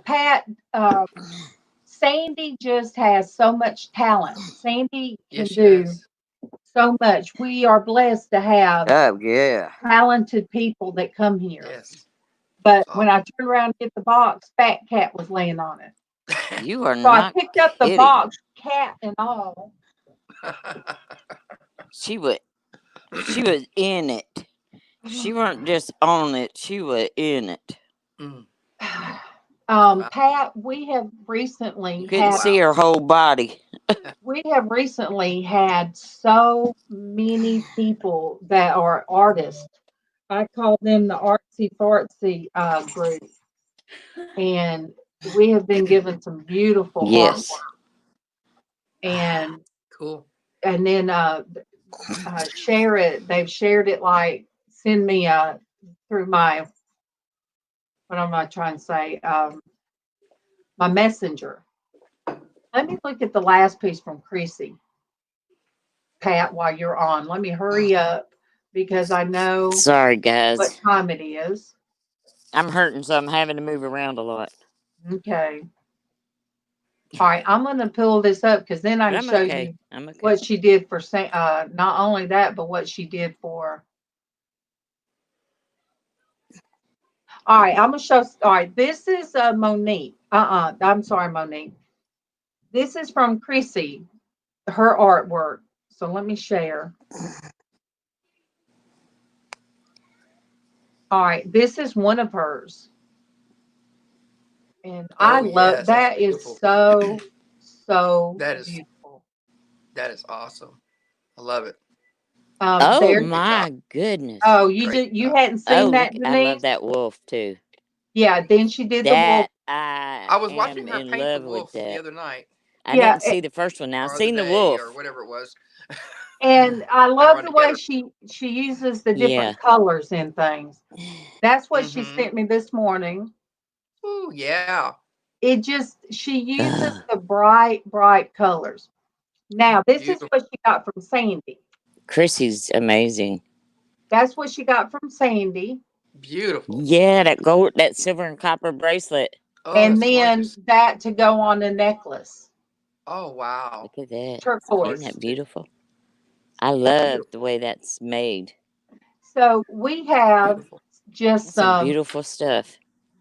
Pat, Sandy just has so much talent. Sandy can Yes, she do does. so much. We are blessed to have Oh yeah. talented people that come here. Yes. But when I turned around to get the box, Fat Cat was laying on it. You are So not I picked up the kidding. box, cat and all. She was in it. She weren't just on it. She was in it. Pat, we have recently Couldn't see her whole body. We have recently had so many people that are artists. I call them the artsy fartsy group, and we have been given some beautiful Yes. artwork. And cool. And then share it. They've shared it, like send me through my, what am I trying to say? My messenger. Let me look at the last piece from Chrissy. Pat, while you're on, let me hurry up because I know Sorry, guys. what time it is. I'm hurting, so I'm having to move around a lot. Okay. All right, I'm going to pull this up because then I can show you what she did for not only that, but what she did for. All right, I'm going to show. All right, this is Monique. I'm sorry, Monique. This is from Chrissy, her artwork. So let me share. All right, this is one of hers. And I love that. Is so beautiful. That is awesome. I love it. Oh my goodness! Oh, you hadn't seen that, Denise? I love that wolf too. Yeah, then she did the wolf. I was watching her paint the wolf the other night. I didn't see the first one. Now I've seen the wolf or whatever it was. And I love the way she uses the different colors and things. That's what she sent me this morning. Oh yeah. She uses the bright colors. Now this is what she got from Sandy. Chrissy's amazing. That's what she got from Sandy. Beautiful. Yeah, that silver and copper bracelet. Oh, and then gorgeous. That to go on the necklace. Oh wow. Look at that. Turquoise. Isn't that beautiful? I love the way that's made. So we have just some beautiful stuff.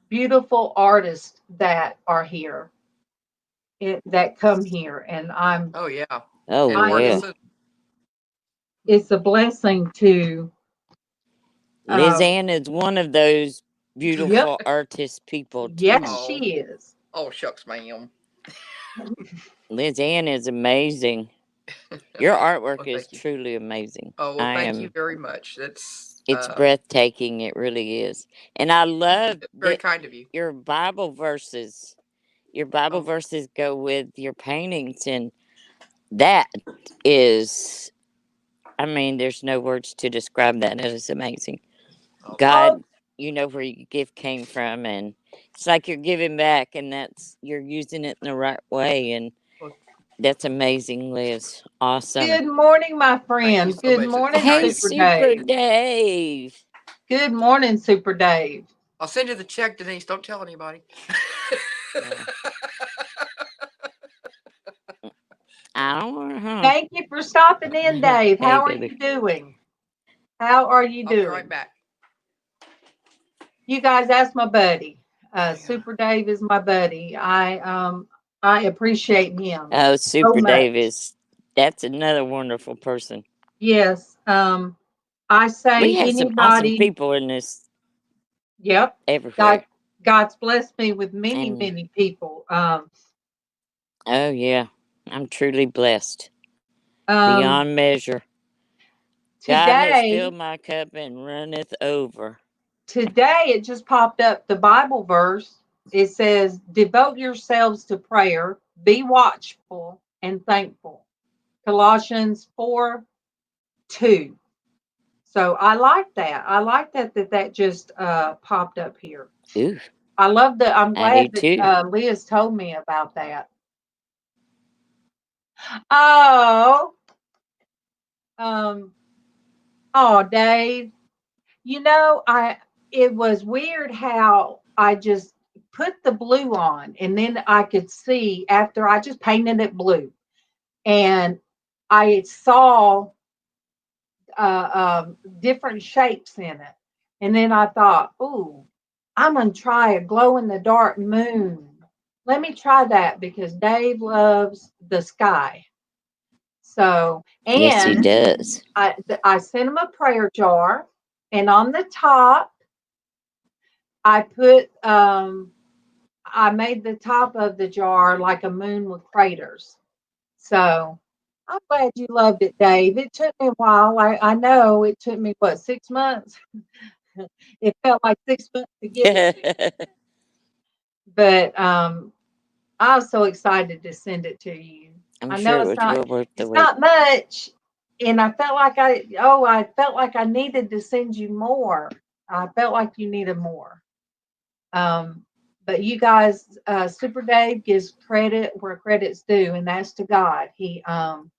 Beautiful artists that are here. That come here, and I'm. Oh yeah. Oh yeah. It's a blessing to. LizzAnn is one of those beautiful artist people too. Yes, she is. Oh shucks, ma'am. LizzAnn is amazing. Your artwork is truly amazing. Oh well, thank you very much. It's breathtaking. It really is, and I love. Very kind of you. Your Bible verses. Your Bible verses go with your paintings, and that is. I mean, there's no words to describe that. It is amazing. God, you know where your gift came from, and it's like you're giving back, and you're using it in the right way, and that's amazing, Liz. Awesome. Good morning, my Thank you friend. so Good much. morning, Hey, Super Super Dave. Dave. Good morning, Super Dave. I'll send you the check, Denise. Don't tell anybody. I don't want to. Thank you for stopping in, Dave. Hey, How are baby. you doing? How are you I'll be doing? right back. You guys, ask my buddy. Super Dave is my buddy. I appreciate him. Oh, Super much. Dave that's another wonderful person. Yes. I say We have some awesome anybody. people in this Yep. everywhere. God's blessed me with many, And- many people. Oh, yeah. I'm truly blessed. Um, Beyond measure. God has today, filled my cup and runneth over. today it just popped up the Bible verse. It says, devote yourselves to prayer, be watchful and thankful. Colossians 4:2. So I like that. I like that just popped up here. Ooh, I'm I glad do too. that Liz told me about that. Oh, Dave, it was weird how I just put the blue on and then I could see after I just painted it blue and I saw different shapes in it. And then I thought, ooh, I'm going to try a glow in the dark moon. Let me try that because Dave loves the sky. So, Yes, he and does. I sent him a prayer jar, and on the top, I put I made the top of the jar like a moon with craters. So I'm glad you loved it, Dave. It took me a while. I know it took me 6 months. It felt like 6 months to get it, but I was so excited to send it to you. I'm I sure know it was well worth the it's wait. not much, and I felt like I needed to send you more. I felt like you needed more. But you guys, Super Dave gives credit where credit's due, and that's to God. He, when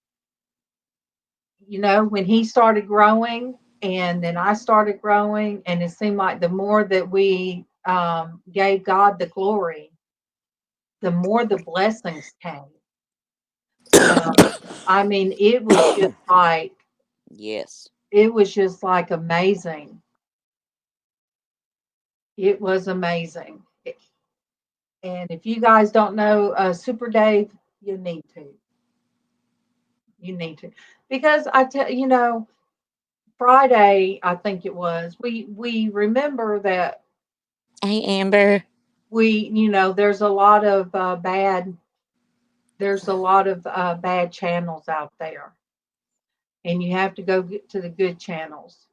he started growing, and then I started growing, and it seemed like the more that we gave God the glory, the more the blessings came. I mean, it was just like Yes. it was just like amazing. It was amazing. And if you guys don't know Super Dave, you need to. You need to. Because Friday, I think it was, we remember that Hey, Amber. there's a lot of bad channels out there. And you have to go get to the good channels.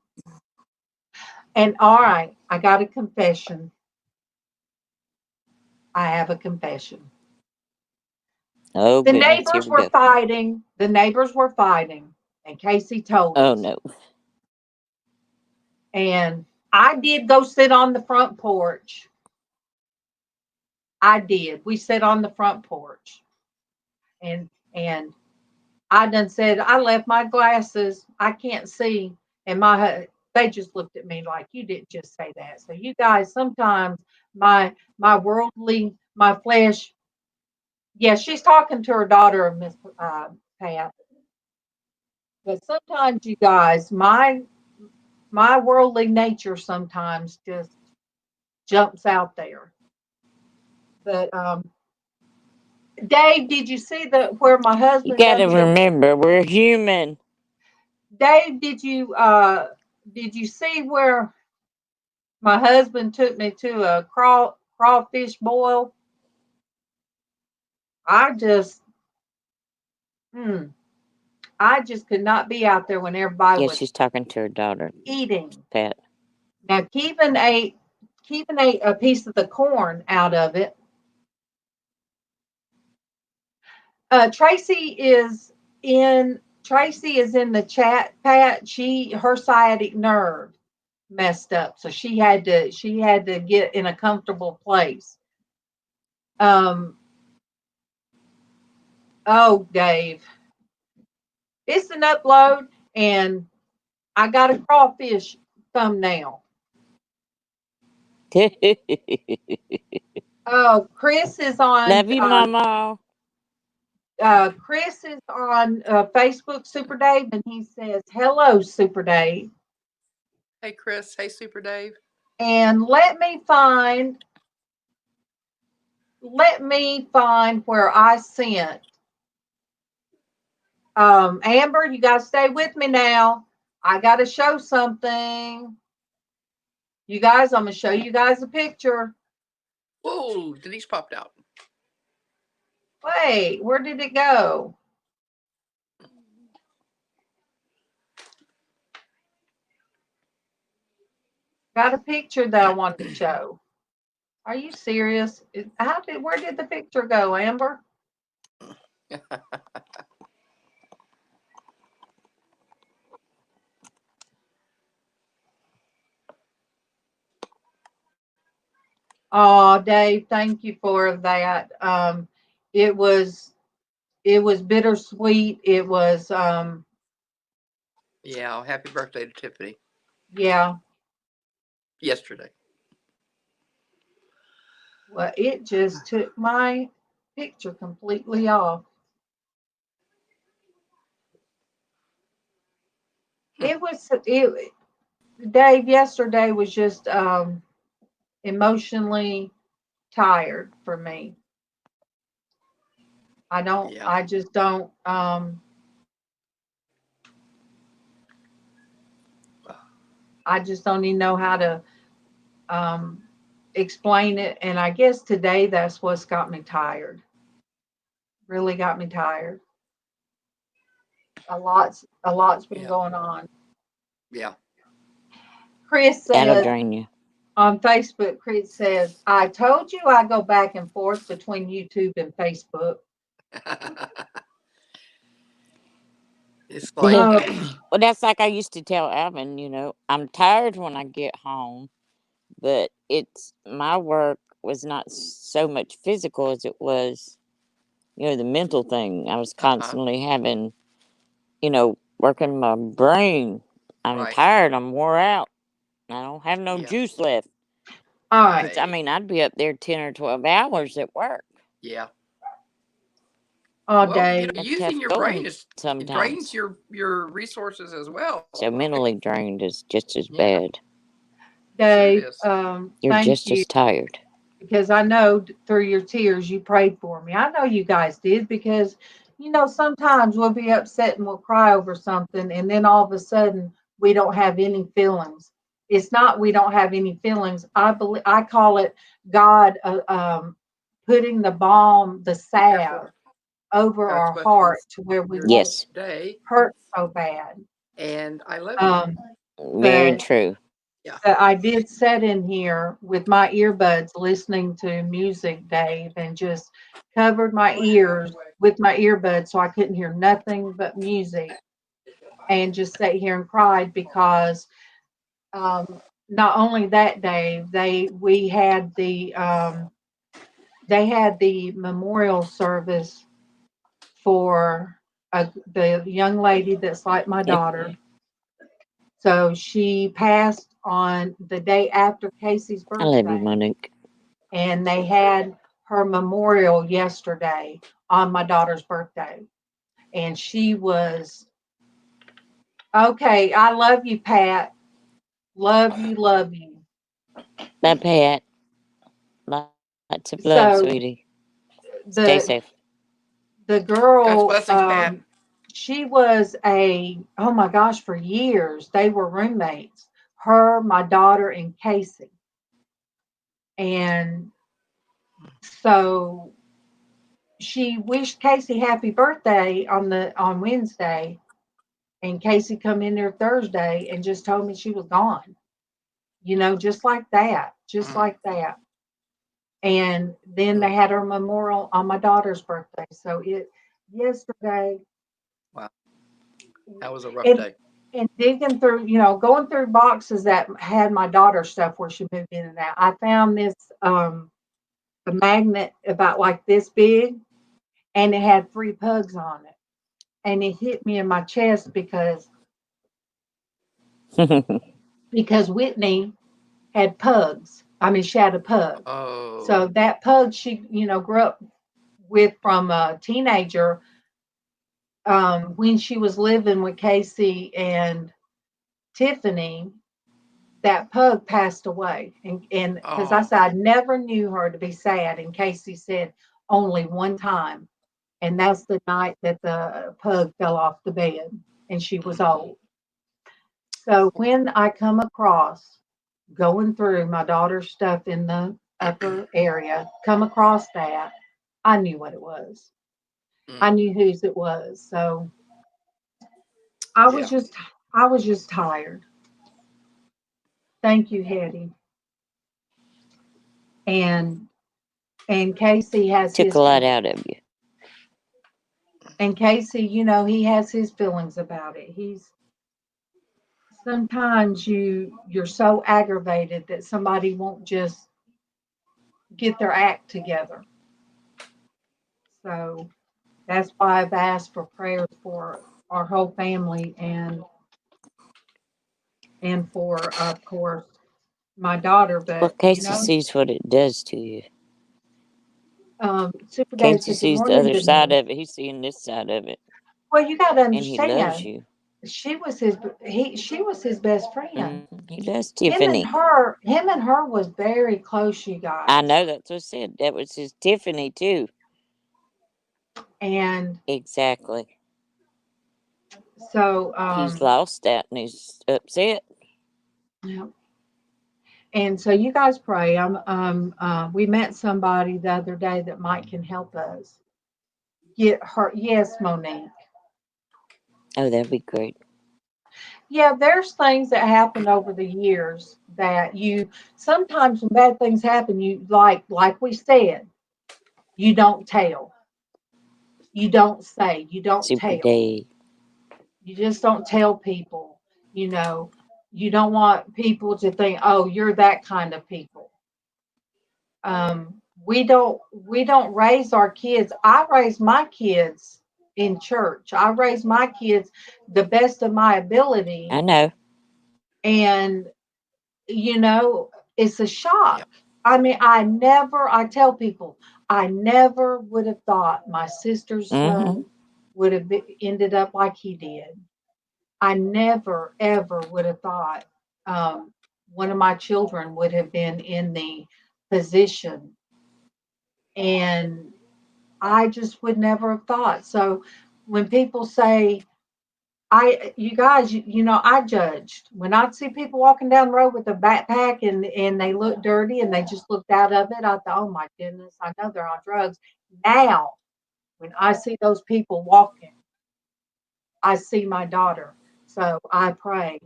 And all right, I got a confession. I have a confession. Oh, The goodness. Here neighbors we were go. fighting. The neighbors were fighting. And Casey told Oh, us. no. And I did go sit on the front porch. I did. We sat on the front porch. And I done said, I left my glasses. I can't see. And they just looked at me like, you didn't just say that. So you guys, sometimes my worldly, my flesh, yeah, she's talking to her daughter, Miss Pat. But sometimes you guys, my worldly nature sometimes just jumps out there. But Dave, did you see where my husband? You got to remember, we're human. Dave, did you see where my husband took me to a crawfish boil? I just could not be out there when everybody was she's talking to her daughter, eating. Pat. Now, Keevan ate a piece of the corn out of it. Traci is in the chat, Pat. Her sciatic nerve messed up, so she had to get in a comfortable place. Oh, Dave, it's an upload, and I got a crawfish thumbnail. Oh, Chris is on. Love you, MawMaw. Chris is on Facebook, Super Dave, and he says, "Hello, Super Dave." Hey, Chris. Hey, Super Dave. And let me find where I sent. Amber, you got to stay with me now. I got to show something. You guys, I'm going to show you guys a picture. Whoa, Denise popped out. Wait, where did it go? Got a picture that I want to show. Are you serious? Where did the picture go, Amber? Oh, Dave, thank you for that. It was bittersweet. It was Yeah, happy birthday to Tiffany. Yeah. Yesterday. Well, it just took my picture completely off. Dave, yesterday was just emotionally tired for me. I just don't I just don't even know how to explain it. And I guess today that's what's got me tired. Really got me tired. A lot's been going on. Yeah. Chris That'll says drain you. on Facebook, Chris says, "I told you I go back and forth between YouTube and Facebook." It's like well, that's like I used to tell Alvin, I'm tired when I get home, but my work was not so much physical as it was, the mental thing. I was constantly having, working my brain. I'm tired. I'm wore out. I don't have no juice left. All right. I'd be up there 10 or 12 hours at work. Yeah. All day. Using your brain it drains your resources as well. So mentally drained is just as bad. Dave, you're just as tired. Because I know through your tears you prayed for me. I know you guys did, because sometimes we'll be upset and we'll cry over something, and then all of a sudden we don't have any feelings. It's not we don't have any feelings. I call it God putting the balm, the salve over our heart to where we won't hurt so bad. And I love you. Very true. Yeah. I did sit in here with my earbuds listening to music, Dave, and just covered my ears with my earbuds so I couldn't hear nothing but music, and just sat here and cried because not only that, Dave, they had the memorial service for the young lady that's like my daughter. So she passed on the day after Casey's birthday. I love you, Monique. And they had her memorial yesterday on my daughter's birthday. And she was, okay, I love you, Pat. Love you, love you. Bye, Pat. Lots of love, sweetie. Stay safe. The girl, God's blessings, Pat. she was oh my gosh, for years, they were roommates. Her, my daughter, and Casey. And so she wished Casey happy birthday on Wednesday, and Casey come in there Thursday and just told me she was gone. Just like that. Like that. And then they had her memorial on my daughter's birthday. So yesterday. Wow. That was a rough day. and digging through, going through boxes that had my daughter's stuff where she moved in and out. I found this a magnet about like this big, and it had 3 pugs on it, and it hit me in my chest because Whitney had pugs. I mean, she had a pug. Oh. So that pug she, grew up with from a teenager. When she was living with Casey and Tiffany, that pug passed away. And because I Oh. said I never knew her to be sad. And Casey said only one time. And that's the night that the pug fell off the bed and she was old. So when I come across going through my daughter's stuff in the upper area, come across that, I knew what it was. I knew whose it was. So I was Yeah. just tired. Thank you, Hetty. And Casey has Took a his lot out of you. and Casey, he has his feelings about it. He's sometimes you're so aggravated that somebody won't just get their act together. So that's why I've asked for prayers for our whole family and for of course my daughter. Well, But Casey sees what it does to you. Super Dave Casey said good sees the morning other to side me. of it. He's seeing this side of it, Well, you got to and he loves understand, you. she was his best friend. He loves Him and Tiffany. her was very close, you I guys. know, that's what I said. That was his Tiffany too. And Exactly. so He's lost that, and he's upset. yeah. And so you guys pray. We met somebody the other day that might can help us get her. Yes, Monique. Oh, that'd be great. Yeah, there's things that happen over the years that you sometimes when bad things happen, you like we said, you don't tell. You don't say, you don't Super tell. Dave. You just don't tell people, you know. You don't want people to think, oh, you're that kind of people. We don't raise our kids. I raise my kids in church. I raise my kids the best of my ability. I know. And it's a shock. Yeah. I mean, I tell people, I never would have thought my sister's Mm-hmm. son would have ended up like he did. I never, ever would have thought one of my children would have been in the position. And I just would never have thought. So when people say, you guys, I judged when I'd see people walking down the road with a backpack and they look dirty and they just looked out of it. I thought, oh my goodness, I know they're on drugs. Now, when I see those people walking, I see my daughter. So I pray,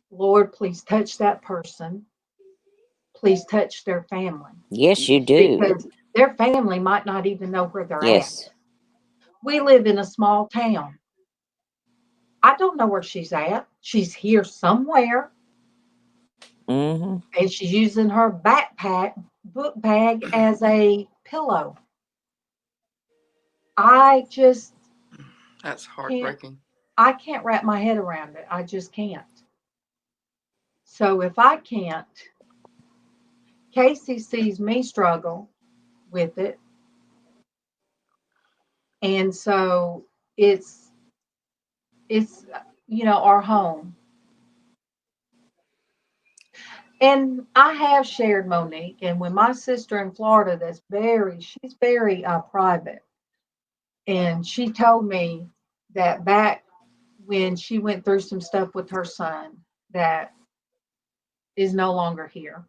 Lord, please touch that person. Please touch their family Yes, you do. because their family might not even know where they're at. Yes. We live in a small town. I don't know where she's at. She's here somewhere. Mm-hmm. And she's using her book bag as a pillow. I just That's can't, heartbreaking. I can't wrap my head around it. I just can't. So if I can't, Casey sees me struggle with it. And so it's our home. And I have shared Monique, and when my sister in Florida, she's very private, and she told me that back when she went through some stuff with her son that is no longer here.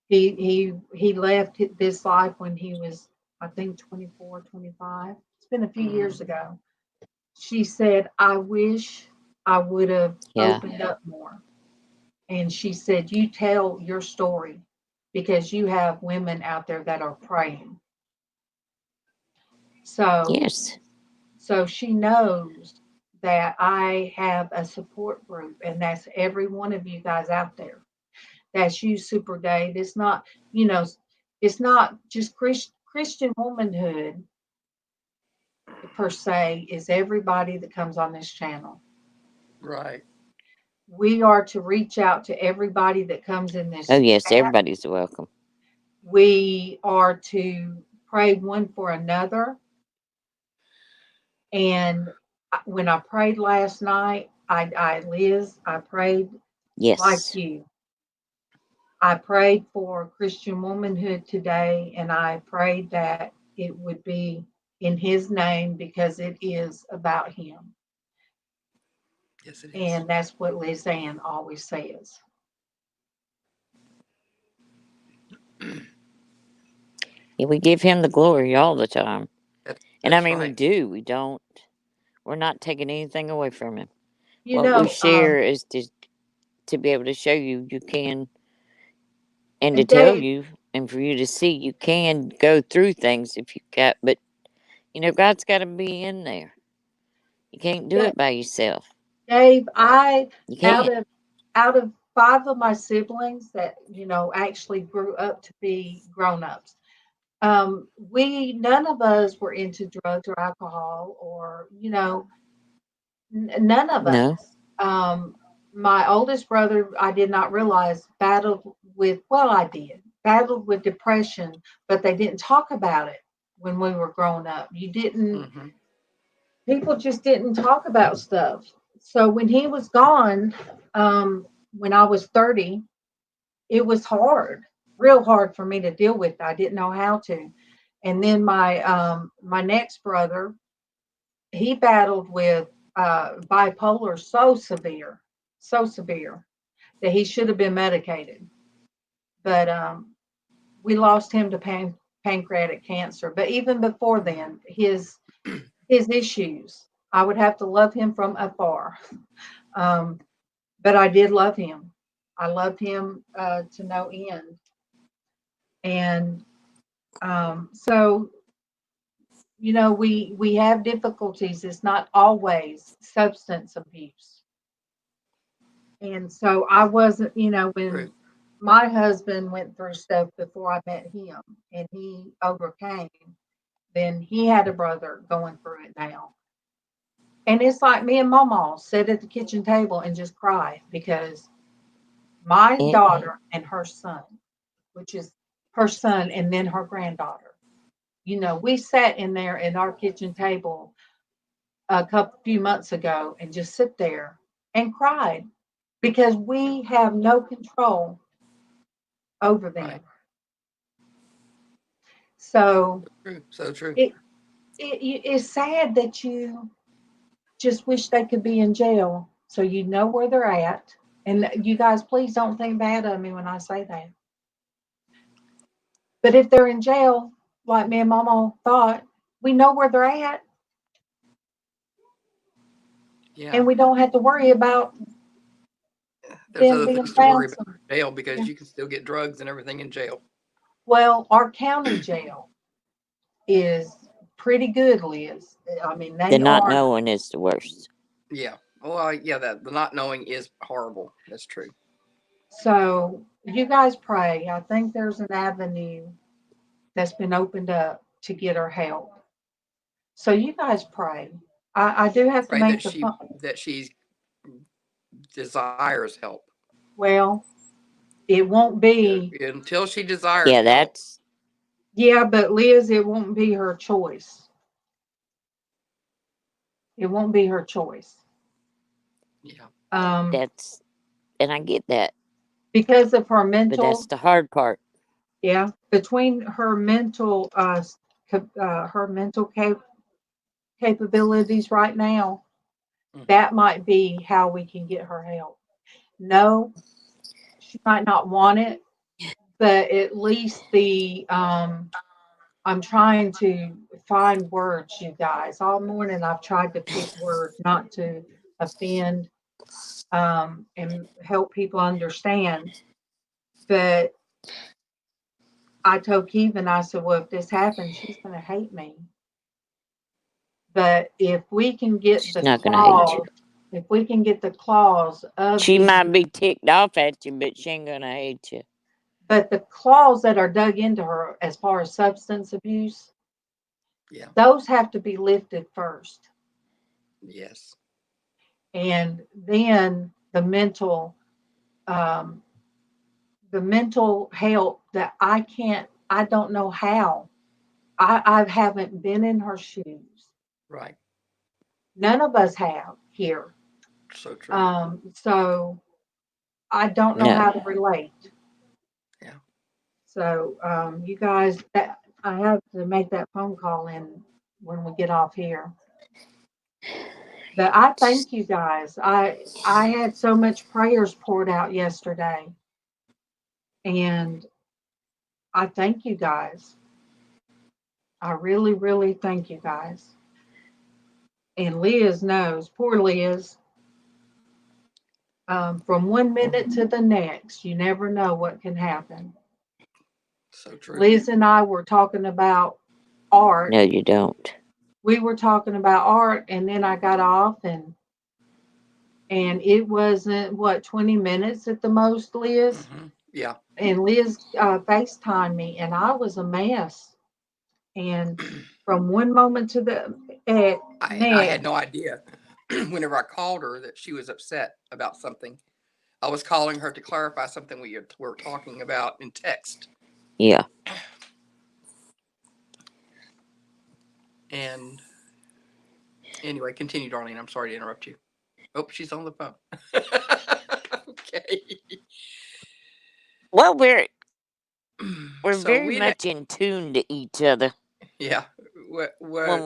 He left this life when he was, I think, 24, 25. It's been a few years ago. She said, I wish I would have Yeah. opened up more. And she said, you tell your story because you have women out there that are praying. So Yes. she knows that I have a support group, and that's every one of you guys out there. That's you, Super Dave. It's not, it's not just Christian womanhood per se, is everybody that comes on this channel. Right. We are to reach out to everybody that comes in this Oh, yes, chat. everybody's welcome. We are to pray one for another. And when I prayed last night, Lizz, I prayed like Yes. you. I prayed for Christian womanhood today, and I prayed that it would be in his name because it is about him. Yes, it is. And that's what LizzAnn always says. Yeah, we give him the glory all the time. And I That's mean, we right. do. We're not taking anything away from him. You What know, we share is to be able to show you can, and to and tell Dave, you, and for you to see you can go through things if you got, but God's got to be in there. You can't do Da- it by yourself. Dave, Right. You out can't. of 5 of my siblings that actually grew up to be grown-ups, none of us were into drugs or alcohol, or none of No. us. My oldest brother, I did not realize, battled with, well, I did, battled with depression, but they didn't talk about it when we were growing up. Mm-hmm. People just didn't talk about stuff. So when he was gone, when I was 30, it was hard, real hard for me to deal with. I didn't know how to. And then my next brother, he battled with bipolar so severe that he should have been medicated. But we lost him to pancreatic cancer. But even before then, his issues, I would have to love him from afar. But I did love him. I loved him to no end. And so, we have difficulties. It's not always substance abuse. And so I wasn't, when True. my husband went through stuff before I met him and he overcame, then he had a brother going through it now. And it's like me and MawMaw sit at the kitchen table and just cry because my It, daughter and her son, which is her son and then her granddaughter, we sat in there at our kitchen table few months ago and just sit there and cried because we have no control over them. Right. So True. So true. it's sad that you just wish they could be in jail so you know where they're at. And you guys, please don't think bad of me when I say that. But if they're in jail, like me and MawMaw thought, we know where they're at. Yeah. And we don't have to worry about There's them other being things to worry found. about in jail because Yeah. you can still get drugs and everything in jail. Well, our county jail is pretty good, Lizz. I mean, the they not are. knowing is the worst. Yeah. Well, yeah, that the not knowing is horrible. That's true. So you guys pray. I think there's an avenue that's been opened up to get her help. So you guys pray. I do have to Pray make that she desires help. well, it won't be. Until she desires Yeah, help. that's Yeah, but Lizz, it won't be her choice. It won't be her choice. Yeah. that's, and I get that, Because of her but mental. that's the hard part. Yeah, between her mental capabilities right now, that might be how we can get her help. No, she might not want it, but at least I'm trying to find words, you guys. All morning I've tried to pick words not to offend and help people understand. But I told Kevin, I said, well, if this happens, she's going to hate me. But if we can get She's the not gonna hate claws, you. if we can get the claws of She the, might be ticked off at you, but she ain't gonna hate you. but the claws that are dug into her as far as substance abuse, Yeah. those have to be lifted first. Yes. And then the mental help that I don't know how. I haven't been in her shoes. Right. None of us have here. So true. So I don't know how to No. relate. Yeah. So you guys, I have to make that phone call in when we get off here. But I thank you guys. I had so much prayers poured out yesterday, and I thank you guys. I really, really thank you guys. And Liz knows, poor Liz. From one minute to the next, you never know what can happen. So true. Liz and I were talking about art. No, you don't. We were talking about art, and then I got off, and it wasn't what 20 minutes at the most, Liz. Mm-hmm. Yeah. And Liz FaceTimed me, and I was a mess. And from one moment to the I had next, no idea whenever I called her that she was upset about something. I was calling her to clarify something we were talking about in text. Yeah. And anyway, continue, Darlene. I'm sorry to interrupt you. Oh, she's on the phone. Okay. Well, we're So very we, much in tune to each other yeah, when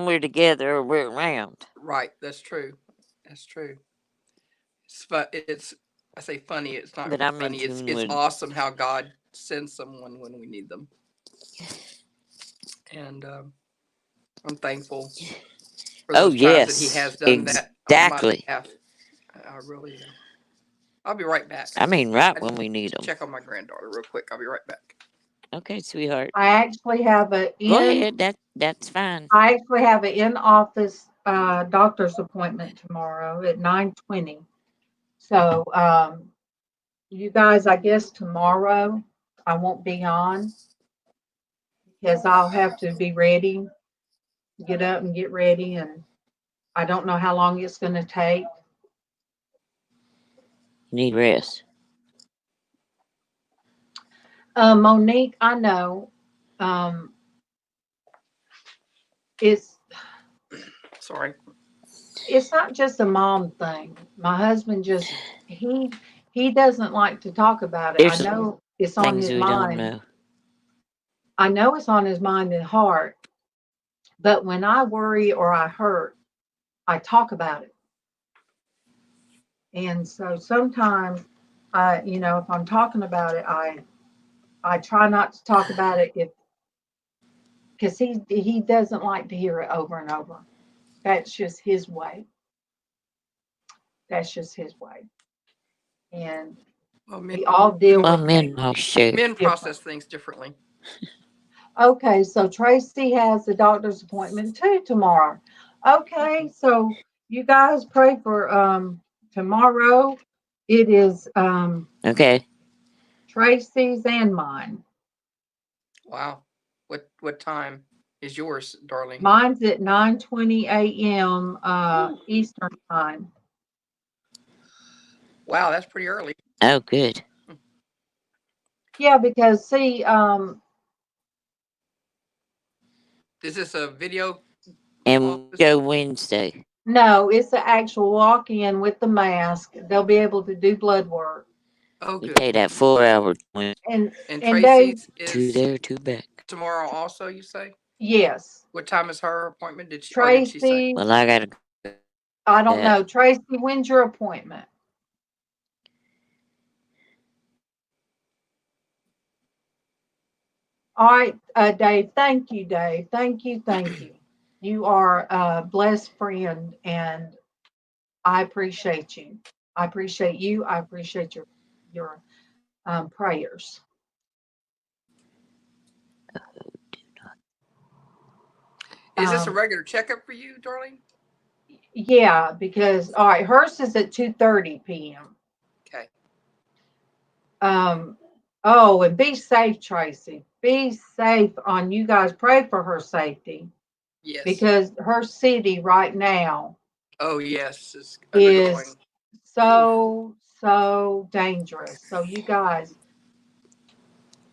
we're together or we're around. right. That's true. That's true. It's I say funny. It's not But I'm in funny. tune It's with. awesome how God sends someone when we need them, and I'm thankful for Oh those times that He yes, has done that on my exactly. behalf. I really. I'll be right back. I mean, right I when just we need need to them. check on my granddaughter real quick. I'll be right back. Okay, sweetheart. I actually have Go ahead. That's fine. an in-office doctor's appointment tomorrow at 9:20. So you guys, I guess tomorrow I won't be on because I'll have to be ready, get up and get ready, and I don't know how long it's going to take. You need rest. Monique, I know it's Sorry. it's not just a mom thing. My husband just he doesn't like to talk about it. I There's know it's on things his we don't mind. know. I know it's on his mind and heart, but when I worry or I hurt, I talk about it. And so sometimes if I'm talking about it, I try not to talk about it because he doesn't like to hear it over and over. That's just his way. That's just his way. And Well, we all deal Well, with men things always share. men process different. things differently. Okay, so Traci has a doctor's appointment too tomorrow. Okay, so you guys pray for tomorrow. It is Okay. Traci's and mine. Wow. What time is yours, darling? Mine's at 9:20 a.m. Eastern time. Wow, that's pretty early. Oh, good. Yeah, because see, Is this a video And we office? go Wednesday. no, it's the actual walk-in with the mask. They'll be able to do blood work. Oh, We good. take that 4 hour And And Dave, Traci's two is there, two back. tomorrow also, you say? yes, What time is her appointment? Did she say? Traci, Well, I gotta go. I don't know. Traci, when's your appointment? All right, Dave. Thank you, Dave. Thank you. Thank you. You are a blessed friend, and I appreciate you. I appreciate you. I appreciate your prayers. Is this a regular checkup for you, darling? Yeah, because all right, hers is at 2:30 p.m. Okay. Oh, and be safe, Traci. Be safe on you guys. Pray for her safety Yes. because her city right now Oh, yes. It's is undergoing. so dangerous. So you guys,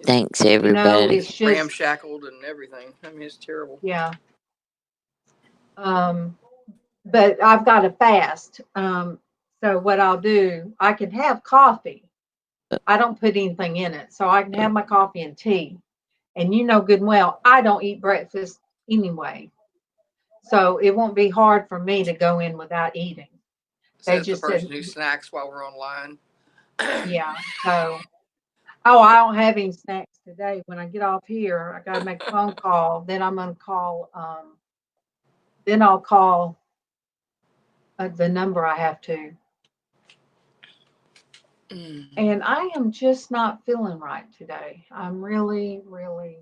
Thanks, you know, everybody. it's just Ramshackled and everything. I mean, it's terrible. yeah. But I've got to fast. So what I'll do, I can have coffee. I don't put anything in it, so I can have my coffee and tea. And you know good and well, I don't eat breakfast anyway. So it won't be hard for me to go in without eating. They Says the just said, person who snacks while we're online. yeah. So, oh, I don't have any snacks today. When I get off here, I got to make a phone call. Then I'm going to call, then I'll call the number I have to. And I am just not feeling right today. I'm really, really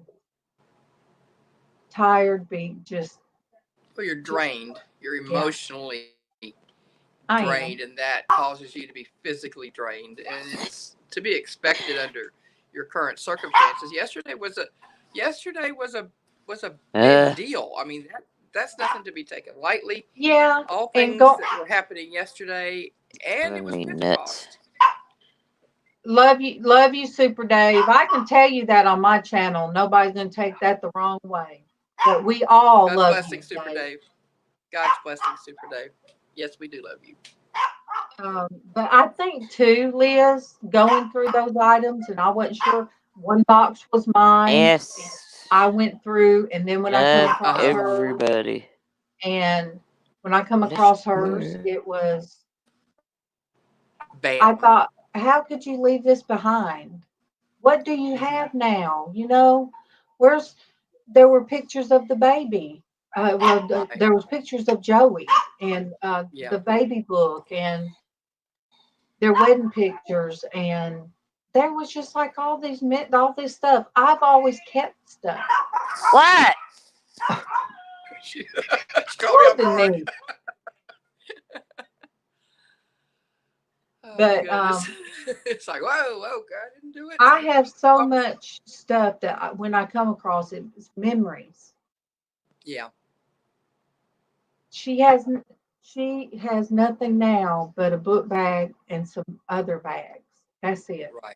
tired, Well, you're drained. You're yeah, emotionally I am. drained, and that causes you to be physically drained, and it's to be expected under your current circumstances. Yesterday was a big deal. I mean, that's nothing to be taken lightly. Yeah, All and things that were happening yesterday, and it was Driving me Pentecost. love you, Super Dave. I can tell you that on my channel. Nobody's gonna take that the wrong way. But we all God's love blessing, you, Super Dave. Dave. God's blessing, Super Dave. Yes, we do love you. But I think too, Liz, going through those items, and I wasn't sure. One box was mine. Yes. I went through, and then when I come Love across hers, everybody. and when I come across hers, it was. Bam. I thought, how could you leave this behind? What do you have now? You know, there were pictures of the baby. There was pictures of Joey and Yeah. the baby book and their wedding pictures, and there was just like all this stuff. I've always kept stuff. What? She caught me More off than guard. me. Oh, But goodness. It's like, whoa, God, I didn't do it. I have so much stuff that when I come across it, it's memories. Yeah. She has nothing now but a book bag and some other bags. That's it. Right.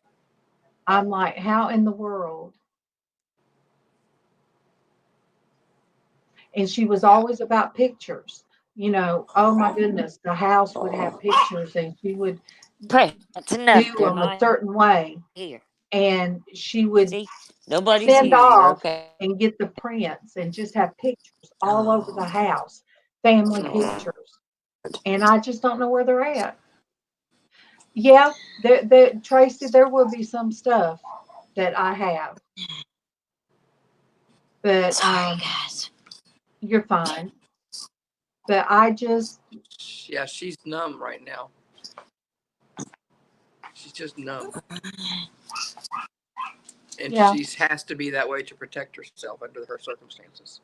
I'm like, how in the world? And she was always about pictures. You know, oh my goodness, the house would have pictures and she would Pray. That's enough. do They're them a not certain way. here. And she would See? Nobody's send here. You're off okay. and get the prints and just have pictures all over the house, family pictures. And I just don't know where they're at. Yeah, Traci, there will be some stuff that I have. But Sorry, guys. you're fine. But I just Yeah, she's numb right now. She's just numb. And yeah. she has to be that way to protect herself under her circumstances.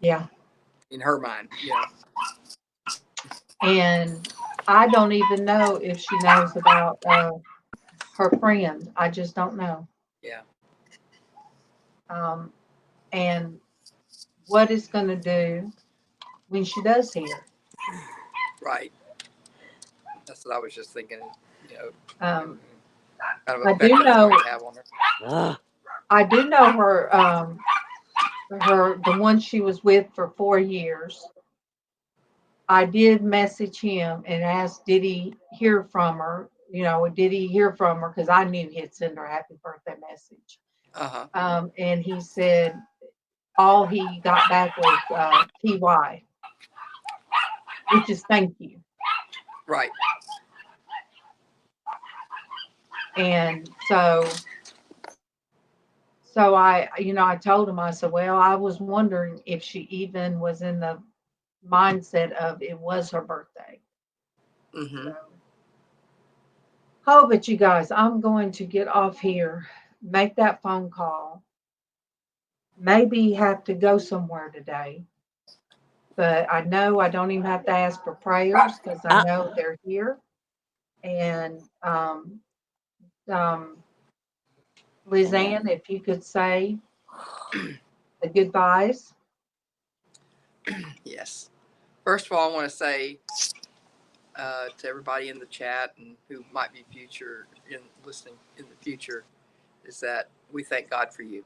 Yeah. In her mind, yeah. And I don't even know if she knows about her friend. I just don't know. Yeah. And what it's going to do when she does hear. Right. That's what I was just thinking. You know, Um, kind of I effect do that's know. going to have on her. I do know her. The one she was with for 4 years. I did message him and ask, did he hear from her? You know, did he hear from her? Because I knew he'd send her a happy birthday message. And he said all he got back was TY, which is thank you. Right. And so I told him, I said, well, I was wondering if she even was in the mindset of it was her birthday. Mm-hmm. Oh, but you guys, I'm going to get off here, make that phone call. maybe have to go somewhere today. But I know I don't even have to ask for prayers because I know they're here. And LizzAnn, if you could say the goodbyes. Yes. First of all, I want to say to everybody in the chat and who might be listening in the future, is that we thank God for you.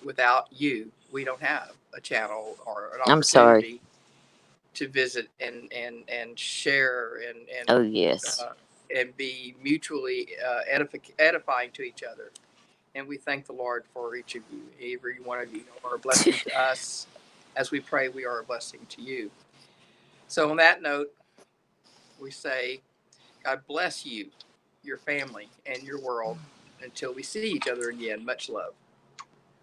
Without you, we don't have a channel or an I'm sorry. opportunity to visit and share and Oh, yes. and be mutually edifying to each other. And we thank the Lord for each of you. Every one of you are a blessing to us. As we pray, we are a blessing to you. So on that note, we say, God bless you, your family, and your world until we see each other again. Much love.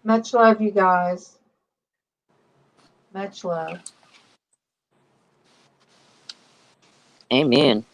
Much love, you guys. Much love. Amen.